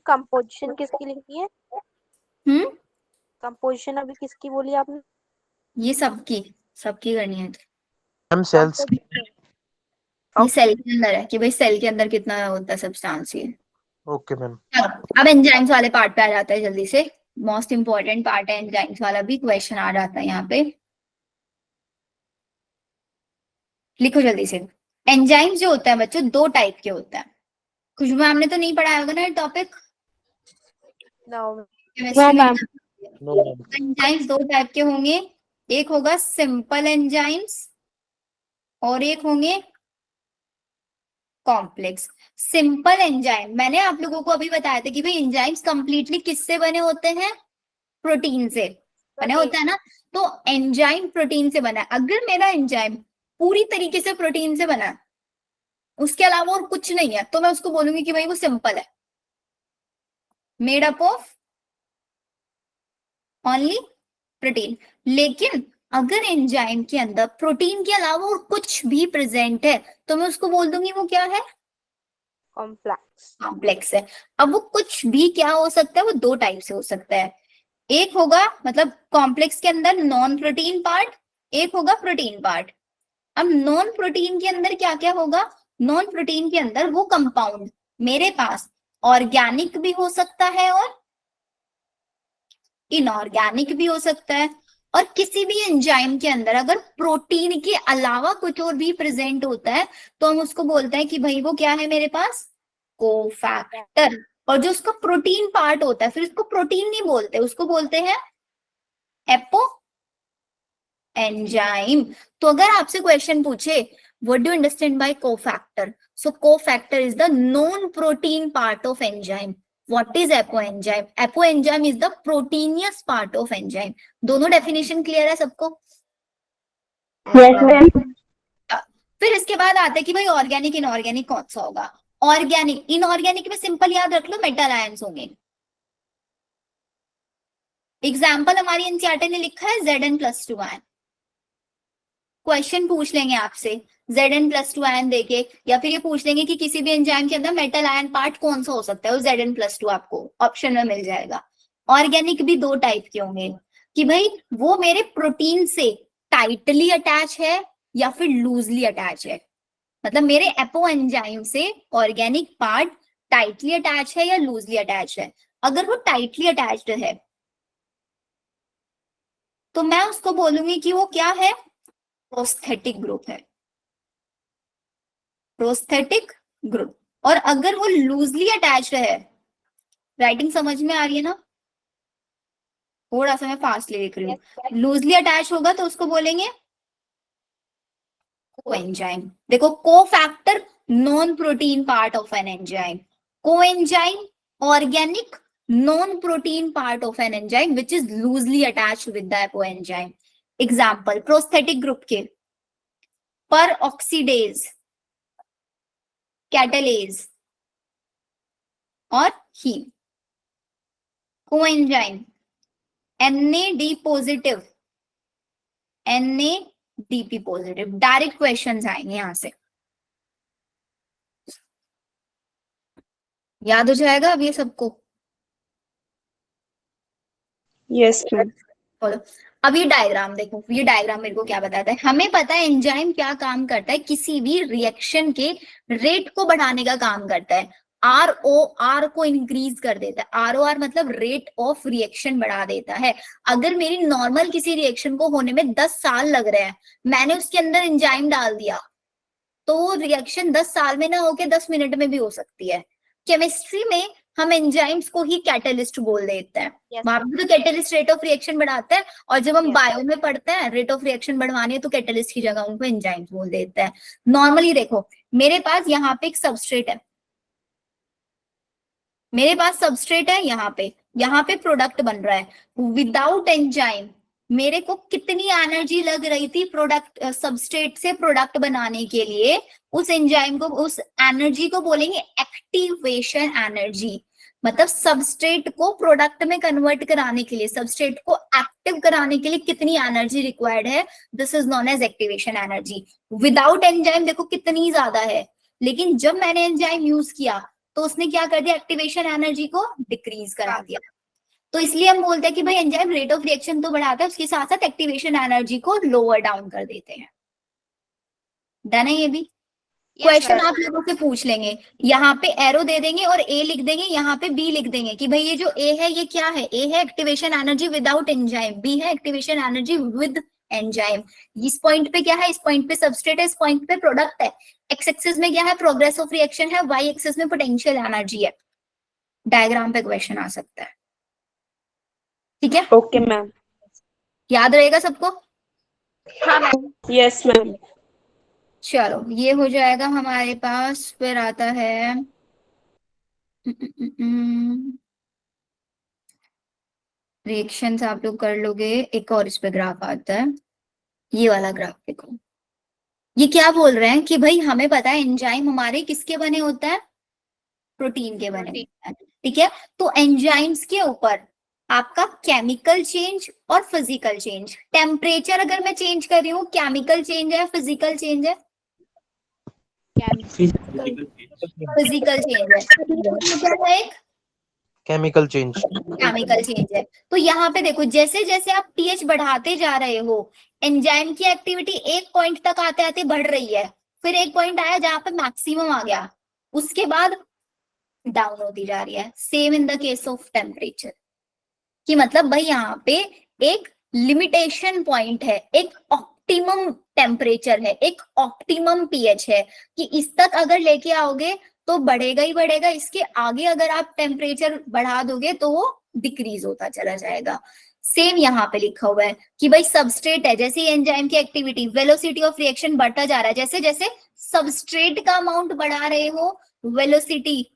कंपोजिशन किसकी लिखी है? कंपोजिशन अभी किसकी बोली आपने? ये सबकी करनी है। Ma'am sales. ये सेल के अंदर है कि भाई सेल के अंदर कितना होता है सब्सटेंस ये। Okay ma'am. अब एंजाइम्स वाले पार्ट पे आ जाता है जल्दी से, मोस्ट इंपॉर्टेंट पार्ट है एंजाइम्स वाला भी, क्वेश्चन आ जाता है यहाँ पे। लिखो जल्दी से। एंजाइम्स जो होता है बच्चों दो टाइप के होता है। खुशबू मैम ने तो नहीं पढ़ाया होगा ना टॉपिक? एंजाइम्स दो टाइप के होंगे, एक होगा सिंपल एंजाइम्स और एक होंगे कॉम्प्लेक्स। सिंपल एंजाइम मैंने आप लोगों को अभी बताया था कि भाई एंजाइम्स कंप्लीटली किससे बने होते हैं? प्रोटीन से बने होता है ना। तो एंजाइम प्रोटीन से बना है। अगर मेरा एंजाइम पूरी तरीके से प्रोटीन से बना है, उसके अलावा और कुछ नहीं है, तो मैं उसको बोलूंगी कि भाई वो सिंपल है, made up of only protein. लेकिन अगर एंजाइम के अंदर प्रोटीन के अलावा और कुछ भी प्रेजेंट है, तो मैं उसको बोल दूंगी वो क्या है? कॉम्प्लेक्स है। अब वो कुछ भी क्या हो सकता है? वो दो टाइप से हो सकता है। एक होगा मतलब कॉम्प्लेक्स के अंदर नॉन प्रोटीन पार्ट, एक होगा प्रोटीन पार्ट। अब नॉन प्रोटीन के अंदर क्या क्या होगा? नॉन प्रोटीन के अंदर वो कंपाउंड मेरे पास ऑर्गेनिक भी हो सकता है और इनऑर्गेनिक भी हो सकता है। और किसी भी एंजाइम के अंदर अगर प्रोटीन के अलावा कुछ और भी प्रेजेंट होता है, तो हम उसको बोलते हैं कि भाई वो क्या है मेरे पास? कोफैक्टर। और जो उसका प्रोटीन पार्ट होता है, फिर उसको प्रोटीन नहीं बोलते, उसको बोलते हैं एपो एंजाइम। तो अगर आपसे क्वेश्चन पूछे what do you understand by cofactor, so cofactor is the non protein part of enzyme. What is apoenzyme? Apoenzyme is the proteinous part of enzyme. दोनों डेफिनेशन क्लियर है सबको? Yes, ma'am. फिर इसके बाद आता है कि भाई ऑर्गेनिक इनऑर्गेनिक कौन सा होगा? ऑर्गेनिक इनऑर्गेनिक में सिंपल याद रख लो, मेटल आयंस होंगे। एग्जाम्पल हमारी एनसीईआरटी ने लिखा है Zn+2 आयन। क्वेश्चन पूछ लेंगे आपसे Zn+2 आयन देके, या फिर ये पूछ लेंगे कि किसी भी एंजाइम के अंदर मेटल आयन पार्ट कौन सा हो सकता है, वो Zn+2 आपको ऑप्शन में मिल जाएगा। ऑर्गेनिक भी दो टाइप के होंगे कि भाई वो मेरे प्रोटीन से टाइटली अटैच है या फिर लूजली अटैच है, मतलब मेरे एपो एंजाइम से ऑर्गेनिक पार्ट टाइटली अटैच है या लूजली अटैच है। अगर वो टाइटली अटैच्ड है तो मैं उसको बोलूंगी कि वो क्या है, प्रोस्थेटिक ग्रुप है, प्रोस्थेटिक ग्रुप। और अगर वो लूजली अटैच्ड है, राइटिंग समझ में आ रही है ना, थोड़ा सा मैं फास्ट लिख रही हूँ, लूजली अटैच होगा तो उसको बोलेंगे कोएंजाइम। देखो, cofactor non protein part of an enzyme, coenzyme organic non protein part of an enzyme which is loosely attached with the apoenzyme. Example prosthetic group के पर ऑक्सीडेज, कैटालेज और haem. Coenzyme NAD positive, NADP positive. Direct questions आएंगे यहां से, याद हो जाएगा अब ये सबको। Yes ma'am. बोलो अब ये डायग्राम देखो, ये डायग्राम मेरे को क्या बताता है, हमें पता है एंजाइम क्या काम करता है, किसी भी रिएक्शन के रेट को बढ़ाने का काम करता है। ROR को इंक्रीज कर देता है, ROR मतलब रेट ऑफ रिएक्शन बढ़ा देता है। अगर मेरी नॉर्मल किसी रिएक्शन को होने में 10 साल लग रहे हैं, मैंने उसके अंदर एंजाइम डाल दिया तो रिएक्शन 10 साल में ना होके 10 मिनट में भी हो सकती है। केमिस्ट्री में हम एंजाइम्स को ही कैटलिस्ट बोल देते हैं, वहां पर तो कैटलिस्ट रेट ऑफ रिएक्शन बढ़ाता है, और जब हम बायो में पढ़ते हैं रेट ऑफ रिएक्शन बढ़वानी है तो कैटलिस्ट की जगह उनको एंजाइम्स बोल देते हैं। नॉर्मली देखो, मेरे पास यहाँ पे एक सबस्ट्रेट है, मेरे पास सबस्ट्रेट है, यहाँ पे प्रोडक्ट बन रहा है। विदाउट एंजाइम मेरे को कितनी एनर्जी लग रही थी प्रोडक्ट, सबस्ट्रेट से प्रोडक्ट बनाने के लिए, उस एंजाइम को, उस एनर्जी को बोलेंगे एक्टिवेशन एनर्जी। मतलब सबस्ट्रेट को प्रोडक्ट में कन्वर्ट कराने के लिए, सबस्ट्रेट को एक्टिव कराने के लिए कितनी एनर्जी रिक्वायर्ड है, this is known as activation energy. Without enzyme देखो कितनी ज्यादा है, लेकिन जब मैंने एंजाइम यूज किया तो उसने क्या कर दिया, एक्टिवेशन एनर्जी को डिक्रीज करा दिया। तो इसलिए हम बोलते हैं कि भाई एंजाइम रेट ऑफ रिएक्शन तो बढ़ाता है, उसके साथ साथ एक्टिवेशन एनर्जी को लोअर डाउन कर देते हैं। डन है ये भी? क्वेश्चन आप लोगों से पूछ लेंगे, यहाँ पे एरो दे देंगे और A लिख देंगे, यहाँ पे B लिख देंगे कि भाई ये जो A है ये क्या है, A है activation energy without enzyme, B है एक्टिवेशन एनर्जी विद एंजाइम। इस पॉइंट पे क्या है, इस पॉइंट पे सबस्ट्रेट है, इस पॉइंट पे प्रोडक्ट है। एक्स एक्सिस में क्या है, प्रोग्रेस ऑफ रिएक्शन है, वाई एक्सिस में पोटेंशियल एनर्जी है। डायग्राम पे क्वेश्चन आ सकता है, ठीक है? Okay ma'am. याद रहेगा सबको? हाँ मैम। Yes ma'am. चलो ये हो जाएगा हमारे पास। फिर आता है रिएक्शंस, आप लोग कर लोगे। एक और इस पे ग्राफ आता है, ये वाला ग्राफ देखो। ये क्या बोल रहे हैं कि भाई हमें पता है एंजाइम हमारे किसके बने होता है, प्रोटीन के बने होते हैं, ठीक है? तो एंजाइम्स के ऊपर आपका केमिकल चेंज और फिजिकल चेंज, टेम्परेचर अगर मैं चेंज कर रही हूँ, केमिकल चेंज है, फिजिकल चेंज है, फिजिकल चेंज है, एक केमिकल चेंज, केमिकल चेंज है। तो यहाँ पे देखो, जैसे जैसे आप pH बढ़ाते जा रहे हो, एंजाइम की एक्टिविटी एक पॉइंट तक आते आते बढ़ रही है, फिर एक पॉइंट आया जहां पे मैक्सिमम आ गया, उसके बाद डाउन होती जा रही है। Same in the case of temperature, कि मतलब भाई यहाँ पे एक लिमिटेशन पॉइंट है, एक ऑप्टिमम टेम्परेचर है, एक ऑप्टिमम pH है, कि इस तक अगर लेके आओगे तो बढ़ेगा ही बढ़ेगा, इसके आगे अगर आप टेम्परेचर बढ़ा दोगे तो वो डिक्रीज होता चला जाएगा। सेम यहाँ पे लिखा हुआ है कि भाई सबस्ट्रेट है, जैसे एंजाइम की एक्टिविटी, वेलोसिटी ऑफ रिएक्शन बढ़ता जा रहा है, जैसे जैसे सबस्ट्रेट का अमाउंट बढ़ा रहे हो वेलोसिटी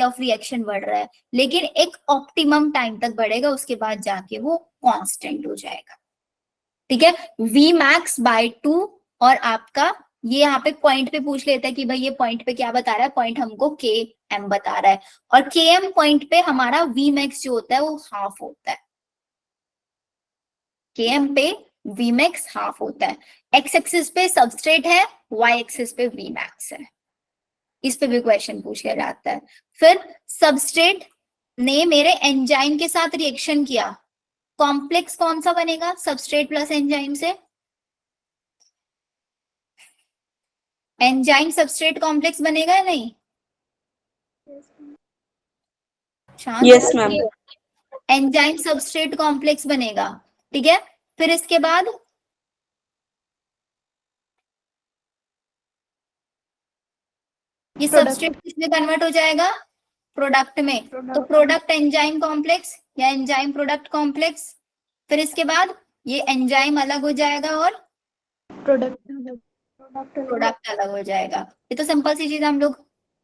ऑफ रिएक्शन बढ़ रहा है, लेकिन एक ऑप्टिमम टाइम तक बढ़ेगा, उसके बाद जाके वो कांस्टेंट हो जाएगा, ठीक है? Vmax/2। और आपका ये यहाँ पे पॉइंट पे पूछ लेता है कि भाई ये पॉइंट पे क्या बता रहा है, पॉइंट हमको Km बता रहा है, और Km पॉइंट पे हमारा Vmax जो होता है वो हाफ होता है, Km पे Vmax हाफ होता है, x एक्सिस पे सबस्ट्रेट है, y एक्सिस पे Vmax है। इस पे भी क्वेश्चन पूछा जाता है। फिर सबस्ट्रेट ने मेरे एंजाइम के साथ रिएक्शन किया, कॉम्प्लेक्स कौन सा बनेगा सबस्ट्रेट प्लस एंजाइम से? एंजाइम सबस्ट्रेट कॉम्प्लेक्स बनेगा या नहीं? Yes ma'am. Enzyme substrate complex बनेगा, ठीक है। फिर इसके बाद ये सबस्ट्रेट किसमें कन्वर्ट हो जाएगा? प्रोडक्ट में। तो प्रोडक्ट एंजाइम कॉम्प्लेक्स या एंजाइम प्रोडक्ट कॉम्प्लेक्स। फिर इसके बाद ये एंजाइम अलग हो जाएगा और प्रोडक्ट अलग हो जाएगा। ये तो सिंपल सी चीज हम लोग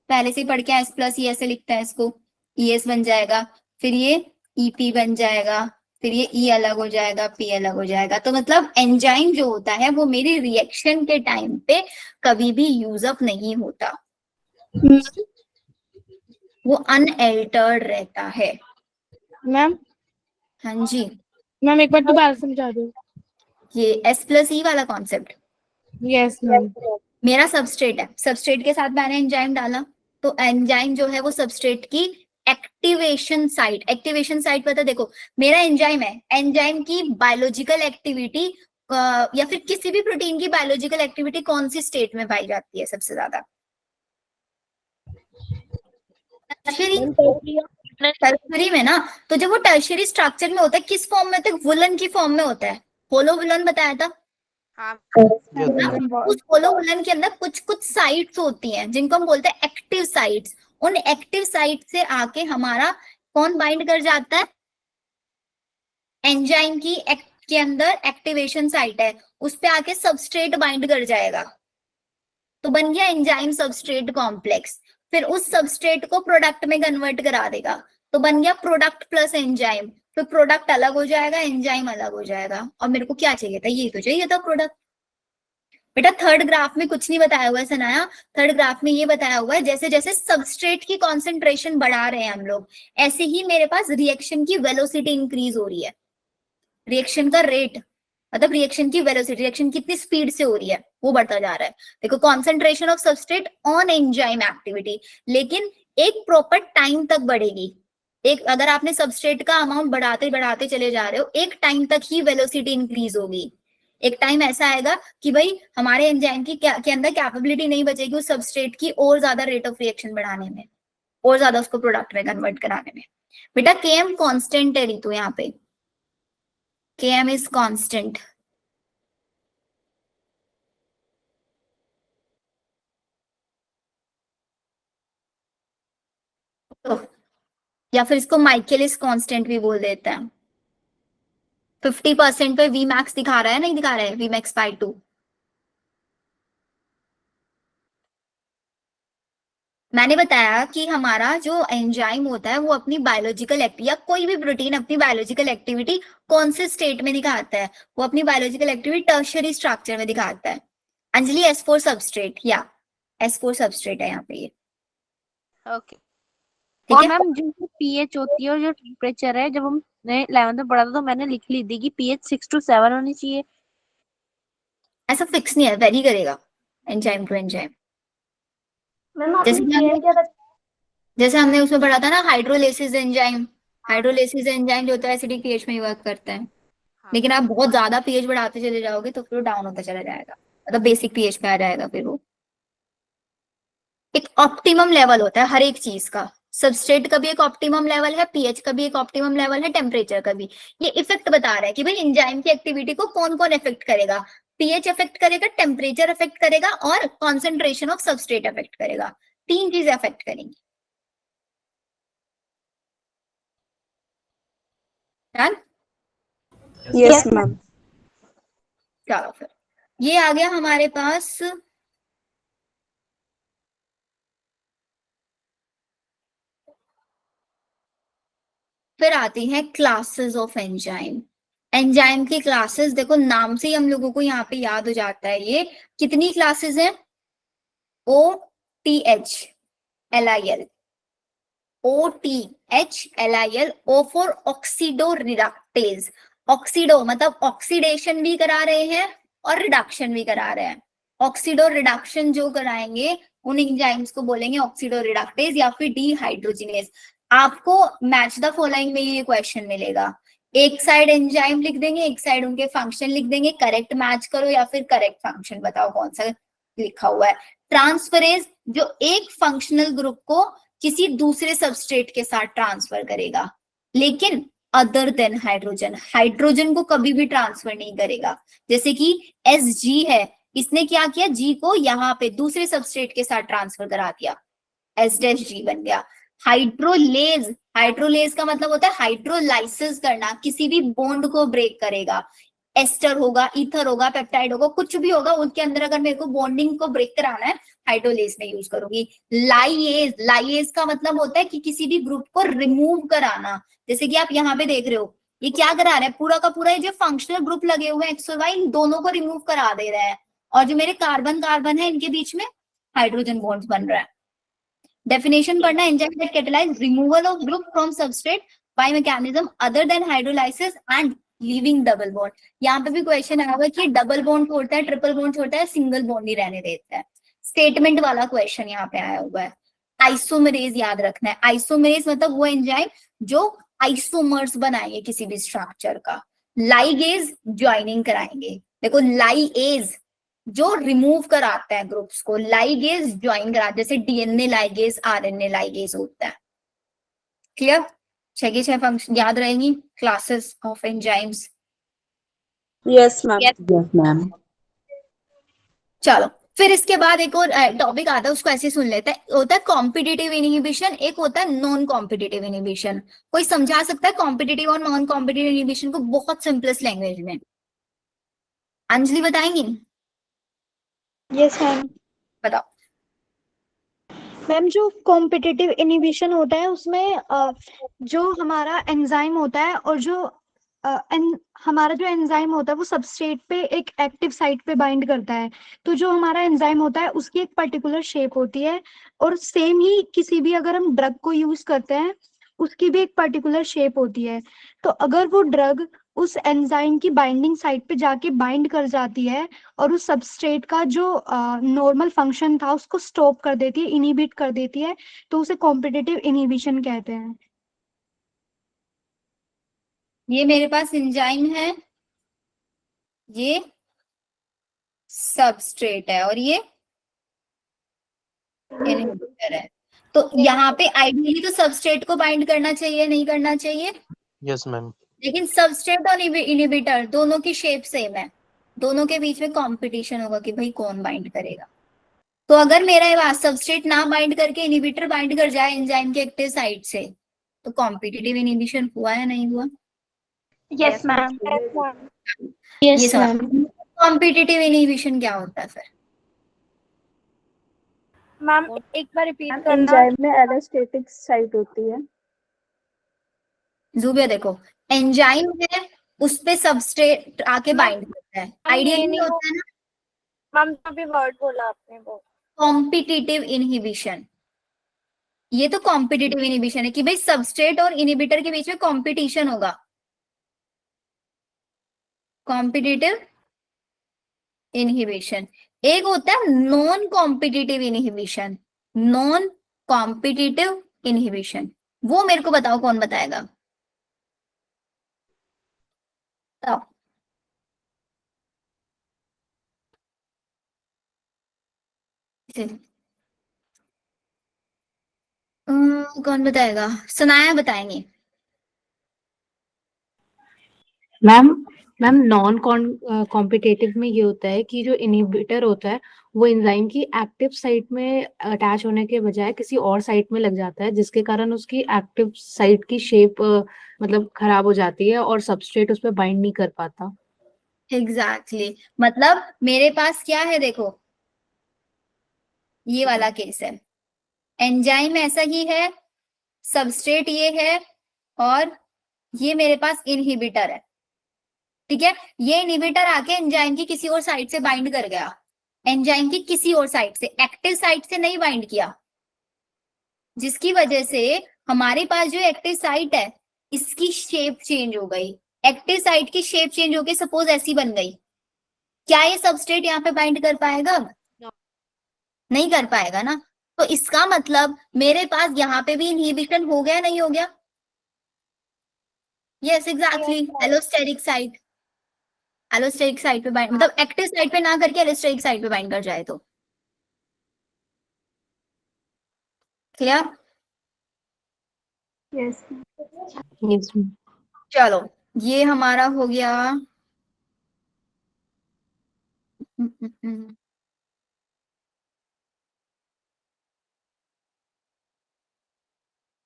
पहले से ही पढ़ के, S प्लस ऐसे लिखता है इसको, ES बन जाएगा, फिर ये EP बन जाएगा, फिर ये E अलग हो जाएगा, P अलग हो जाएगा। तो मतलब एंजाइम जो होता है वो मेरी रिएक्शन के टाइम पे कभी भी यूज अप नहीं होता, वो अनएल्टर्ड रहता है। मैम हाँ जी, मैम एक बार दोबारा समझा दो। ये S प्लस E वाला कॉन्सेप्ट। Yes ma'am. मेरा सबस्ट्रेट है, सबस्ट्रेट के साथ मैंने एंजाइम डाला, तो एंजाइम जो है वो सबस्ट्रेट की एक्टिवेशन साइट पता, देखो मेरा एंजाइम है, एंजाइम की बायोलॉजिकल एक्टिविटी या फिर किसी भी प्रोटीन की बायोलॉजिकल एक्टिविटी कौन सी स्टेट में पाई जाती है सबसे ज्यादा? टर्शरी में ना। तो जब वो टर्शरी स्ट्रक्चर में होता है, किस फॉर्म में होता है? वुलन की फॉर्म में होता है। होलो वुलन बताया था। उस होलो वुलन के अंदर कुछ कुछ साइट्स होती हैं जिनको हम बोलते हैं एक्टिव साइट्स। उन एक्टिव साइट से आके हमारा कौन बाइंड कर जाता है? एंजाइम की के अंदर एक्टिवेशन साइट है, उस पे आके सबस्ट्रेट बाइंड कर जाएगा, तो बन गया एंजाइम सबस्ट्रेट कॉम्प्लेक्स। फिर उस सबस्ट्रेट को प्रोडक्ट में कन्वर्ट करा देगा, तो बन गया प्रोडक्ट प्लस एंजाइम। फिर प्रोडक्ट अलग हो जाएगा, एंजाइम अलग हो जाएगा, और मेरे को क्या चाहिए था? ये तो चाहिए था प्रोडक्ट। बेटा थर्ड ग्राफ में कुछ नहीं बताया हुआ है सनाया, थर्ड ग्राफ में ये बताया हुआ है जैसे जैसे सबस्ट्रेट की कॉन्सेंट्रेशन बढ़ा रहे हैं हम लोग, ऐसे ही मेरे पास रिएक्शन की वेलोसिटी इंक्रीज हो रही है। रिएक्शन का रेट मतलब रिएक्शन की वेलोसिटी, रिएक्शन कितनी स्पीड से हो रही है वो बढ़ता जा रहा है। देखो concentration of substrate on enzyme activity, लेकिन एक प्रॉपर टाइम तक बढ़ेगी। एक अगर आपने सबस्ट्रेट का अमाउंट बढ़ाते बढ़ाते चले जा रहे हो, एक टाइम तक ही वेलोसिटी इंक्रीज होगी। एक टाइम ऐसा आएगा कि भाई हमारे एंजाइम की के अंदर कैपेबिलिटी नहीं बचेगी उस सबस्ट्रेट की और ज्यादा रेट ऑफ रिएक्शन बढ़ाने में, और ज्यादा उसको प्रोडक्ट में कन्वर्ट कराने में। बेटा Km कांस्टेंट है रितु, यहाँ पे Km इज कांस्टेंट। या फिर इसको माइकेलिस कांस्टेंट भी बोल देते हैं। 50% पे Vmax दिखा रहा है, नहीं दिखा रहा है? Vmax/2। मैंने बताया कि हमारा जो एंजाइम होता है वो अपनी बायोलॉजिकल एक्टिविटी, या कोई भी प्रोटीन अपनी बायोलॉजिकल एक्टिविटी कौन से स्टेट में दिखाता है? वो अपनी बायोलॉजिकल एक्टिविटी टर्शियरी स्ट्रक्चर में दिखाता है। अंजलि S4 सबस्ट्रेट, या S4 सबस्ट्रेट है यहाँ पे ये। ओके। ठीक और है मैम जो पीएच होती है और जो टेम्परेचर है, जब हमने 11th में पढ़ा था तो मैंने लिख ली थी कि पीएच 6 to 7 होनी चाहिए। ऐसा फिक्स नहीं है, वेरी करेगा एंजाइम टू एंजाइम। जैसे हमने उसमें पढ़ा था ना हाइड्रोलिसिस एंजाइम, हाइड्रोलिसिस एंजाइम जो होता है एसिडिक पीएच में ही वर्क करता है, लेकिन आप बहुत ज्यादा पीएच बढ़ाते चले जाओगे तो फिर डाउन होता चला जाएगा, मतलब बेसिक पीएच पे आ जाएगा। फिर वो एक ऑप्टिमम लेवल होता है हर एक चीज का। सबस्ट्रेट का भी एक ऑप्टिमम लेवल है, पीएच का भी एक ऑप्टिमम लेवल है, टेम्परेचर का भी। ये इफेक्ट बता रहा है कि भाई एंजाइम की एक्टिविटी को कौन कौन इफेक्ट करेगा। पीएच इफेक्ट करेगा, टेम्परेचर इफेक्ट करेगा, और कॉन्सेंट्रेशन ऑफ सबस्ट्रेट इफेक्ट करेगा। 3 चीजें इफेक्ट करेंगी। Yes ma'am. चलो फिर ये आ गया हमारे पास फिर आती है क्लासेस ऑफ एंजाइम। एंजाइम की क्लासेस देखो नाम से ही हम लोगों को यहाँ पे याद हो जाता है। ये कितनी क्लासेस हैं? OTH LIL, OTH LIL, O for oxido reductase. Oxido मतलब ऑक्सीडेशन भी करा रहे हैं और रिडक्शन भी करा रहे हैं। ऑक्सीडो रिडक्शन जो कराएंगे उन एंजाइम्स को बोलेंगे ऑक्सीडो रिडक्टेज या फिर डिहाइड्रोजिनेज। आपको मैच द फॉलोइंग में ये क्वेश्चन मिलेगा, एक साइड एंजाइम लिख देंगे, एक साइड उनके फंक्शन लिख देंगे, करेक्ट मैच करो या फिर करेक्ट फंक्शन बताओ कौन सा लिखा हुआ है। ट्रांसफरेज जो एक फंक्शनल ग्रुप को किसी दूसरे सबस्ट्रेट के साथ ट्रांसफर करेगा, लेकिन अदर देन हाइड्रोजन, हाइड्रोजन को कभी भी ट्रांसफर नहीं करेगा। जैसे कि Hg है, इसने क्या किया, जी को यहाँ पे दूसरे सबस्ट्रेट के साथ ट्रांसफर करा दिया, H-G बन गया। हाइड्रोलेज, हाइड्रोलेज का मतलब होता है हाइड्रोलाइसिस करना, किसी भी बॉन्ड को ब्रेक करेगा। एस्टर होगा, ईथर होगा, पेप्टाइड होगा, कुछ भी होगा, उनके अंदर अगर मेरे को बॉन्डिंग को ब्रेक कराना है हाइड्रोलेज में यूज करूंगी। लाइएज, लाइएज का मतलब होता है कि किसी भी ग्रुप को रिमूव कराना। जैसे कि आप यहाँ पे देख रहे हो, ये क्या करा रहा है, पूरा का पूरा ये जो फंक्शनल ग्रुप लगे हुए हैं एक्स और वाई, इन दोनों को रिमूव करा दे रहा है, और जो मेरे कार्बन कार्बन है इनके बीच में हाइड्रोजन बॉन्ड्स बन रहा है। डेफिनेशन पढ़ना, enzyme that catalyse removal of group from substrate by mechanism other than hydrolysis and leaving double bond. यहाँ पे भी क्वेश्चन आया हुआ कि डबल बॉन्ड छोड़ता है, ट्रिपल बॉन्ड छोड़ता है, सिंगल बॉन्ड ही रहने देता है। स्टेटमेंट वाला क्वेश्चन यहाँ पे आया हुआ है। आइसोमरेज याद रखना है, आइसोमरेज मतलब वो एंजाइम जो आइसोमर्स बनाएंगे किसी भी स्ट्रक्चर का। लाइगेज ज्वाइनिंग कराएंगे, देखो लाइएज जो रिमूव कराता है ग्रुप्स को, लाइगेज ज्वाइन करा, जैसे डीएनए लाइगेज, आरएनए लाइगेज होता है। क्लियर? 6 के 6 फंक्शन याद रहेंगी, classes of enzymes. Yes ma'am. Yes ma'am. चलो फिर इसके बाद एक और टॉपिक आता है, उसको ऐसे सुन लेते हैं। होता है कॉम्पिटिटिव इनहिबिशन, एक होता है नॉन कॉम्पिटिटिव इनहिबिशन। कोई समझा सकता है कॉम्पिटिटिव और नॉन कॉम्पिटिटिव इनहिबिशन को बहुत सिंपलेस्ट लैंग्वेज में? अंजलि बताएंगी? Yes ma'am. बताओ। मैम जो कॉम्पिटिटिव इनहिबिशन होता है उसमें जो हमारा एंजाइम होता है और जो हमारा जो एंजाइम होता है वो सबस्ट्रेट पे एक एक्टिव साइट पे बाइंड करता है। तो जो हमारा एंजाइम होता है उसकी एक पर्टिकुलर शेप होती है, और सेम ही किसी भी अगर हम ड्रग को यूज करते हैं उसकी भी एक पर्टिकुलर शेप होती है। तो अगर वो ड्रग उस एंजाइम की बाइंडिंग साइट पे जाके बाइंड कर जाती है और उस सबस्ट्रेट का जो नॉर्मल फंक्शन था उसको स्टॉप कर देती है, इनहिबिट कर देती है, तो उसे कॉम्पिटिटिव इनहिबिशन कहते हैं। ये मेरे पास एंजाइम है, ये सबस्ट्रेट है और ये इनहिबिटर है। तो यहाँ पे आइडियली तो सबस्ट्रेट को बाइंड करना चाहिए, नहीं करना चाहिए? Yes ma'am. लेकिन सबस्ट्रेट और इनहिबिटर दोनों की शेप सेम है, दोनों के बीच में कंपटीशन होगा कि भाई कौन बाइंड करेगा। तो अगर मेरा पास सबस्ट्रेट ना बाइंड करके इनहिबिटर बाइंड कर जाए एंजाइम के एक्टिव साइट से, तो कॉम्पिटिटिव इनहिबिशन हुआ या नहीं हुआ? Yes ma'am. Yes ma'am. Competitive inhibition क्या होता है फिर? मैम एक बार रिपीट करना। एंजाइम में एलोस्टेटिक साइट होती है। जूबिया देखो, एंजाइम है उस पे सबस्ट्रेट आके बाइंड करता है, आइडियली नहीं होता है ना? मैम अभी वर्ड बोला आपने वो कॉम्पिटिटिव इनहिबिशन, ये तो कॉम्पिटिटिव इनहिबिशन है कि भाई सबस्ट्रेट और इनहिबिटर के बीच में कॉम्पिटिशन होगा। Competitive inhibition. एक होता है non competitive inhibition, non competitive inhibition, वो मेरे को बताओ कौन बताएगा? बताओ। कौन बताएगा? सनाया बताएंगे। मैम मैम नॉन कॉम्पिटिटिव में ये होता है कि जो इनहिबिटर होता है वो एंजाइम की एक्टिव साइट में अटैच होने के बजाय किसी और साइट में लग जाता है, जिसके कारण उसकी एक्टिव साइट की शेप मतलब खराब हो जाती है और सबस्ट्रेट उस पर बाइंड नहीं कर पाता। एग्जैक्टली मतलब मेरे पास क्या है, देखो ये वाला केस है, एंजाइम ऐसा ही है, सबस्ट्रेट ये है और ये मेरे पास इनहिबिटर है, ठीक है? ये इनहिबिटर आके एंजाइम की किसी और साइड से बाइंड कर गया, एंजाइम की किसी और साइड से, एक्टिव साइट से नहीं बाइंड किया, जिसकी वजह से हमारे पास जो एक्टिव साइट है इसकी शेप चेंज हो गई, एक्टिव साइट की शेप चेंज होके सपोज ऐसी बन गई, क्या ये सबस्ट्रेट यहाँ पे बाइंड कर पाएगा? नहीं कर पाएगा ना। तो इसका मतलब मेरे पास यहाँ पे भी इनहिबिशन हो गया, नहीं हो गया? Yes exactly, allosteric site, allosteric site पे बाइंड, मतलब एक्टिव साइट पे ना करके एलोस्टेरिक साइट पे बाइंड कर जाए तो। क्लियर? Yes yes ma'am. चलो ये हमारा हो गया।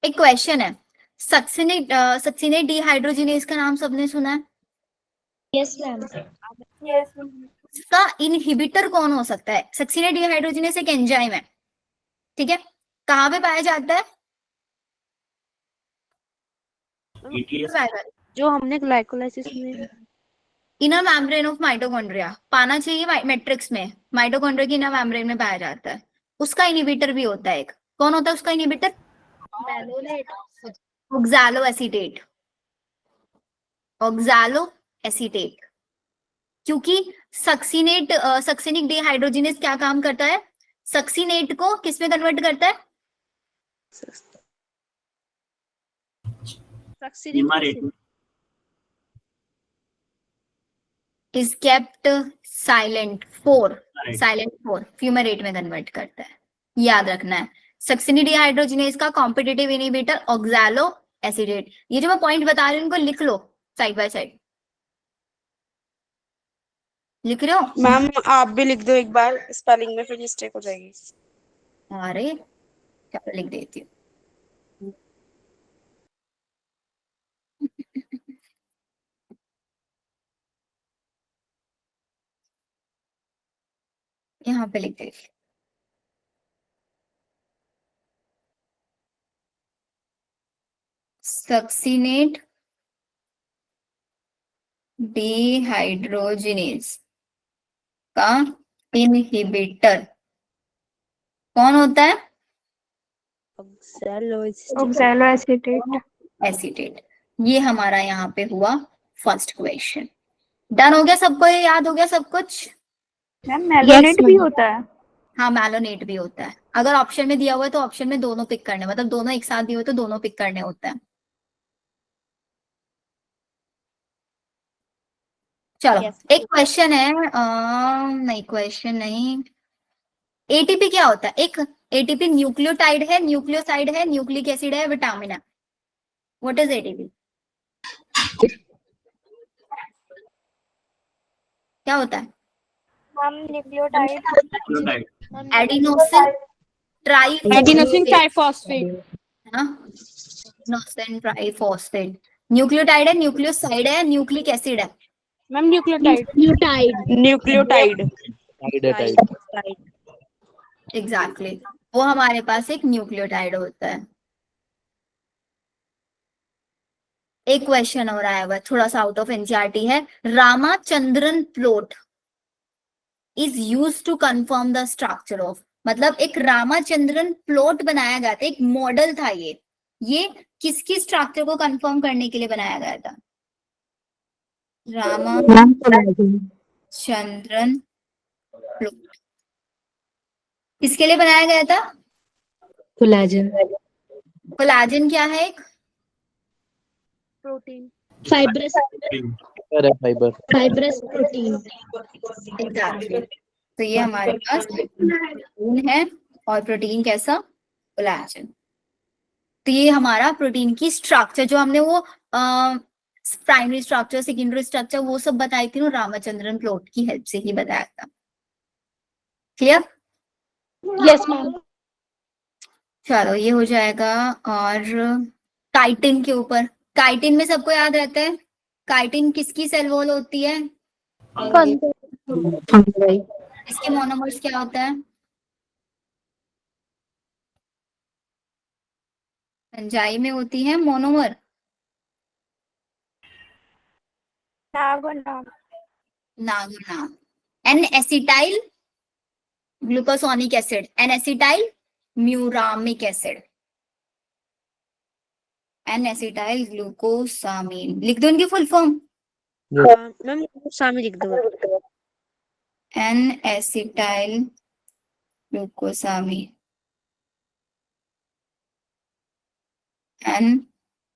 एक क्वेश्चन है, सक्सिनेट सक्सिनेट डिहाइड्रोजिनेज का नाम सबने सुना है? Yes ma'am. इसका इनहिबिटर कौन हो सकता है? सक्सिनेट डिहाइड्रोजिनेज एक एंजाइम है, ठीक है, कहाँ पे पाया जाता है? जो हमने ग्लाइकोलाइसिस में इनर मेम्ब्रेन ऑफ माइटोकॉन्ड्रिया पाना चाहिए, मैट्रिक्स में माइटोकॉन्ड्रिया की इनर मेम्ब्रेन में पाया जाता है। उसका इनहिबिटर भी होता है एक, कौन होता है उसका inhibitor? Oxalo acetate, oxalo acetate. क्योंकि सक्सिनेट सक्सिनिक डिहाइड्रोजिनेज क्या काम करता है? सक्सिनेट को किस में कन्वर्ट करता है? Is kept silent four, silent four fumarate में कन्वर्ट करता है, याद रखना है। सक्सिनिक डिहाइड्रोजिनेज का कॉम्पिटिटिव इनहिबिटर ऑक्सैलो एसीटेट। ये जो मैं पॉइंट बता रही हूँ इनको लिख लो साइड बाय साइड। लिख रहे हो? मैम आप भी लिख दो एक बार, स्पेलिंग में फिर मिस्टेक हो जाएगी। अरे चलो लिख देती हूँ। यहाँ पे लिख देती हूँ। सक्सिनेट डिहाइड्रोजिनेज का इनहिबिटर कौन होता है? Oxalo acetate. एसीटेट। ये हमारा यहाँ पे हुआ फर्स्ट क्वेश्चन। डन हो गया सबको? ये याद हो गया सब कुछ? मैम मैलोनेट भी होता है? हाँ मैलोनेट भी होता है। अगर ऑप्शन में दिया हुआ है तो ऑप्शन में दोनों पिक करने, मतलब दोनों एक साथ दिए हुए तो दोनों पिक करने होते हैं। चलो एक क्वेश्चन है, नहीं क्वेश्चन नहीं, एटीपी क्या होता है? एक एटीपी न्यूक्लियोटाइड है, न्यूक्लियोसाइड है, न्यूक्लिक एसिड है, विटामिन है। What is ATP? क्या होता है? Nucleotide, adenosine triphosphate. Adenosine triphosphate. Nucleotide है, न्यूक्लियोसाइड है, न्यूक्लिक एसिड है। Ma'am nucleotide. एग्जैक्टली वो हमारे पास एक न्यूक्लियोटाइड होता है। एक क्वेश्चन हो रहा है वह थोड़ा सा आउट ऑफ एनसीईआरटी है। Ramachandran plot is used to confirm the structure of, मतलब एक रामाचंद्रन प्लॉट बनाया गया था, एक मॉडल था ये किसकी स्ट्रक्चर को कंफर्म करने के लिए बनाया गया था? रामाचंद्रन प्लॉट किसके लिए बनाया गया था? कोलेजन। कोलेजन क्या है? एक प्रोटीन, फाइब्रस प्रोटीन। एग्जैक्टली। तो ये हमारे पास प्रोटीन है, और प्रोटीन कैसा? कोलेजन। तो ये हमारा प्रोटीन की स्ट्रक्चर जो हमने वो प्राइमरी स्ट्रक्चर, सेकेंडरी स्ट्रक्चर वो सब बताई थी ना, रामाचंद्रन प्लॉट की हेल्प से ही बताया था। क्लियर? Yes ma'am. चलो ये हो जाएगा। और काइटिन के ऊपर, काइटिन में सबको याद रहता है काइटिन किसकी सेल वॉल होती है? इसके मोनोमर्स क्या होता है? एंजाइम में होती है मोनोमर। नाम N acetyl glucosonic acid, N acetyl muramic acid, N acetyl glucosamine. लिख दो इनकी फुल फॉर्म। मैम सामने लिख दो। N acetyl glucosamine, N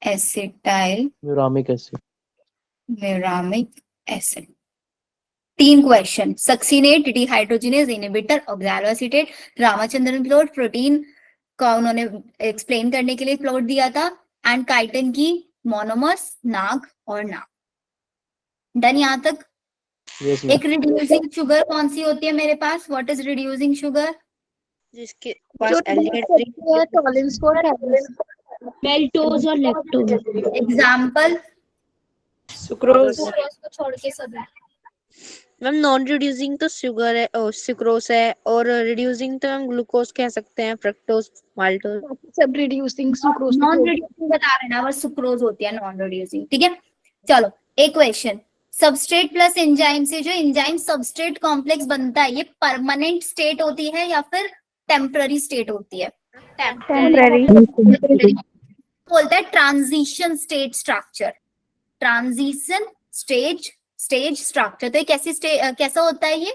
acetyl muramic acid. Muramic acid. 3 question. Succinate, dehydrogenase inhibitor, oxaloacetate, Ramachandran plot, protein का उन्होंने explain करने के लिए प्लॉट दिया था, एंड काइटिन की मोनोमर्स नाग और नाग। डन यहाँ तक? यस एक रिड्यूसिंग शुगर कौन सी होती है मेरे पास? What is reducing sugar? जिसके जो पास aldehyde tolerance for having maltose और लैक्टोज। एग्जाम्पल? सुक्रोज। को छोड़ के सभी। मैम नॉन रिड्यूसिंग तो शुगर है और सुक्रोज है, और रिड्यूसिंग तो हम ग्लूकोज कह सकते हैं, फ्रक्टोज, माल्टोज। सब रिड्यूसिंग सुक्रोज नॉन रिड्यूसिंग बता रहे ना, बस सुक्रोज होती है नॉन रिड्यूसिंग। ठीक है, चलो एक क्वेश्चन। सबस्ट्रेट प्लस एंजाइम से जो एंजाइम सबस्ट्रेट कॉम्प्लेक्स बनता है, ये परमानेंट स्टेट होती है या फिर टेम्पररी स्टेट होती है? टेम्पररी। बोलता है transition state structure. Transition stage structure. तो ये कैसा होता है? ये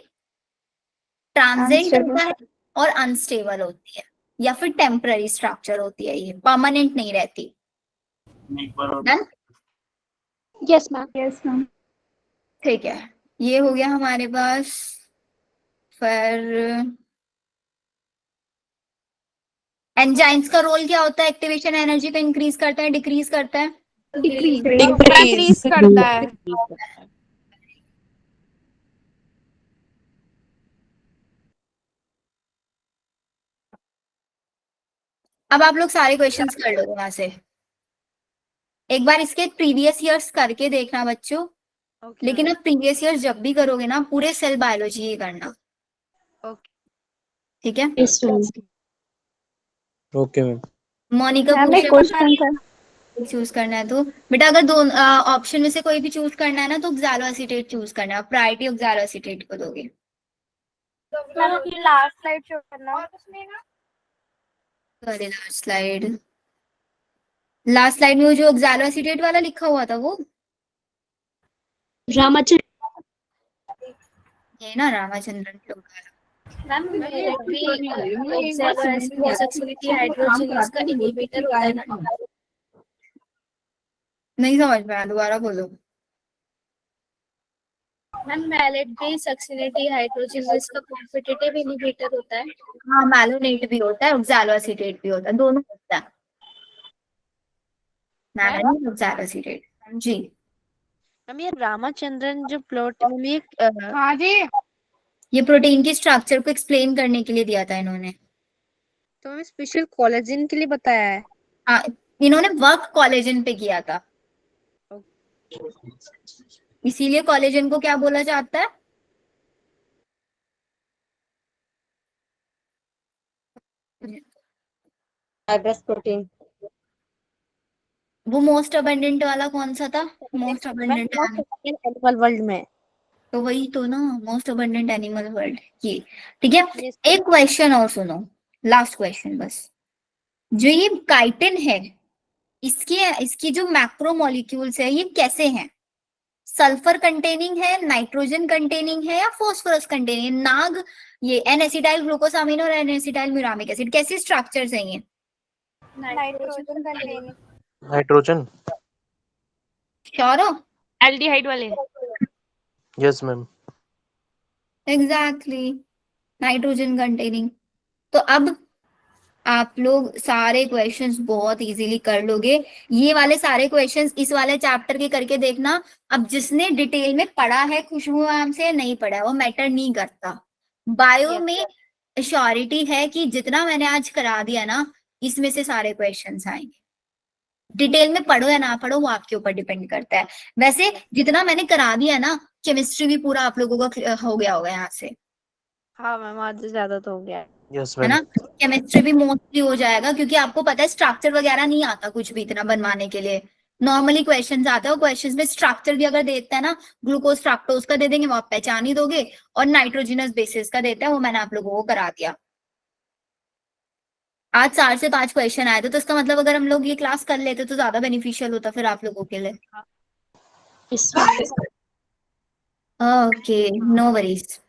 ट्रांजिएंट होता है और अनस्टेबल होती है, या फिर टेम्पररी स्ट्रक्चर होती है, ये परमानेंट नहीं रहती। डन? Yes ma'am. ठीक है, ये हो गया हमारे पास। फिर एंजाइम्स का रोल क्या होता है? एक्टिवेशन एनर्जी को इंक्रीज करता है, डिक्रीज करता है? डिक्रीज करता है। अब आप लोग सारे क्वेश्चंस कर लो वहां से। एक बार इसके प्रीवियस ईयर्स करके देखना बच्चों। लेकिन अब प्रीवियस ईयर्स जब भी करोगे ना, पूरे सेल बायोलॉजी ही करना। ठीक है? Okay ma'am. मोनिका पूछे चूज करना है तो बेटा, अगर दो ऑप्शन में से कोई भी चूज करना है ना, तो ऑक्सैलोएसीटेट चूज करना है। प्रायोरिटी ऑक्सैलोएसीटेट को दोगे। लास्ट स्लाइड शो करना। अरे लास्ट स्लाइड में वो जो ऑक्सैलोएसीटेट वाला लिखा हुआ था, वो रामाचंद्र। ये ना रामाचंद्रन प्लॉट वाला। नहीं समझ में आया, दोबारा बोलो। इसका कॉम्पिटिटिव इनहिबिटर होता है। हाँ, मैलोनेट भी होता है, ऑक्सैलोएसीटेट भी होता है, दोनों होता है। मैलोनेट, ऑक्सैलोएसीटेट। जी मैम ये रामाचंद्रन जो प्लॉट ये ये प्रोटीन की स्ट्रक्चर को एक्सप्लेन करने के लिए दिया था इन्होंने। तो मैम स्पेशल कोलेजन के लिए बताया है। हाँ, इन्होंने वर्क कोलेजन पे किया था, इसीलिए कोलेजन को क्या बोला जाता है? Fibrous protein. वो मोस्ट अबंडेंट वाला कौन सा था? मोस्ट अबंडेंट एनिमल वर्ल्ड में। तो वही तो ना, मोस्ट अबंडेंट एनिमल वर्ल्ड ये। ठीक है, एक क्वेश्चन और सुनो, लास्ट क्वेश्चन बस। जो ये काइटिन है, इसकी जो मैक्रो मॉलिक्यूल्स है, ये कैसे हैं? सल्फर कंटेनिंग है, नाइट्रोजन कंटेनिंग है, या फास्फोरस कंटेनिंग? नाग, ये एन एसिटाइल ग्लूकोसामीन और एन एसिटाइल म्यूरामिक एसिड, कैसे स्ट्रक्चर्स हैं ये? Nitrogen containing. नाइट्रोजन। श्योर हो? एल्डिहाइड वाले। Yes ma'am. Exactly, nitrogen containing. तो अब आप लोग सारे क्वेश्चंस बहुत इजीली कर लोगे। ये वाले सारे क्वेश्चंस इस वाले चैप्टर के करके देखना। अब जिसने डिटेल में पढ़ा है खुशबू मैम से, नहीं पढ़ा है, वो मैटर नहीं करता। बायो में श्योरिटी है कि जितना मैंने आज करा दिया ना, इसमें से सारे क्वेश्चंस आएंगे। डिटेल में पढ़ो या ना पढ़ो, वो आपके ऊपर डिपेंड करता है। वैसे जितना मैंने करा दिया ना, केमिस्ट्री भी पूरा आप लोगों का हो गया होगा यहाँ से। हाँ मैम, आज से ज्यादा तो हो गया है। यस है मैम। ना? केमिस्ट्री भी मोस्टली हो जाएगा, क्योंकि आपको पता है स्ट्रक्चर वगैरह नहीं आता कुछ भी इतना बनवाने के लिए। नॉर्मली क्वेश्चंस आते हैं, क्वेश्चंस में स्ट्रक्चर भी अगर देता है ना, ग्लूकोज फ्रक्टोज का दे देंगे, वो आप पहचान ही दोगे, और नाइट्रोजिनस बेसिस का देता है, वो मैंने आप लोगों को करा दिया। आज 4 से 5 क्वेश्चन आए थे, तो इसका मतलब अगर हम लोग ये क्लास कर लेते तो ज्यादा बेनिफिशियल होता फिर आप लोगों के लिए। Okay, no worries.